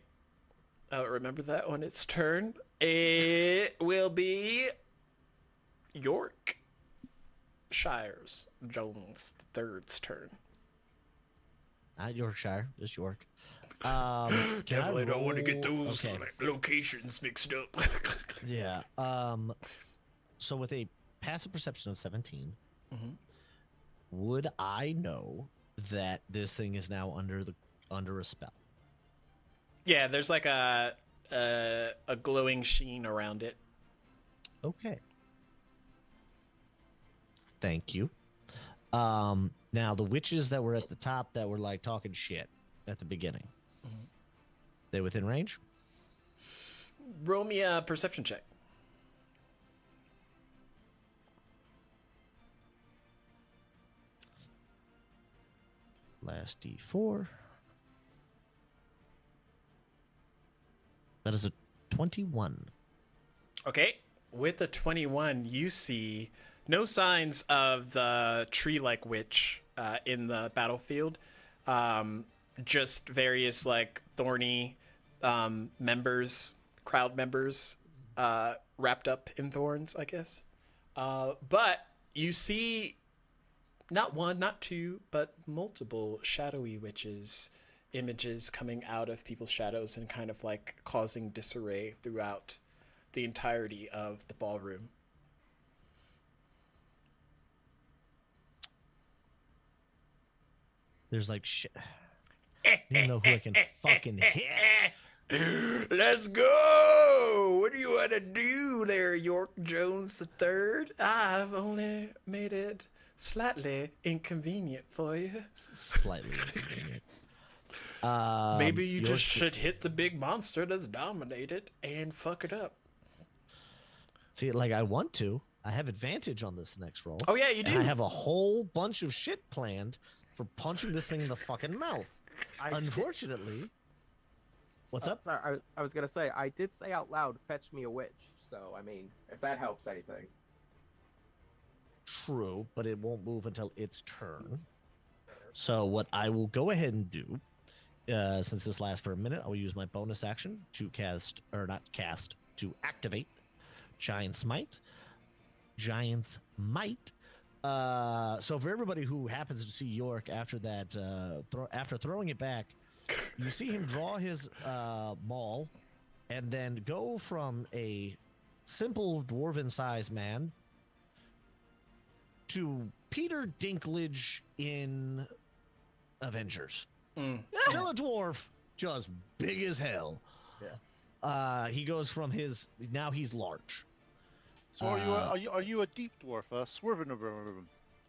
I'll remember that when it's turn. It will be Yorkshire's Jones III's turn. Not Yorkshire, just York. Definitely don't want to get those Okay. locations mixed up. Yeah. So with a passive perception of 17, would I know that this thing is now under a spell? Yeah, there's like a glowing sheen around it. Okay. Thank you. Now the witches that were at the top that were like talking shit at the beginning, they within range? Roll me a perception check. Last D4. That is a 21. Okay, with a 21, you see no signs of the tree-like witch in the battlefield. Just various like thorny members, crowd members, wrapped up in thorns, I guess. But you see not one, not two, but multiple shadowy witches images coming out of people's shadows and kind of like causing disarray throughout the entirety of the ballroom. There's like shit. I don't know who I can fucking hit. Let's go! What do you want to do there, York Jones III? I've only made it slightly inconvenient for you. Slightly inconvenient. Maybe you York- just should hit the big monster that's dominated and fuck it up. See, like I want to. I have advantage on this next roll. Oh yeah, you do. And I have a whole bunch of shit planned for punching this thing in the fucking mouth. Unfortunately, what's up? Sorry, I was gonna say I did say out loud, "Fetch me a witch." So I mean, if that helps anything. True, but it won't move until its turn. So what I will go ahead and do, since this lasts for a minute, I will use my bonus action to to activate Giant's Might. Giant's Might. So for everybody who happens to see York after that, after throwing it back, you see him draw his maul, and then go from a simple dwarven-sized man to Peter Dinklage in Avengers. Still a dwarf, just big as hell. Yeah. He goes from now he's large. So are you a deep dwarf? Swerving over.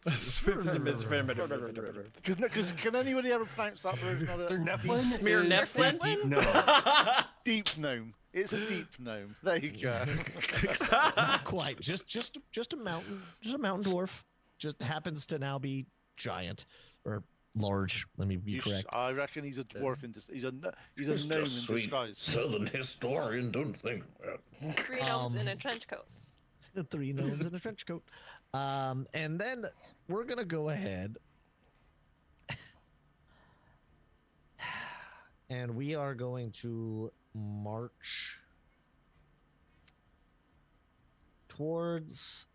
Because can anybody ever pronounce that version of it? They're Nephilim? Smear is Nephilim? a deep gnome. Deep gnome. It's a deep gnome. There you go. Not quite. Just a mountain. Just a mountain dwarf. Just happens to now be giant or large. Let me be correct. I reckon he's a dwarf. He's a gnome in disguise. Southern historian, don't think that. 3 gnomes in a trench coat. 3 gnomes in a trench coat. And then we're gonna go ahead and we are going to march towards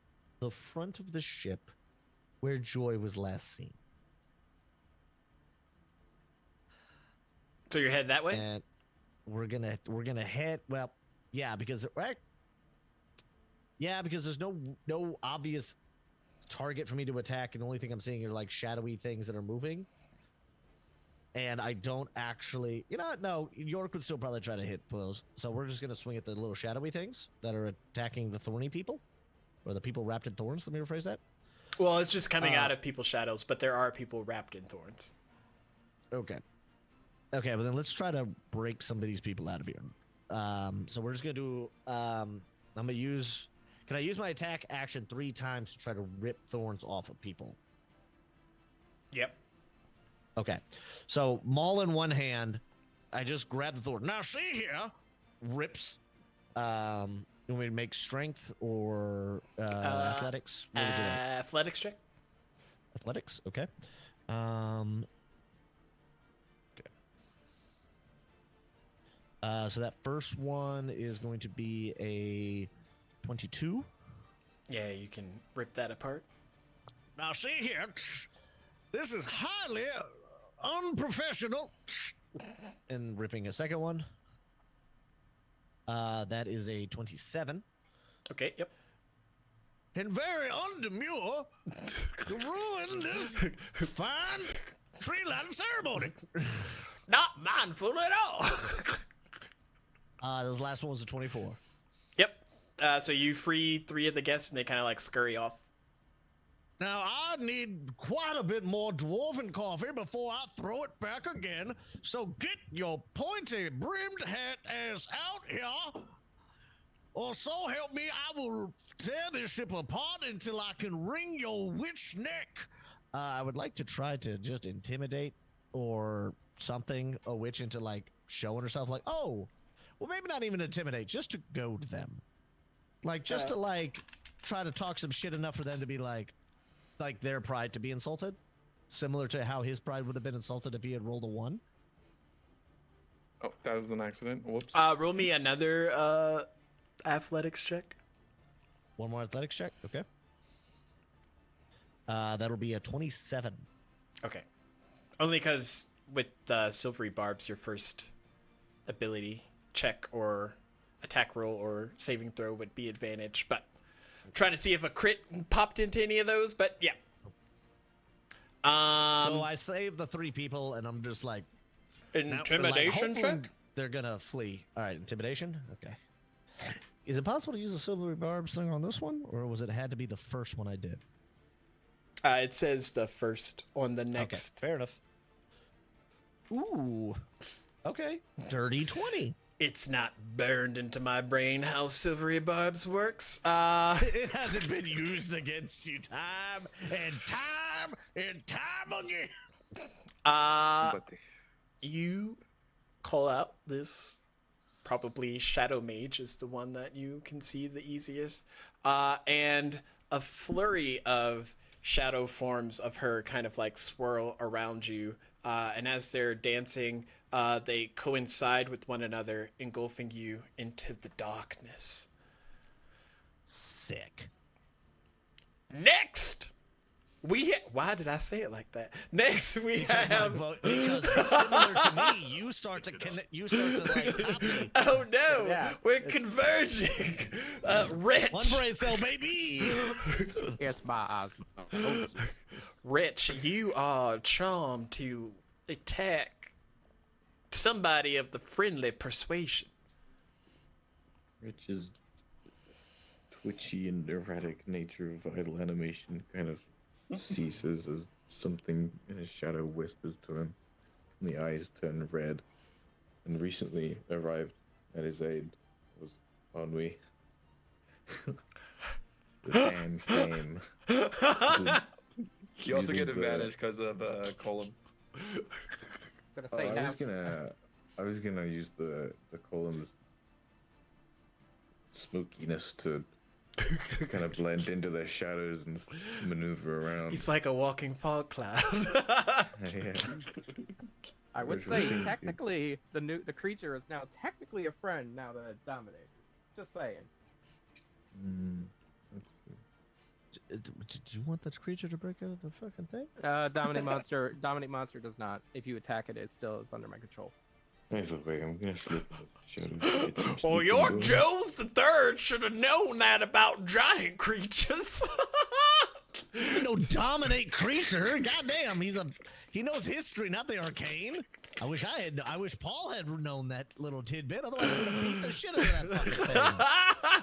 the front of the ship where Joy was last seen. So you're headed that way? And we're gonna head, well, yeah, because there's no obvious target for me to attack, and the only thing I'm seeing are like shadowy things that are moving. And I don't actually, no, York would still probably try to hit those. So we're just gonna swing at the little shadowy things that are attacking the thorny people, or the people wrapped in thorns. Let me rephrase that. Well, it's just coming out of people's shadows, but there are people wrapped in thorns. Okay, but then let's try to break some of these people out of here. So we're just gonna do. I'm gonna use. Can I use my attack action 3 times to try to rip thorns off of people? Yep. Okay. So maul in one hand, I just grab the thorn. Now see here, rips You want me to make strength or athletics? What would you like? Athletics check. Athletics, okay. Okay. So that first one is going to be a 22. Yeah, you can rip that apart. Now, see here, this is highly unprofessional. And ripping a second one. That is a 27. Okay, yep. And very undemure to ruin this fine tree lighting ceremony. Not mindful at all. This last one was a 24. Yep. So you free 3 of the guests, and they kind of like scurry off. Now, I need quite a bit more dwarven coffee before I throw it back again. So get your pointy brimmed hat ass out here. Or so help me, I will tear this ship apart until I can wring your witch neck. I would like to try to just intimidate or something a witch into like showing herself like, oh, well, maybe not even intimidate, just to goad them. Like, just to like try to talk some shit enough for them to be like their pride to be insulted, similar to how his pride would have been insulted if he had rolled a 1. Oh, that was an accident. Whoops. Roll me another athletics check. One more athletics check. Okay. That'll be a 27. Okay. Only because with silvery barbs, your first ability check or attack roll or saving throw would be advantage, but I'm trying to see if a crit popped into any of those, but yeah. So I saved the 3 people, and I'm just like, intimidation like, check. They're gonna flee. All right, intimidation. Okay. Is it possible to use a silvery barbs thing on this one, or was it had to be the first one I did? It says the first on the next. Okay, fair enough. Ooh. Okay. Dirty 20. It's not burned into my brain how silvery barbs works. It hasn't been used against you time and time and time again. You call out this, probably Shadow Mage is the one that you can see the easiest, and a flurry of shadow forms of her kind of like swirl around you, and as they're dancing, they coincide with one another, engulfing you into the darkness. Sick. Next, why did I say it like that? Next, we have. Because similar to me, you start to connect. You start to like copy. Oh no, Yeah, we're converging. Rich. One brain cell, baby. Yes, my eyes. Oh, Rich, you are charmed to attack somebody of the friendly persuasion. Rich's twitchy and erratic nature of idle animation kind of ceases as something in his shadow whispers to him, and the eyes turn red. And recently arrived at his aid was ennui. The damn shame. You also get Using the- advantage because of column. I was gonna use the column's smokiness to kind of blend into the shadows and maneuver around. He's like a walking fog cloud. Yeah. I would say technically the creature is now technically a friend now that it's dominated. Just saying. Did you want that creature to break out of the fucking thing? Dominate monster does not. If you attack it, it still is under my control. Either way, I'm gonna slip in the shadows. Get some Well, sneaking your going. Joes the Third should have known that about giant creatures. No dominate creature. Goddamn, he knows history, not the arcane. I wish Paul had known that little tidbit. Otherwise, I would have beat the shit out of that fucking thing.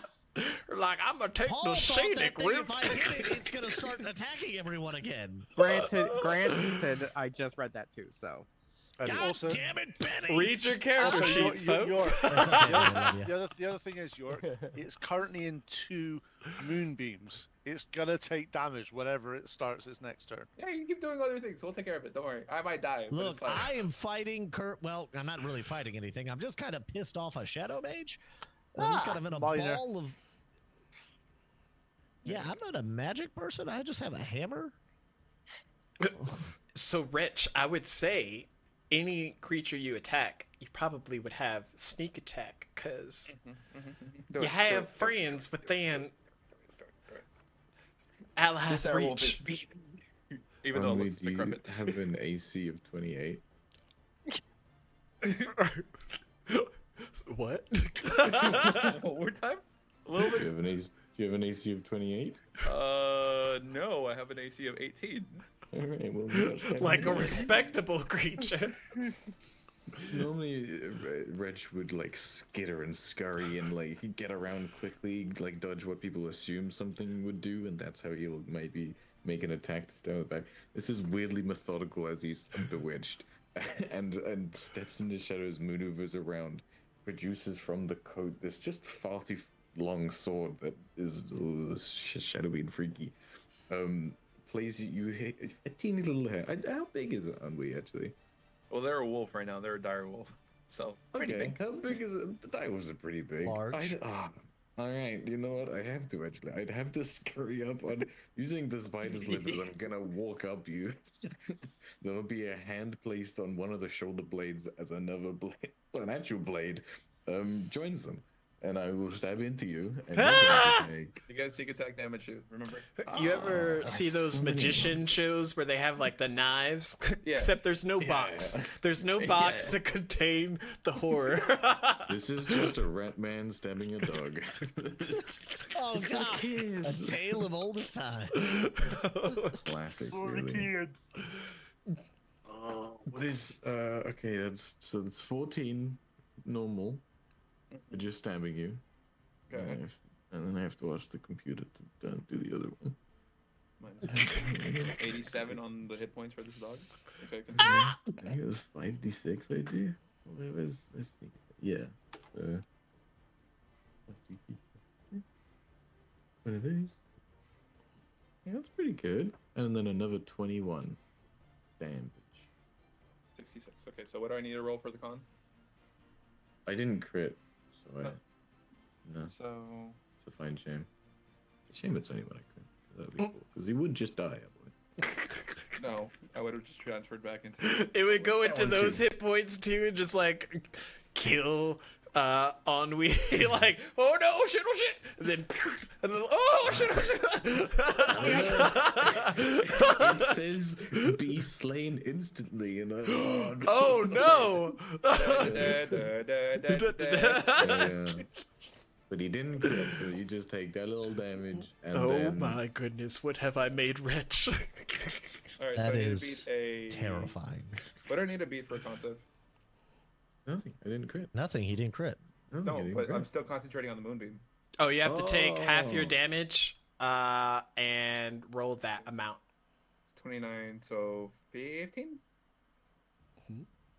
Like, I'm gonna take Paul the thought scenic that thing, route. if I hit it, it's gonna start attacking everyone again. Granted, I just read that too. So God Also- damn it, Benny! Read your character Also, sheets, York- folks. That's okay, I love you. the other thing is, York, it's currently in 2 moonbeams. It's gonna take damage whenever it starts its next turn. Yeah, you can keep doing other things. We'll take care of it. Don't worry. I might die. But Look, it's fine. I am fighting Kurt. Well, I'm not really fighting anything. I'm just kind of pissed off a Shadow Mage. I'm just kind of in a minor. ball of. Yeah, I'm not a magic person. I just have a hammer. So, Rich, I would say any creature you attack, you probably would have sneak attack, because you have friends within allies reach. Even though it Only looks do you decrepit. have an AC of 28? What? One more time? A little Do bit. you have an AC of 28? No, I have an AC of 18. All right, well, that's Like a respectable creature. Normally, Reg would like skitter and scurry and like he'd get around quickly, like dodge what people assume something would do, and that's how he'll maybe make an attack to stab it back. This is weirdly methodical as he's bewitched, and steps into shadows, maneuvers around, produces from the coat this just far too long sword that is shadowy and freaky. Plays you a teeny little hair. How big is it, Unwe, actually? Well, they're a wolf right now. They're a dire wolf. So, pretty Okay, big. how big is it? The die was a pretty big. Large. All right, you know what? I have to actually. I'd have to scurry up on using the spider slippers. I'm gonna walk up you. There'll be a hand placed on one of the shoulder blades as another blade, an actual blade, joins them, and I will stab into you. And you're gonna take- You guys sneak attack damage too, remember? You ever see those so many of magician them. shows where they have like the knives? Yeah. Except there's no box. There's no box to contain the horror. This is just a rat man stabbing a dog. Oh It's for god! A kids. tale of oldest time. Classic. Really. What is okay, that's 14 normal. For just stabbing you. Okay. And then I have to ask the computer to do the other one. Minus 87 on the hit points for this dog. Okay, I think it was 5d6 I do. Let's see. Yeah. One of these. Yeah, that's pretty good. And then another 21 damage. 66. Okay, so what do I need to roll for the con? I didn't crit, so I. No, So, it's a fine shame. It's a shame it's only when I crit. That'd be cool. Because he would just die, I believe. no, I would have just transferred back into. It would go That into one those too. hit points too, and just like kill Ennui. Like, oh no, oh shit, and then oh shit, It says be slain instantly, and I. oh no. Yeah. But he didn't crit, so you just take that little damage, and Oh then my goodness, what have I made rich? Alright, That so I need is to beat a. Terrifying. What do I need to beat for a con save? nothing. I didn't crit. Nothing. He didn't crit. Nothing, I No, didn't but crit. I'm still concentrating on the moonbeam. Oh, you have to take half your Oh. damage and roll that amount. 29, so 15?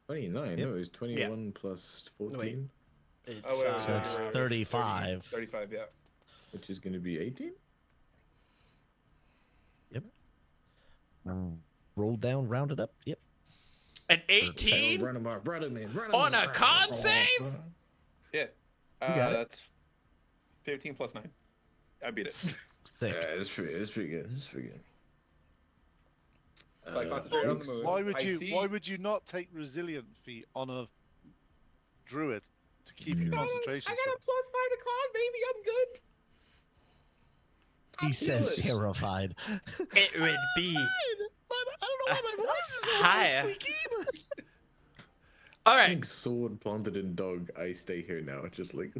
29. Yep. No, it was 21 plus 14, It's Oh, wait, So it's wait, wait. 35. 35, yeah. which is going to be 18. Rolled down, rounded up. Yep. an 18 Run him up, run him in, run him on in. a con save? Yeah. got it. That's 15 plus 9. I beat it. Sick. Yeah, it's pretty good. It's pretty good. If I concentrate on the moon. Why would I you? see- Why would you not take resilient feat on a druid to keep your concentration? I got a plus 5 to con, baby. I'm good. He says good. terrified. It would be I don't know why my voice is higher. squeaky. All right. Big sword planted in dog. I stay here now. Just like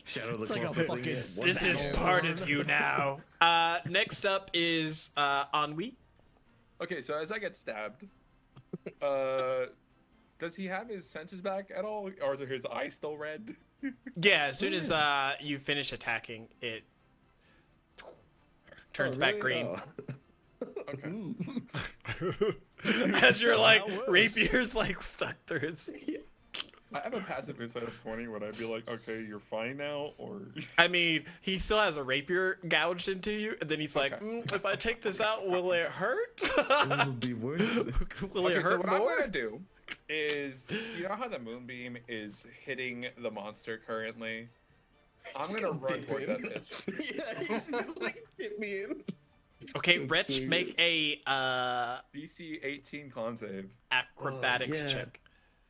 Shadow It's the like a Colossus fucking again. This is Battle. part of you now. Next up is Ennui. Okay, so as I get stabbed, does he have his senses back at all? Or are his eyes still red? Yeah, as soon as you finish attacking, it turns back green. Okay. As your like That works. rapier's like stuck through his. I have a passive insight of 20 when I'd be like, okay, you're fine now, or... I mean, he still has a rapier gouged into you, and then he's like, Okay. if I take this out, will it hurt? It'll be worse. Will Okay, it so hurt what I'm more? gonna do is, you know how the moonbeam is hitting the monster currently? I'm gonna run towards that pitch. Yeah, he's like, hit me in. Okay, That's Rich, so make good. a DC 18 con save. acrobatics yeah. check.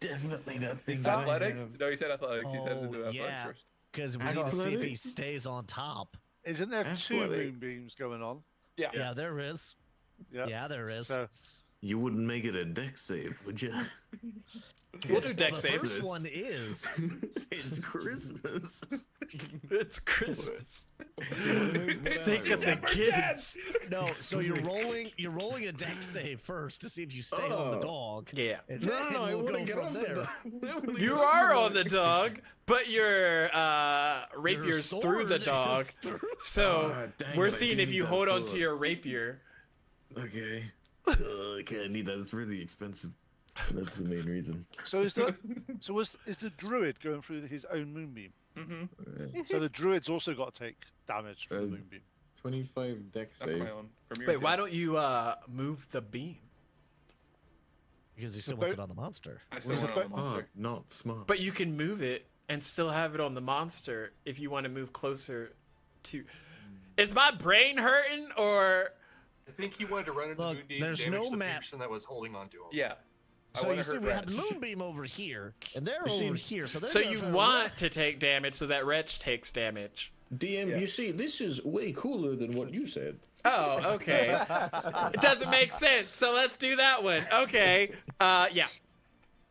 Definitely that thing. that I Athletics? have- No, you said athletics. You said to do athletics yeah, first. because we need to see if he Athletics? stays on top. Isn't there two Athletics. moonbeams going on? Yeah. Yeah, there is. Yeah. Yeah, there is. So You wouldn't make it a deck save, would you? We'll do deck the saves. first one is. It's Christmas. It's Christmas. Think Think of the kids. No, so you're rolling a deck save first to see if you stay on the Oh. dog. Yeah. And No, then no, I we'll want to go get from off there. the dog. You are on the dog, but your rapier's Your through the sword dog. is through- So Ah, dang we're it, I seeing do if need you that hold on to sword. your rapier. Okay. Okay, I need that. It's really expensive. That's the main reason. So is the druid going through his own moonbeam? Mm-hmm. So the druid's also got to take damage from the Uh, moonbeam. 25 deck Not for save. my own. From yours, Wait, yeah. why don't you move the beam? Because he still boat- wants it on the monster. I still Was went it on the monster. Not smart. But you can move it and still have it on the monster if you want to move closer to. Is my brain hurting or? I think he wanted to run into Look, Moonbeam, there's damage no the map. person that was holding on to him. Yeah. I So wanna you see, hurt we have the Ratch. moonbeam over here, and they're You see- over here. So, they're So gonna you try to want to take damage so that Wretch takes damage. DM, Yeah. you see, this is way cooler than what you said. Oh, okay. It doesn't make sense. So let's do that one. Okay. Yeah.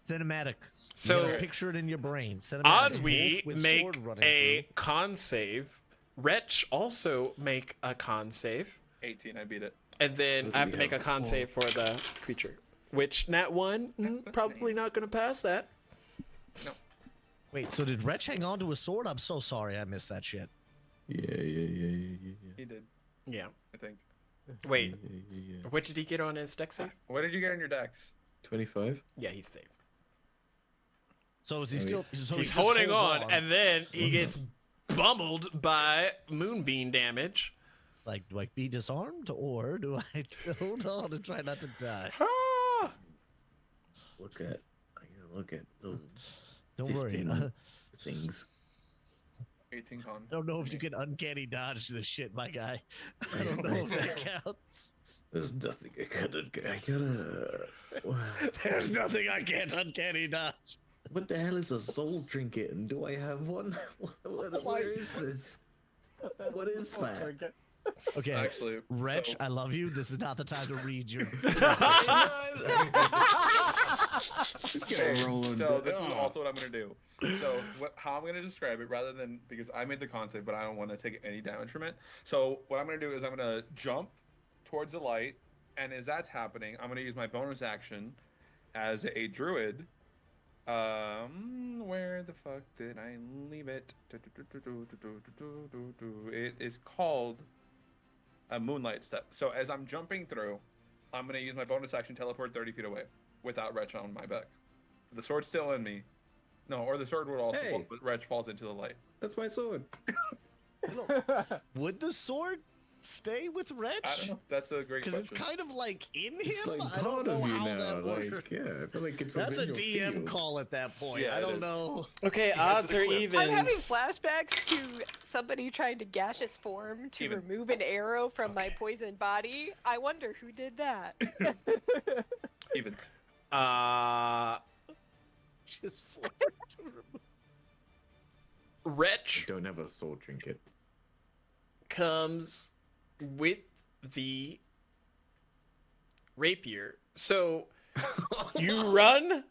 cinematic. So- You gotta picture it in your brain. Cinematic. Anwi Wolf with make sword running a through. con save. Wretch also make a con save. 18, I beat it. And then I have to we make a have? con save for the creature. Which, nat 1, probably not going to pass that. Wait, so did Wretch hang on to his sword? I'm so sorry, I missed that shit. Yeah. He did, Yeah. I think. Wait, Yeah. what did he get on his deck save? What did you get on your decks? 25? Yeah, he saved. So is he Oh, still? So he He's just holding holds on, and then he gets bummeled by moonbeam damage. like be disarmed, or do I hold on and try not to die? Ah! I gotta look at those Don't worry. 15 things. 18 con. I don't know if you can uncanny dodge this shit, my guy. I don't know if that counts. There's nothing I gotta. Wow. There's nothing I can't uncanny dodge. What the hell is a soul trinket, and do I have one? Where is this? What is that? Okay, Actually, Wretch, so- I love you. This is not the time to read your. Just Okay, gonna roll so into- this is Oh. also what I'm gonna do. So how I'm gonna describe it, rather than, because I made the concept, but I don't want to take any damage from it. So what I'm gonna do is I'm gonna jump towards the light, and as that's happening, I'm gonna use my bonus action as a druid. Where the fuck did I leave it? It is called a moonlight step. So as I'm jumping through, I'm gonna use my bonus action teleport 30 feet away without Wretch on my back. The sword's still in me. No, or the sword would also Hey. fall, but Wretch falls into the light. That's my sword. Would the sword stay with Wretch? I don't know. That's a great Because question. it's kind of like in him. It's like I don't part know of you how now. that Like, works. yeah, I feel like it's That's a within your DM field. call at that point. Yeah, I it don't is. know. Okay, has odds an or equip. I'm having evens. flashbacks to somebody trying to gash his form to Even. remove an arrow from my poisoned body. I wonder who did that. Even. Just Wretch Don't have a soul trinket. comes with the rapier. So you run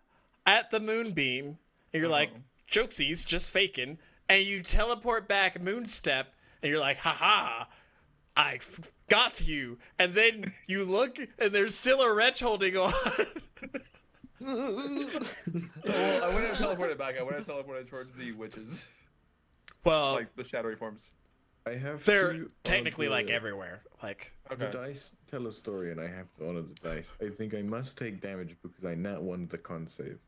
at the moonbeam, and you're like, jokesies, just faking, and you teleport back moonstep, and you're like, haha, I got you. And then you look, and there's still a Wretch holding on. Well, I wouldn't have teleported back. I would have teleported towards the witches, Well, like the shadowy forms. I have they're two of technically like the- everywhere. Like, The Okay. dice tell a story, and I have one of the dice. I think I must take damage because I not won the con save.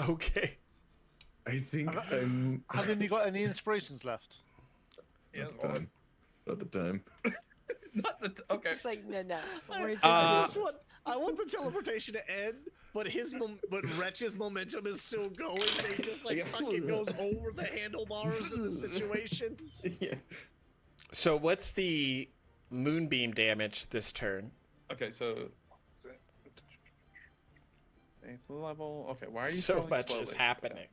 okay. I think I'm. Haven't you got any inspirations left? Yes, Not the well, time. Not the time. not the. Okay. It's like, no. I I want the teleportation to end, but but Wretch's momentum is still going. So he just like fucking goes over the handlebars of the situation. Yeah. So what's the moonbeam damage this turn? Okay, so eighth level. Okay, why are you So scrolling much slowly? is happening.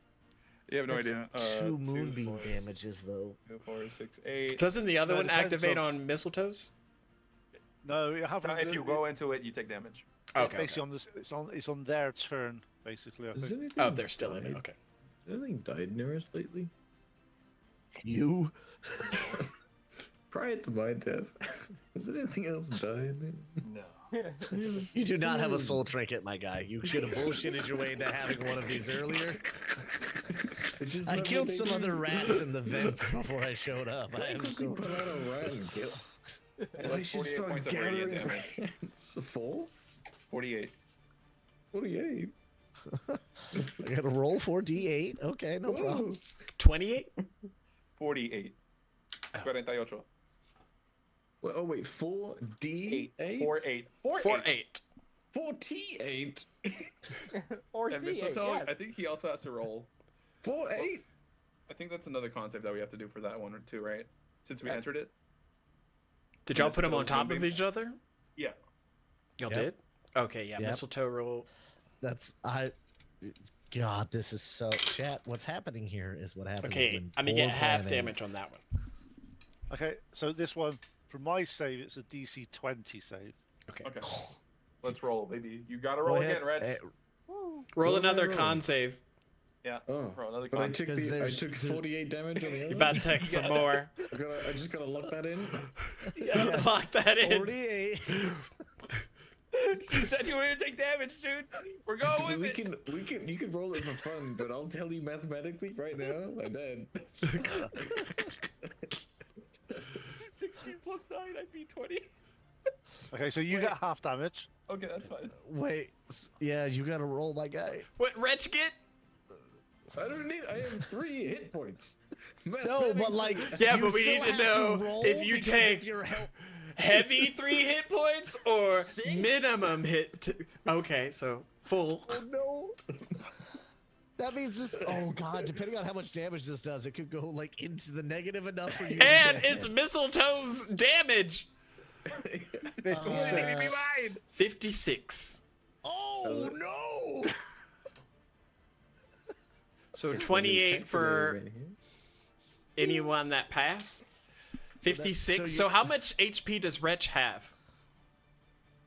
You have no That's idea. 2 moonbeam damages though. 2, 4, 6, 8. Doesn't the other No, one depends activate on- on mistletoes? No, it happens. If you go into it, you take damage. Okay. basically on this, it's on their turn, basically. I Has think. anything Oh, they're still in it. died? Okay. Has anything died near us lately? You? Prior to my death, has anything else died? No. You do not have a soul trinket, my guy. You should have bullshitted your way into having one of these earlier. It's just I not killed what they some do. other rats in the vents before I showed up. I am Quickly so... pull out a rat and kill. That's I should 48 start points of radiant gathering damage. rats. 4? 48. 48. I gotta roll 4d8. Okay, no problem. 28? 48. 48. Well, oh wait, 4d8? 8. 48. 4-8. 48? Or And D8, Mistletoe, yes. I think he also has to roll. 48? I think that's another concept that we have to do for that one or two, right? Since we Yes. entered it. Did y'all put them on Mistletoe's top of moonbeam. each other? Yeah. Y'all Yep. did? Okay, yeah. Yep. Mistletoe roll. God, this is so... Chat, what's happening here is what happens Okay, when I'm gonna get poor half planning- damage on that one. Okay, so this one, for my save, it's a DC 20 save. Okay. Okay. Let's roll, baby. You gotta Go roll ahead. again, Reg. Roll What am I another rolling? con save. Yeah. Oh, Roll another but I con. took, Because I there's- took 48 damage on the other You about to take some Yeah. more. I just gotta lock that in. Yes. Lock that in. 48. You said you were gonna take damage, dude. We're going Dude, with it. you can roll it for fun, but I'll tell you mathematically right now, I did. 16 plus 9, I'd be 20. Okay, so you get half damage. Okay, that's fine. Wait, yeah, you gotta roll, my guy. What Wretch get? I don't need. I have 3 hit points. No, but like, Yeah, you but we still need to have know roll if you because take- if you're Heavy 3 hit points or 6? minimum hit? Okay, so full. Oh no. That means this. Oh god! Depending on how much damage this does, it could go like into the negative enough for you. And to it's Mistletoe's damage. 56. 56. Oh no! So 28 for anyone that pass. 56. so So, you- how much HP does Wretch have?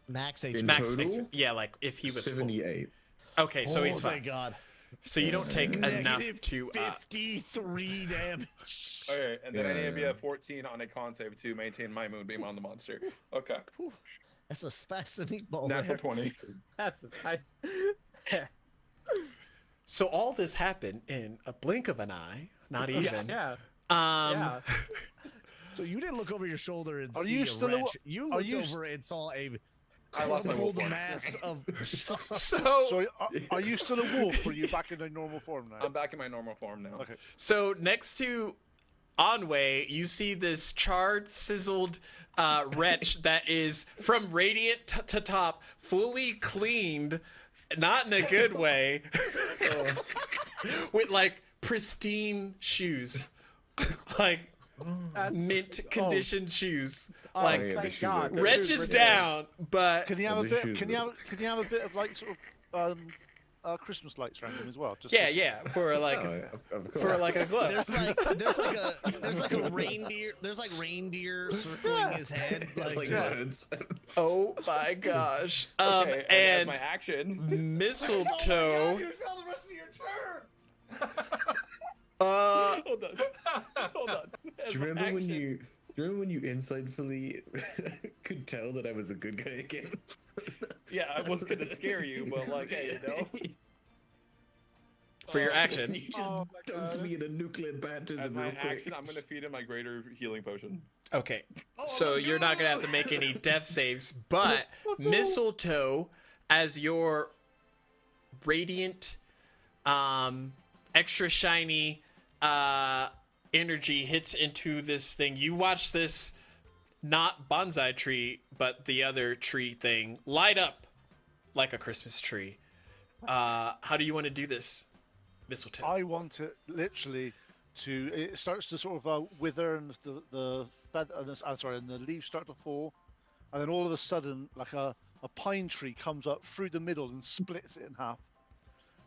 Max In HP. Max total? HP. Yeah, like if he was full. 78. Okay, so oh, he's thank fine. God. So you don't take enough Negative to 53 damage. Okay, and then I need to be Yeah. at 14 on a con save to maintain my moonbeam on the monster. Okay. That's a spastic meatball. Natural there. 20. That's I. So all this happened in a blink of an eye, not even. Yeah. Um So you didn't look over your shoulder and Are see you a still wretch. You are looked you over and saw a I lost my wolf crumpled form. mass of. so So are you still a wolf or are you back in a normal form now? I'm back in my normal form now. Okay. So next to Onway, you see this charred, sizzled wretch that is from radiant to top, fully cleaned, not in a good way, with like pristine shoes, like mint conditioned shoes. Like yeah, the thank shoes God. are- the wretch shoes is were there. down, but Can you have Oh, a the bit? shoes Can you have a bit of like sort of Christmas lights around them as well? Just yeah, for like Oh, yeah, of course. for like a glove. There's like a reindeer. There's like reindeer circling his head. Like, like Yeah. birds. Oh my gosh. Okay, And as my action. mistletoe. You saw the rest of your turn. Hold on. Hold on. As Do you my remember when action- you? Do you remember when you insightfully could tell that I was a good guy again? Yeah, I was gonna scare you, but like, hey, you know. For your And action. you just Oh my dumped God. me in a nuclear As baptism my real quick. action, I'm gonna feed him my greater healing potion. Okay. Oh, So let's you're not go! gonna have to make any death saves, but mistletoe, as your radiant, extra shiny energy hits into this thing, you watch this not bonsai tree, but the other tree thing light up like a Christmas tree. How do you want to do this, Mistletoe? I want it literally to. It starts to sort of wither, and the feather. I'm sorry, and the leaves start to fall, and then all of a sudden, like a pine tree comes up through the middle and splits it in half.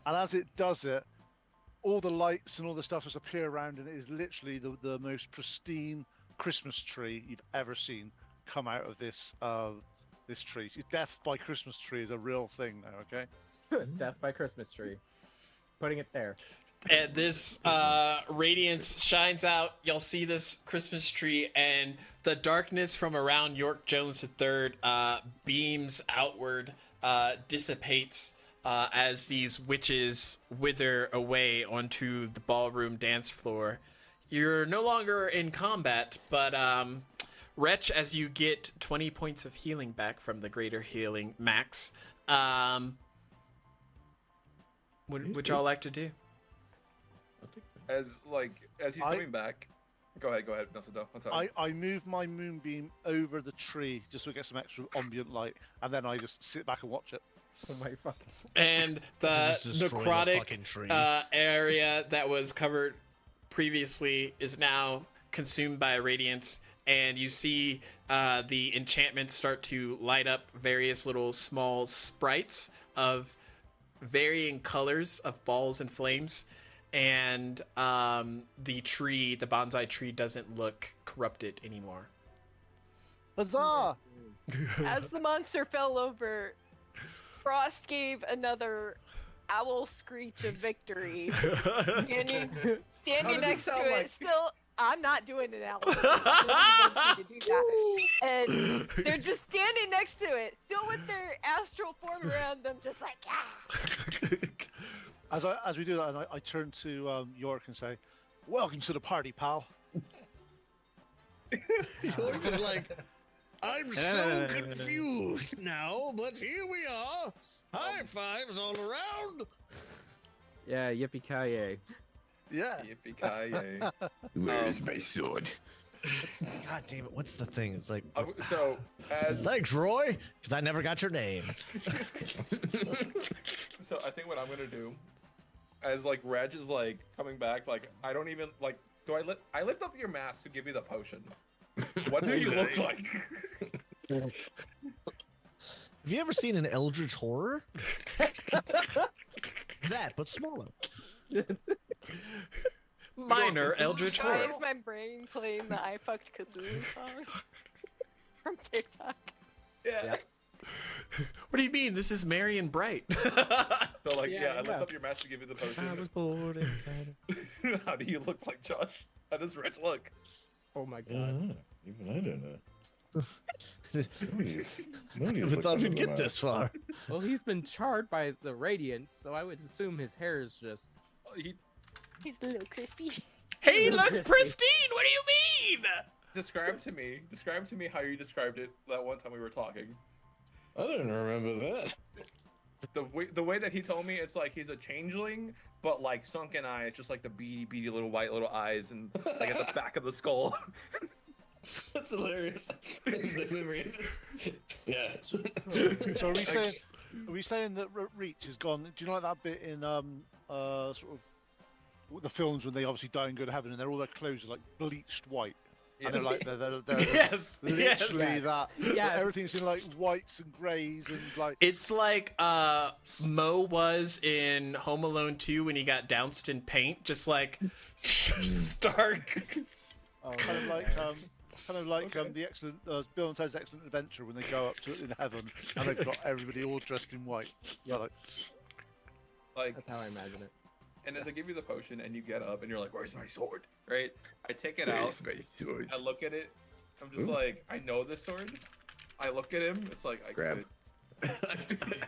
And as it does it, all the lights and all the stuff just appear around, and it is literally the most pristine Christmas tree you've ever seen come out of this this tree. Death by Christmas tree is a real thing now. Okay. Death by Christmas tree. Putting it there. And this radiance shines out. You'll see this Christmas tree, and the darkness from around York Jones III beams outward, dissipates as these witches wither away onto the ballroom dance floor. You're no longer in combat, but Wretch, as you get 20 points of healing back from the Greater Healing Max, what would y'all like to do? As he's coming back. Go ahead, Nelson. I move my moonbeam over the tree just so we get some extra ambient light, and then I just sit back and watch it. Oh my fucking. And the necrotic tree. area that was covered previously is now consumed by radiance, and you see the enchantments start to light up various little small sprites of varying colors of balls and flames, and the bonsai tree doesn't look corrupted anymore. Huzzah! As the monster fell over, Frost gave another owl screech of victory. Standing next to it, still. I'm not doing an owl. I to do that. And they're just standing next to it, still with their astral form around them, just like, ah. As we do that, and I turn to York and say, "Welcome to the party, pal." York is like, I'm so confused now, but here we are. High fives all around. Yeah, yippee-ki-yay. Yeah. Yippee-ki-yay. Where is my sword? God damn it! What's the thing? It's like. So as Thanks, Roy, because I never got your name. So I think what I'm gonna do, as like Reg is like coming back, like I don't even like. Do I lift up your mask to give you the potion? What do you look like? Have you ever seen an eldritch horror? That, but smaller. Minor eldritch Why horror. is my brain playing the I Fucked Cthulhu song from TikTok? Yeah. What do you mean? This is merry and bright. So like, Yeah, I lift up your mask to give you the potion. I was bored and How do you look like Josh? How does Reg look? Oh my god. Even I don't know. I never thought we'd get this far. Well, he's been charred by the radiance, so I would assume his hair is just. He's a little crispy. Hey, he looks pristine. What do you mean? Describe to me how you described it that one time we were talking. I don't remember that. The way that he told me, it's like he's a changeling, but like sunken eyes, just like the beady little white little eyes, and like at the back of the skull. That's hilarious. Yeah. So are we saying that Reach is gone? Do you know like that bit in sort of the films when they obviously die and go to heaven, and all their clothes are like bleached white, and they're like they're Yes, literally yes. that. Yes. Everything's in like whites and greys and like. It's like Mo was in Home Alone 2 when he got doused in paint, just like stark. Oh, Kind of like Okay. the excellent Bill and Ted's Excellent Adventure when they go up to in heaven and they've got everybody all dressed in white. Yep. Like, Like, that's how I imagine it. and as I give you the potion, and you get up, and you're like, "Where's my sword?" Right? I take it Where's out. my sword? I look at it. I'm just Ooh. like, I know this sword. I look at him. It's like I Grab. could.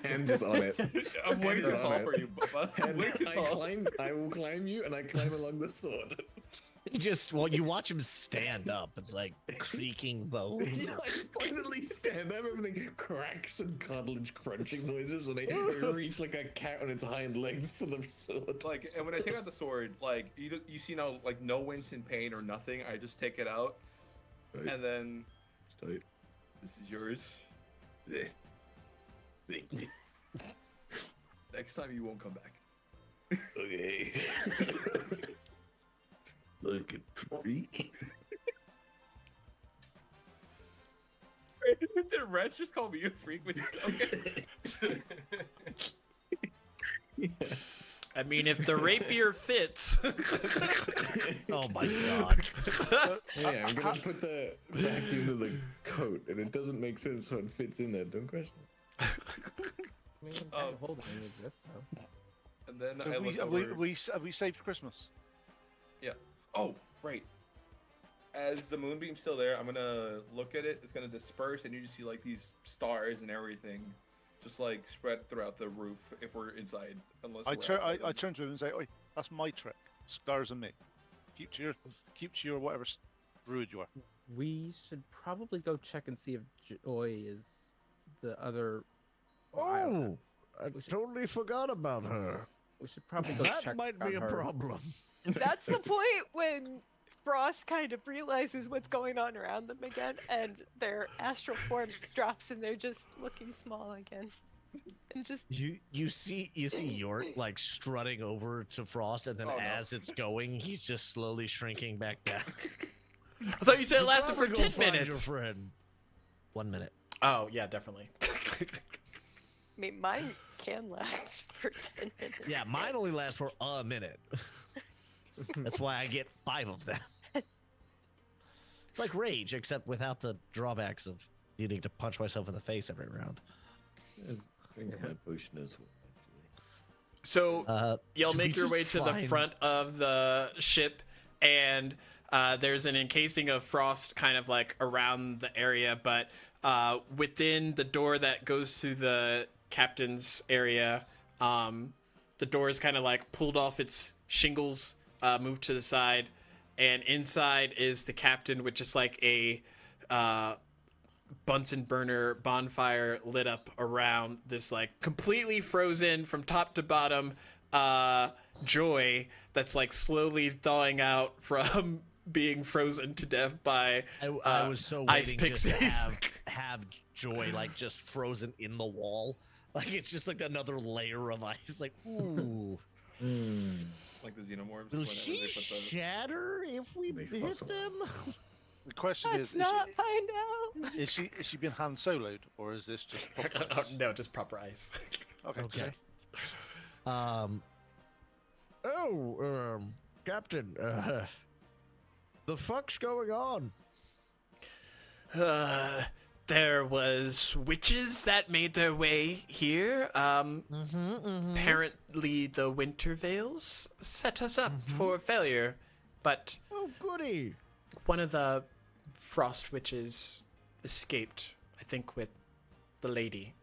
Hands is on it. I'm way Hands too on tall it. for you, Bubba. I'm way too tall. I will climb you, and I climb along the sword. You watch him stand up. It's like creaking bones. I just finally stand up, everything cracks and cartilage crunching noises, and I reach like a cat on its hind legs for the sword. Like, and when I take out the sword, like you see no like no wince in pain or nothing. I just take it out, Right. and then Tight. this is yours. Thank you. Next time you won't come back. Okay. Look at freak. Did Reg just call me a freak? Okay. Yeah. I mean, if the rapier fits. Oh my god. Yeah, I'm gonna put that back into the coat, and it doesn't make sense how it fits in there. Don't question it. I mean, I'm kind of holding it this, so. And then I Have look we, over. have we saved Christmas? Yeah. Oh, right. As the moonbeam's still there, I'm gonna look at it. It's gonna disperse, and you just see like these stars and everything, just like spread throughout the roof. If we're inside, unless I we're turn outside. I turn to him and say, "Oi, that's my trick. Stars and me. Keep to your whatever druid you are." We should probably go check and see if Joy is the other. I don't know. Oh, I totally forgot about her. We should probably go That check might on be a her. problem. That's the point when Frost kind of realizes what's going on around them again, and their astral form drops, and they're just looking small again, and just You see York like strutting over to Frost, and then Oh, no. as it's going, he's just slowly shrinking back down. I thought you said it lasted for Probably go 10 find minutes. Your friend. 1 minute. Oh, yeah, definitely. I mean, mine can last for 10 minutes. Yeah, mine only lasts for a minute. That's why I get 5 of them. It's like rage, except without the drawbacks of needing to punch myself in the face every round. I think my potion is one, actually. So y'all should we make your just way to the find- front of the ship, and there's an encasing of frost kind of like around the area, but within the door that goes to the captain's area, the door is kind of like pulled off its shingles, moved to the side, and inside is the captain with just like a Bunsen burner bonfire lit up around this like completely frozen from top to bottom Joy that's like slowly thawing out from being frozen to death by I was so ice waiting just to pixies. have Joy like just frozen in the wall. Like it's just like another layer of ice. Like, ooh. Like the xenomorphs. Will whenever she they put the... shatter if we They hit fossil them? The question Let's is not find out. is she been hand soloed, or is this just proper No, just proper ice. Okay. Okay. Captain, the fuck's going on? There was witches that made their way here. Apparently the winter veils set us up for failure, but Oh, goody. one of the frost witches escaped, I think, with the lady.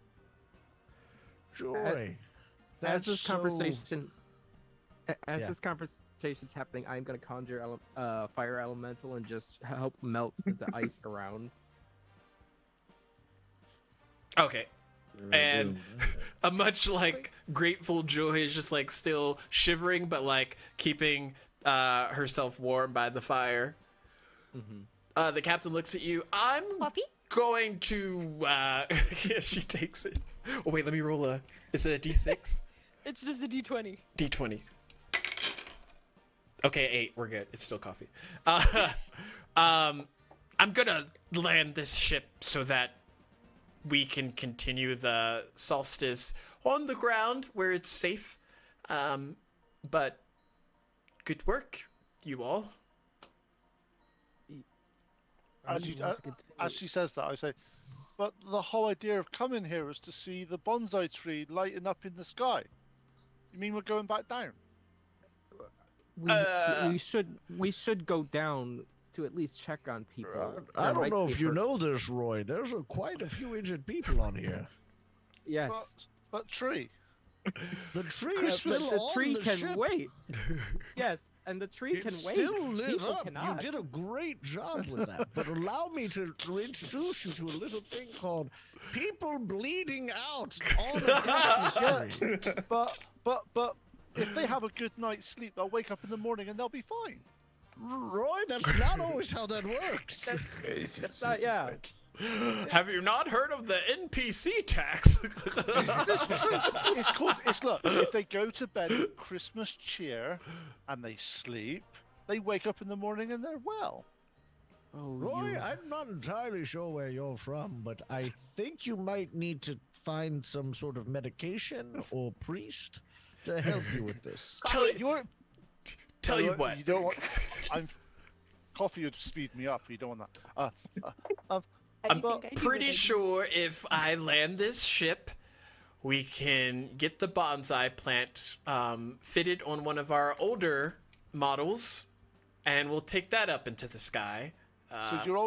Joy. As That's this so- conversation, as Yeah. this conversation's happening, I'm gonna conjure fire elemental and just help melt the ice around. Okay. And a much like grateful Joy is just like still shivering, but like keeping herself warm by the fire. The captain looks at you. I'm Fluffy? going to. Yes, she takes it. Oh wait, let me roll a. Is it a D6? It's just a D20. D20. Okay, 8. We're good. It's still coffee. I'm gonna land this ship so that we can continue the solstice on the ground where it's safe. But good work, you all. As she says that, I say, but the whole idea of coming here was to see the bonsai tree lighting up in the sky. You mean we're going back down? We should go down to at least check on people. I There don't might know be if you hurt- know this, Roy. There's quite a few injured people on here. Yes, But tree. The tree the, is still the on tree the can ship. wait. Yes, and the tree It can wait. still lit People up. cannot. You did a great job with that. But allow me to introduce you to a little thing called people bleeding out on a Christmas tree. But if they have a good night's sleep, they'll wake up in the morning and they'll be fine. Roy, that's not always how that works. That's not, yeah. Have you not heard of the NPC tax? It's called. It's look. If they go to bed with Christmas cheer and they sleep, they wake up in the morning and they're well. Oh, Roy, I'm not entirely sure where you're from, but I think you might need to find some sort of medication or priest to help you with this. Tell you You what. You don't want. Coffee would speed me up. You don't want that. I'm pretty sure if I land this ship, we can get the bonsai plant fitted on one of our older models, and we'll take that up into the sky. So your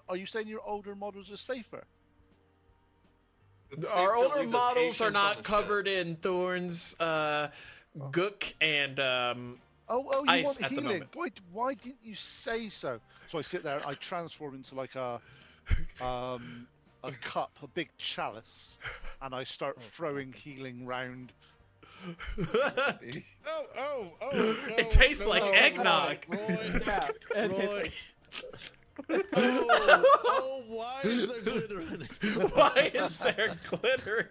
are you saying your older models are safer? It's Our safe to older leave the models are patients on not the covered ship. in thorns, gook, and You ice want at the healing? moment. Why didn't you say so? So I sit there, I transform into like a cup, a big chalice, and I start throwing healing round. Oh, it tastes like eggnog. Roy, Yeah. Roy. Oh, why is there glitter in it? Why is there glitter?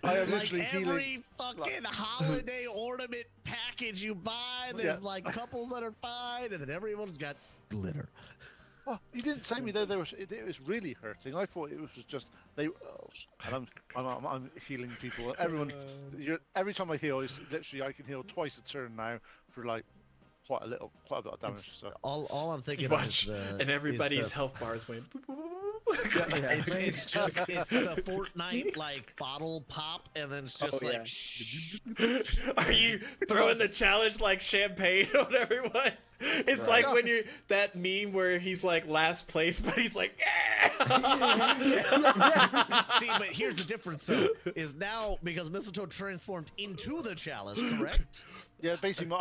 I am Like literally every healing. fucking holiday ornament package you buy, there's Yeah. like couples that are fine, and then everyone's got glitter. Oh, you didn't say me though. It was really hurting. I thought it was just they. Oh, and I'm healing people. Everyone, every time I heal, it's literally I can heal twice a turn now for like quite a bit of damage. So. All I'm thinking You of is watch, the and everybody's is the, health bars went. boop, boop, boop, boop. it's just it's the Fortnite like bottle pop, and then it's just Oh, like yeah. shh. Are you throwing the challenge like champagne on everyone? It's like when you that meme where he's like last place, but he's like, See, but here's the difference though: is now because Mistletoe transformed into the chalice, correct? Yeah, basically,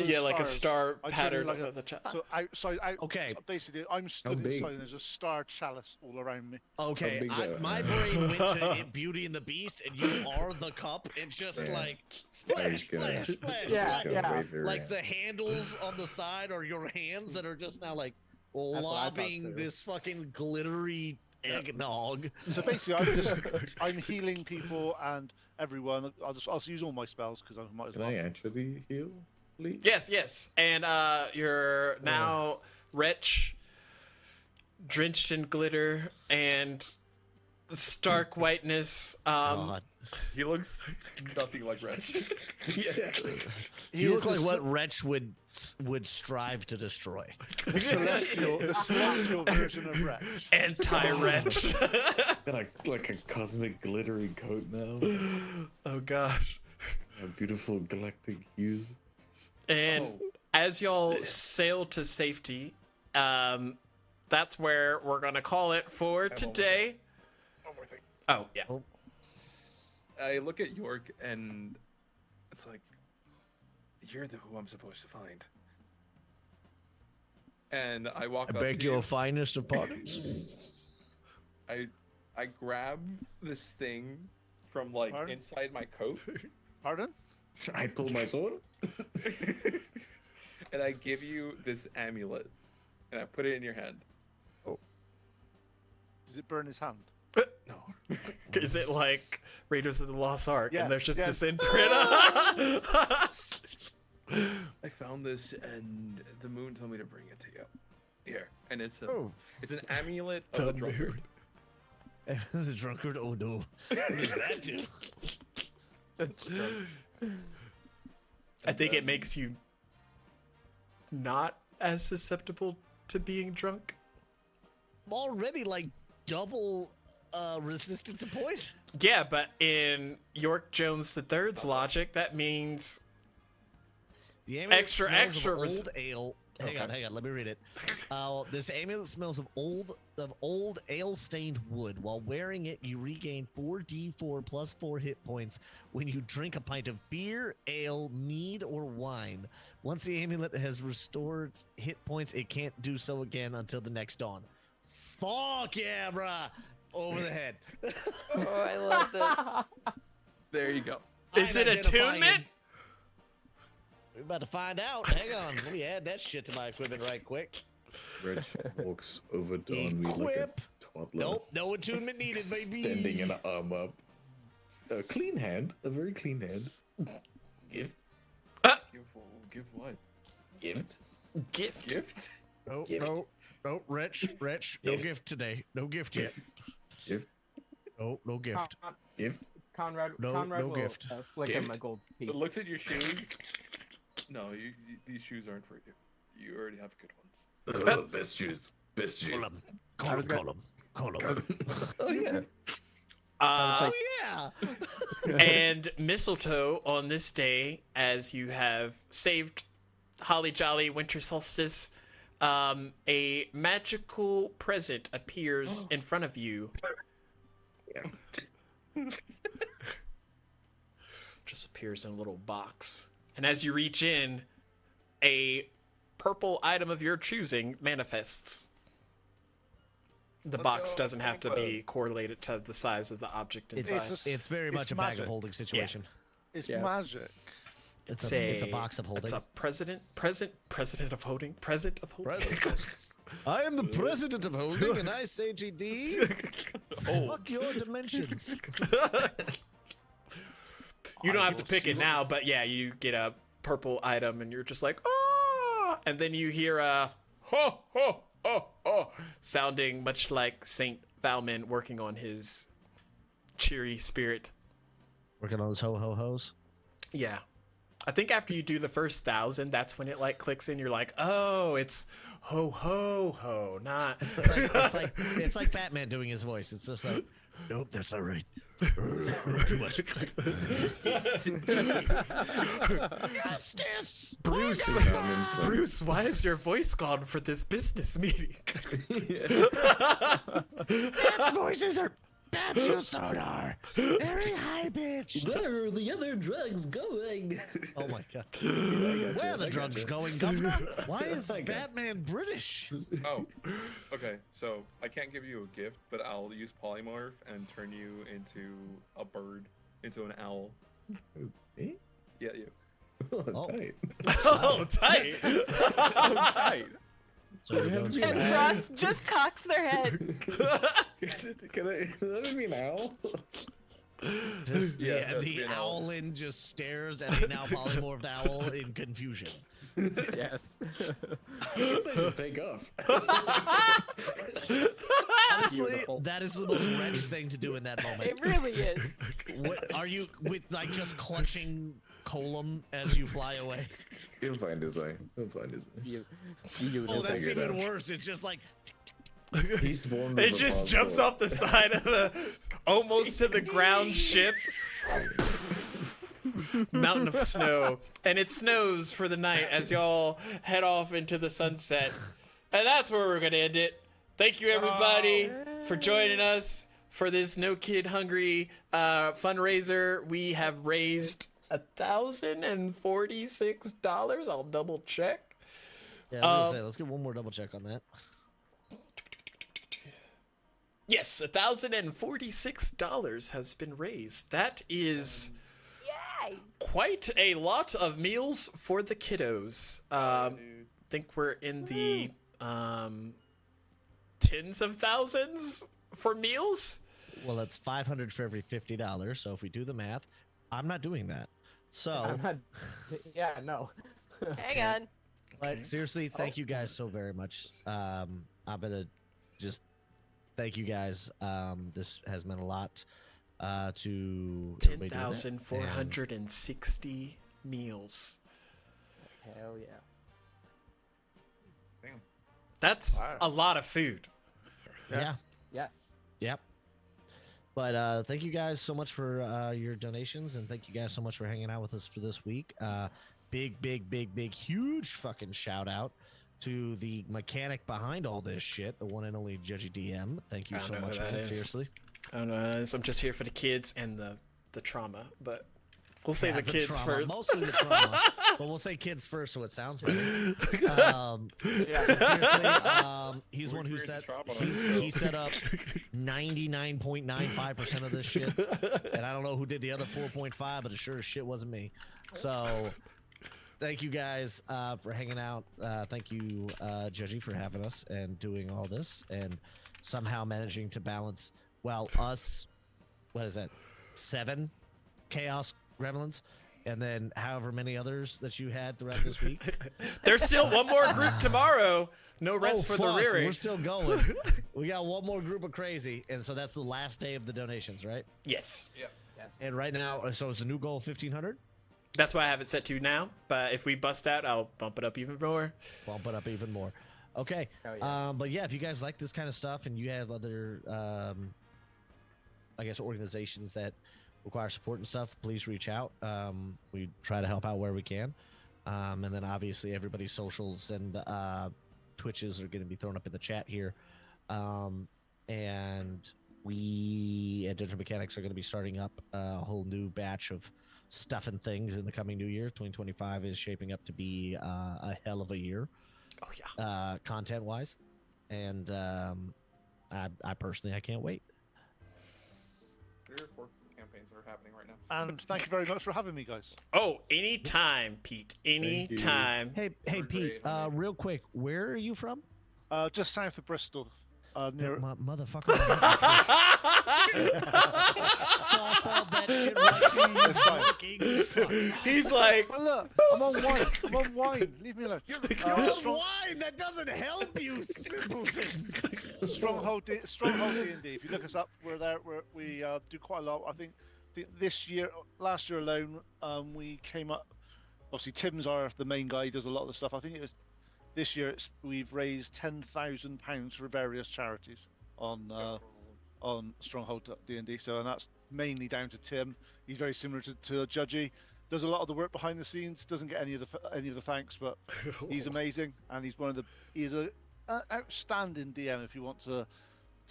yeah, like a star I turn pattern like of the challenge. So outside, Okay. So basically, I'm stood big? inside, and there's a star chalice all around me. Okay, big, my brain went to Beauty and the Beast, and you are the cup, and just Yeah. like I splash, was gonna- splash, splash, Yeah, splash. yeah. wave your Like hand. the handles on the side are your hands that are just now like what I thought lobbing too. this fucking glittery eggnog. So basically, I'm healing people and everyone. I'll use all my spells because I might as Can well. I actually heal, please? Yes, and you're now wretch, drenched in glitter and stark whiteness. God. He looks nothing like Wretch. You look like what Wretch would strive to destroy. The celestial version of Wretch. Anti-wretch. Got like a cosmic glittery coat now. Oh gosh. A beautiful galactic hue. And as y'all sail to safety, that's where we're gonna call it for today. One more thing. Oh yeah. I look at York and it's like, you're the who I'm supposed to find. And I walk I up beg to your you. finest of pardons. I grab this thing from like Pardon? inside my coat Pardon? I pull my sword. and I give you this amulet and I put it in your hand. Does it burn his hand? No. Is it like Raiders of the Lost Ark Yeah, and there's just yeah. this imprint? I found this and the moon told me to bring it to you. Here. And it's it's an amulet of the drunkard. The drunkard? Oh no. What does that do? I think it makes you not as susceptible to being drunk. I'm already like double resistant to poison. Yeah, but in York Jones III's logic, that means The amulet Extra, smells extra of res- old ale. Okay. Hang on, let me read it. This amulet smells of old ale-stained wood. While wearing it, you regain 4d4 plus 4 hit points when you drink a pint of beer, ale, mead, or wine. Once the amulet has restored hit points, it can't do so again until the next dawn. Fuck yeah, bruh! Over the head. Oh, I love this. There you go. is it Identifying- attunement? We're about to find out. Hang on. Let me add that shit to my equipment right quick. Reg walks over to Henri like a Equip. toddler. Nope, no attunement needed, baby. Standing an arm up. A clean hand, a very clean hand. Gift. Give what? Gift. Gift. Gift. No, Gift. no, Rich, no Gift. gift today. No gift yet. Gift. No gift. Gift. Conrad, No- Conrad no will gift. flick him Gift? a gold piece. It looks at your shoes. No, these shoes aren't for you. You already have good ones. Best shoes. Best shoes. Call him. Oh yeah. Uh, Oh yeah. and mistletoe on this day, as you have saved Holly Jolly Winter Solstice, a magical present appears in front of you. Just appears in a little box. And as you reach in, a purple item of your choosing manifests. The Let's box go. doesn't have to be correlated to the size of the object inside. It's very it's much a bag of magic. holding situation. It's Yes. magic. It's a box of holding. It's a present of holding. Present of holding. I am the president of holding, and I say to thee, fuck your dimensions. You don't have to pick it now, but yeah, you get a purple item, and you're just like, oh! And then you hear a ho ho ho ho, sounding much like Saint Valmin working on his cheery spirit. Working on those ho-ho-hos. Yeah. I think after you do the first 1,000, that's when it like clicks in. You're like, oh, it's ho ho ho, not. It's like Batman doing his voice. It's just like, nope, that's not right. Too much. Justice. Bruce, Valmin's like- Bruce, why is your voice gone for this business meeting? Bat's voices are Bat's you sonar. Very high pitched. Where are the other drugs going? Oh my god. I Where are the gotcha. drugs going, Governor? Why is I got- Batman British? Oh, okay. So I can't give you a gift, but I'll use polymorph and turn you into a bird, into an owl. Me? Yeah, you. Oh, tight. Oh, tight. Right. So we're going And straight. Frost just cocks their head. Can I let me be an owl? Just, Yeah, it yeah, has to the be an owl. owlin just stares at the now polymorphed owl in confusion. Yes. I guess I should take off. Honestly, Beautiful. that is the most wrench thing to do in that moment. It really is. What, are you with like just clutching column as you fly away? He'll find his way. He'll find his way. Oh, that's figure it even out. worse. It's just like He swarmed. It with just a jumps ball. off the side of the almost to the ground ship. Mountain of snow. And it snows for the night as y'all head off into the sunset. And that's where we're going to end it. Thank you, everybody, for joining us for this No Kid Hungry fundraiser. We have raised $1,046. I'll double check. yeah, I was gonna say, let's get one more double check on that. Yes, $1,046 has been raised. That is Yay! quite a lot of meals for the kiddos. Think we're in the tens of thousands for meals. Well, that's 500 for every $50. So if we do the math, I'm not doing that. So, I'm not, yeah, no. Hang on. but seriously, thank you guys so very much. I'm gonna just thank you guys. This has meant a lot to everybody doing it. 10,460 meals. Hell yeah. Damn. That's Wow. a lot of food. Yeah. Yes. Yep. But thank you guys so much for your donations, and thank you guys so much for hanging out with us for this week. Big, huge fucking shout out to the mechanic behind all this shit, the one and only Judgy DM. Thank you I don't so know who much, that man. is. Seriously. I don't know. I'm just here for the kids and the trauma, but we'll say Yeah, the kids trauma, first. Mostly the trauma, but we'll say kids first so it sounds better. Yeah. Seriously, he's one who Experience set trauma on he set up 99.95% of this shit, and I don't know who did the other 4.5, but it sure as shit wasn't me. So thank you guys for hanging out. Thank you, Judgy, for having us and doing all this and somehow managing to balance, well, us, what is that, 7 Chaos Gremlins, and then however many others that you had throughout this week. There's still one more group tomorrow. No rest for the rearing. We're still going. We got one more group of crazy, and so that's the last day of the donations, right? Yes. Yes. And right now, so is the new goal 1,500? That's why I have it set to now. But if we bust out, I'll bump it up even more. Bump it up even more. Okay. Oh, yeah. But yeah, if you guys like this kind of stuff and you have other, I guess, organizations that require support and stuff, please reach out. We try to help out where we can. And then obviously everybody's socials and Twitches are going to be thrown up in the chat here. And we at Dungeon Mechanics are going to be starting up a whole new batch of stuff and things in the coming new year. 2025 is shaping up to be a hell of a year. Oh yeah. Content wise. And I personally, I can't wait. 3 or 4 campaigns are happening right now. And thank you very much for having me, guys. Oh, anytime, Pete. Anytime. Hey, You're Pete, great. real quick, where are you from? Just south of Bristol. Near... Motherfucker. Softball that shit right to you. He's like, Oh, look, I'm on wine. I'm on wine. Leave me alone. Wine that doesn't help you, simpleton. Stronghold D&D. If you look us up, we're there. We do quite a lot. I think this year, last year alone, we came up. Obviously, Tim's the main guy. He does a lot of the stuff. I think it was this year. We've raised £10,000 for various charities on Stronghold D&D. So, and that's mainly down to Tim. He's very similar to Judgy. Does a lot of the work behind the scenes. Doesn't get any of the thanks, but he's amazing, and he's an outstanding DM. If you want to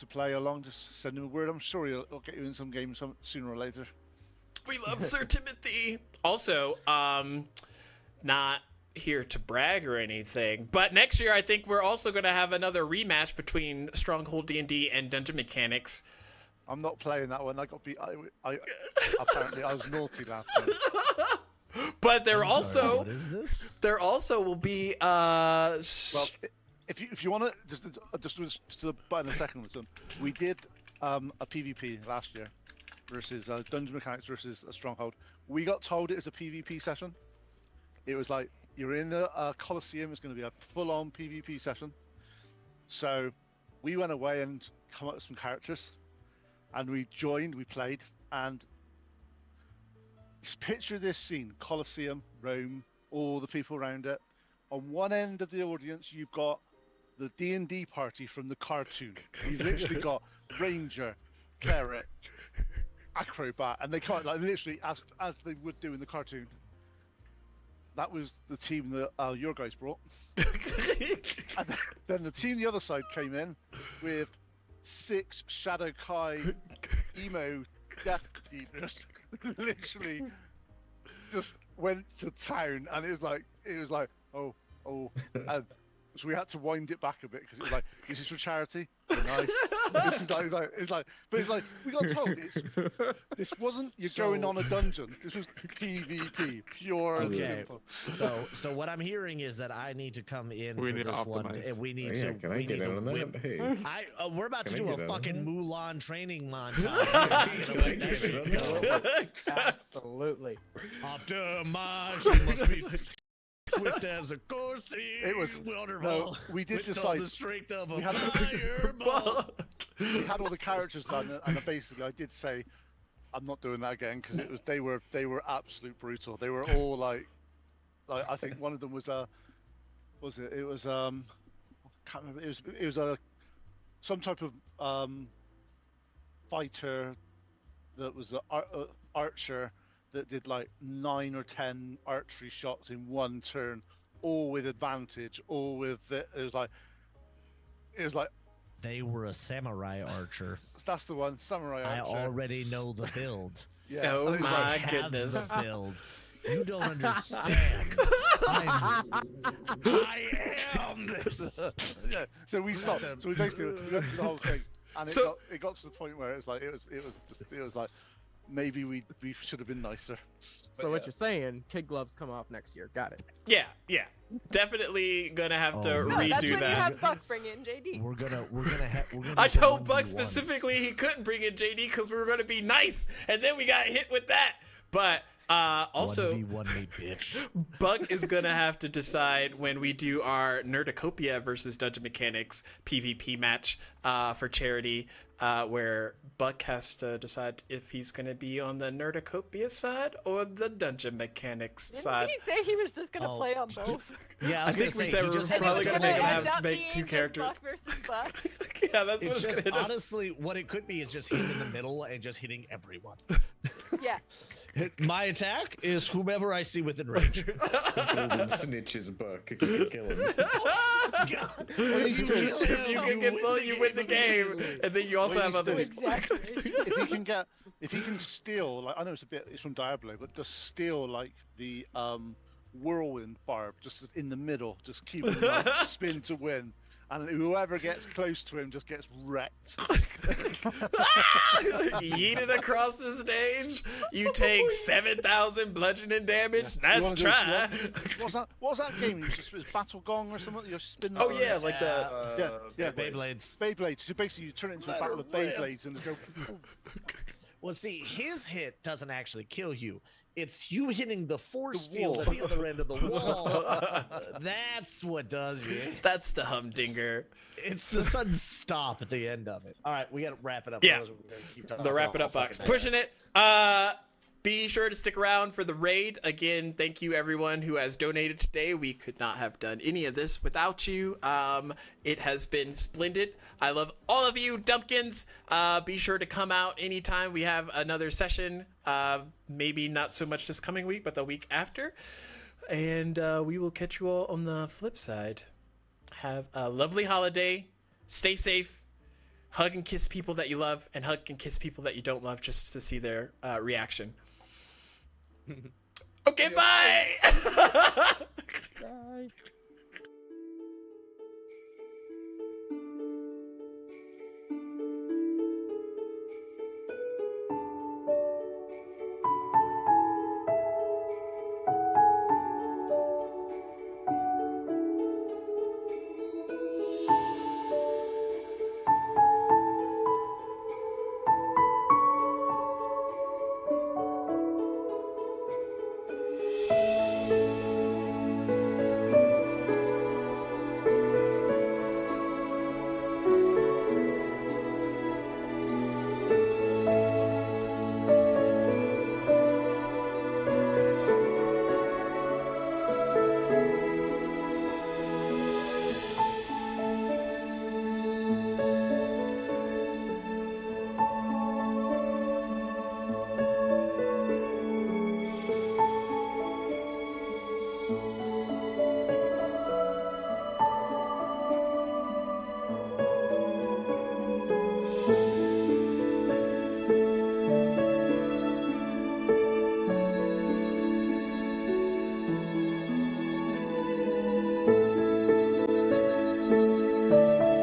play along, just send him a word. I'm sure he'll get you in some games sooner or later. we love Sir Timothy. Also, not here to brag or anything, but next year I think we're also going to have another rematch between Stronghold D&D and Dungeon Mechanics. I'm not playing that one. I got beat. Apparently I was naughty last time. But there also What is this? there also will be Well, if you want to just to butt in a second with them, we did a PvP last year versus Dungeon Mechanics versus a Stronghold. We got told it was a PvP session. It was like you're in a Coliseum. It's going to be a full-on PvP session. So we went away and come up with some characters, and we joined. We played, and picture this scene: Coliseum, Rome, all the people around it. On one end of the audience, you've got the D&D party from the cartoon. You've literally got Ranger, Cleric, Acrobat, and they can't, like, literally as they would do in the cartoon. That was the team that your guys brought. And then the team the other side came in with 6 Shadow Kai emo death dealers. Literally just went to town, and it was like oh, and so we had to wind it back a bit because it was like, this is for charity. Nice. This is like we got told this wasn't going on a dungeon. This was PvP, pure and simple. So what I'm hearing is that I need to come in We for need to this one, optimize. and we need Yeah, to. can I we get need in to on that? whip. Hey. We're about to Can I do a get in on fucking that? Mulan training montage. We're gonna let that shit go. Absolutely. Optimize, you must be swift as a coursing. It was wonderful. no, we did with decide. all the strength of a we had- fireball. We had all the characters done, and basically I did say I'm not doing that again because they were absolute brutal. They were all like I think one of them was I can't remember. It was some type of fighter that was an archer that did like 9 or 10 archery shots in one turn, all with advantage, all with it was like They were a samurai archer. that's the one, samurai I archer. already know the build. Yeah, Oh and it was my like, Have goodness. the build. You don't understand. I am this. yeah. So we stopped. So we basically we went through the whole thing, and it got to the point where it was like maybe we should have been nicer. So what you're saying, kid gloves come off next year. Got it. Yeah, definitely gonna have to Oh, no, No, that's redo when that. you have Buck bring in JD. We're gonna I do told 1v1s. Buck specifically he couldn't bring in JD because we were gonna be nice, and then we got hit with that. But also, 1v1 me, bitch. Buck is gonna have to decide when we do our Nerdacopia versus Dungeon Mechanics PvP match for charity, where Buck has to decide if he's gonna be on the Nerdacopia side or the Dungeon Mechanics side. Didn't he say he was just gonna Oh. play on both? Yeah, I think we said we were And it probably was gonna make him end have up make being two just characters. Buck versus Buck. Yeah, that's what It's it's just, gonna end up. honestly, what it could be is just him in the middle and just hitting everyone. Yeah. My attack is whomever I see within range. Golden snitches Buck. If you can kill him. God. Well, you kill him, If you can get full, you win the game, and then you also What have you other. do- Exactly. if he can steal, like I know it's from Diablo, but just steal like the whirlwind barb just in the middle, just keep him like, spin to win, and whoever gets close to him just gets wrecked. Yeet it across the stage. You take 7,000 bludgeoning damage. Nice try. What's that game? It's Battle Gong or something. You're spinning. Oh around. yeah, like the. Yeah. Beyblades. Beyblades. So basically, you turn it into a battle of Beyblades and just go. Well, see, his hit doesn't actually kill you. It's you hitting the force The field wall. at the other end of the wall. That's what does you. That's the humdinger. It's the sudden stop at the end of it. All right, we got to wrap it up. Yeah. otherwise we're gonna keep talking The about wrap it all up box. fucking Pushing it. Be sure to stick around for the raid. Again, thank you everyone who has donated today. We could not have done any of this without you. It has been splendid. I love all of you, Dumpkins. Be sure to come out anytime we have another session. Maybe not so much this coming week, but the week after. And we will catch you all on the flip side. Have a lovely holiday. Stay safe. Hug and kiss people that you love, and hug and kiss people that you don't love just to see their reaction. Okay, bye! Bye.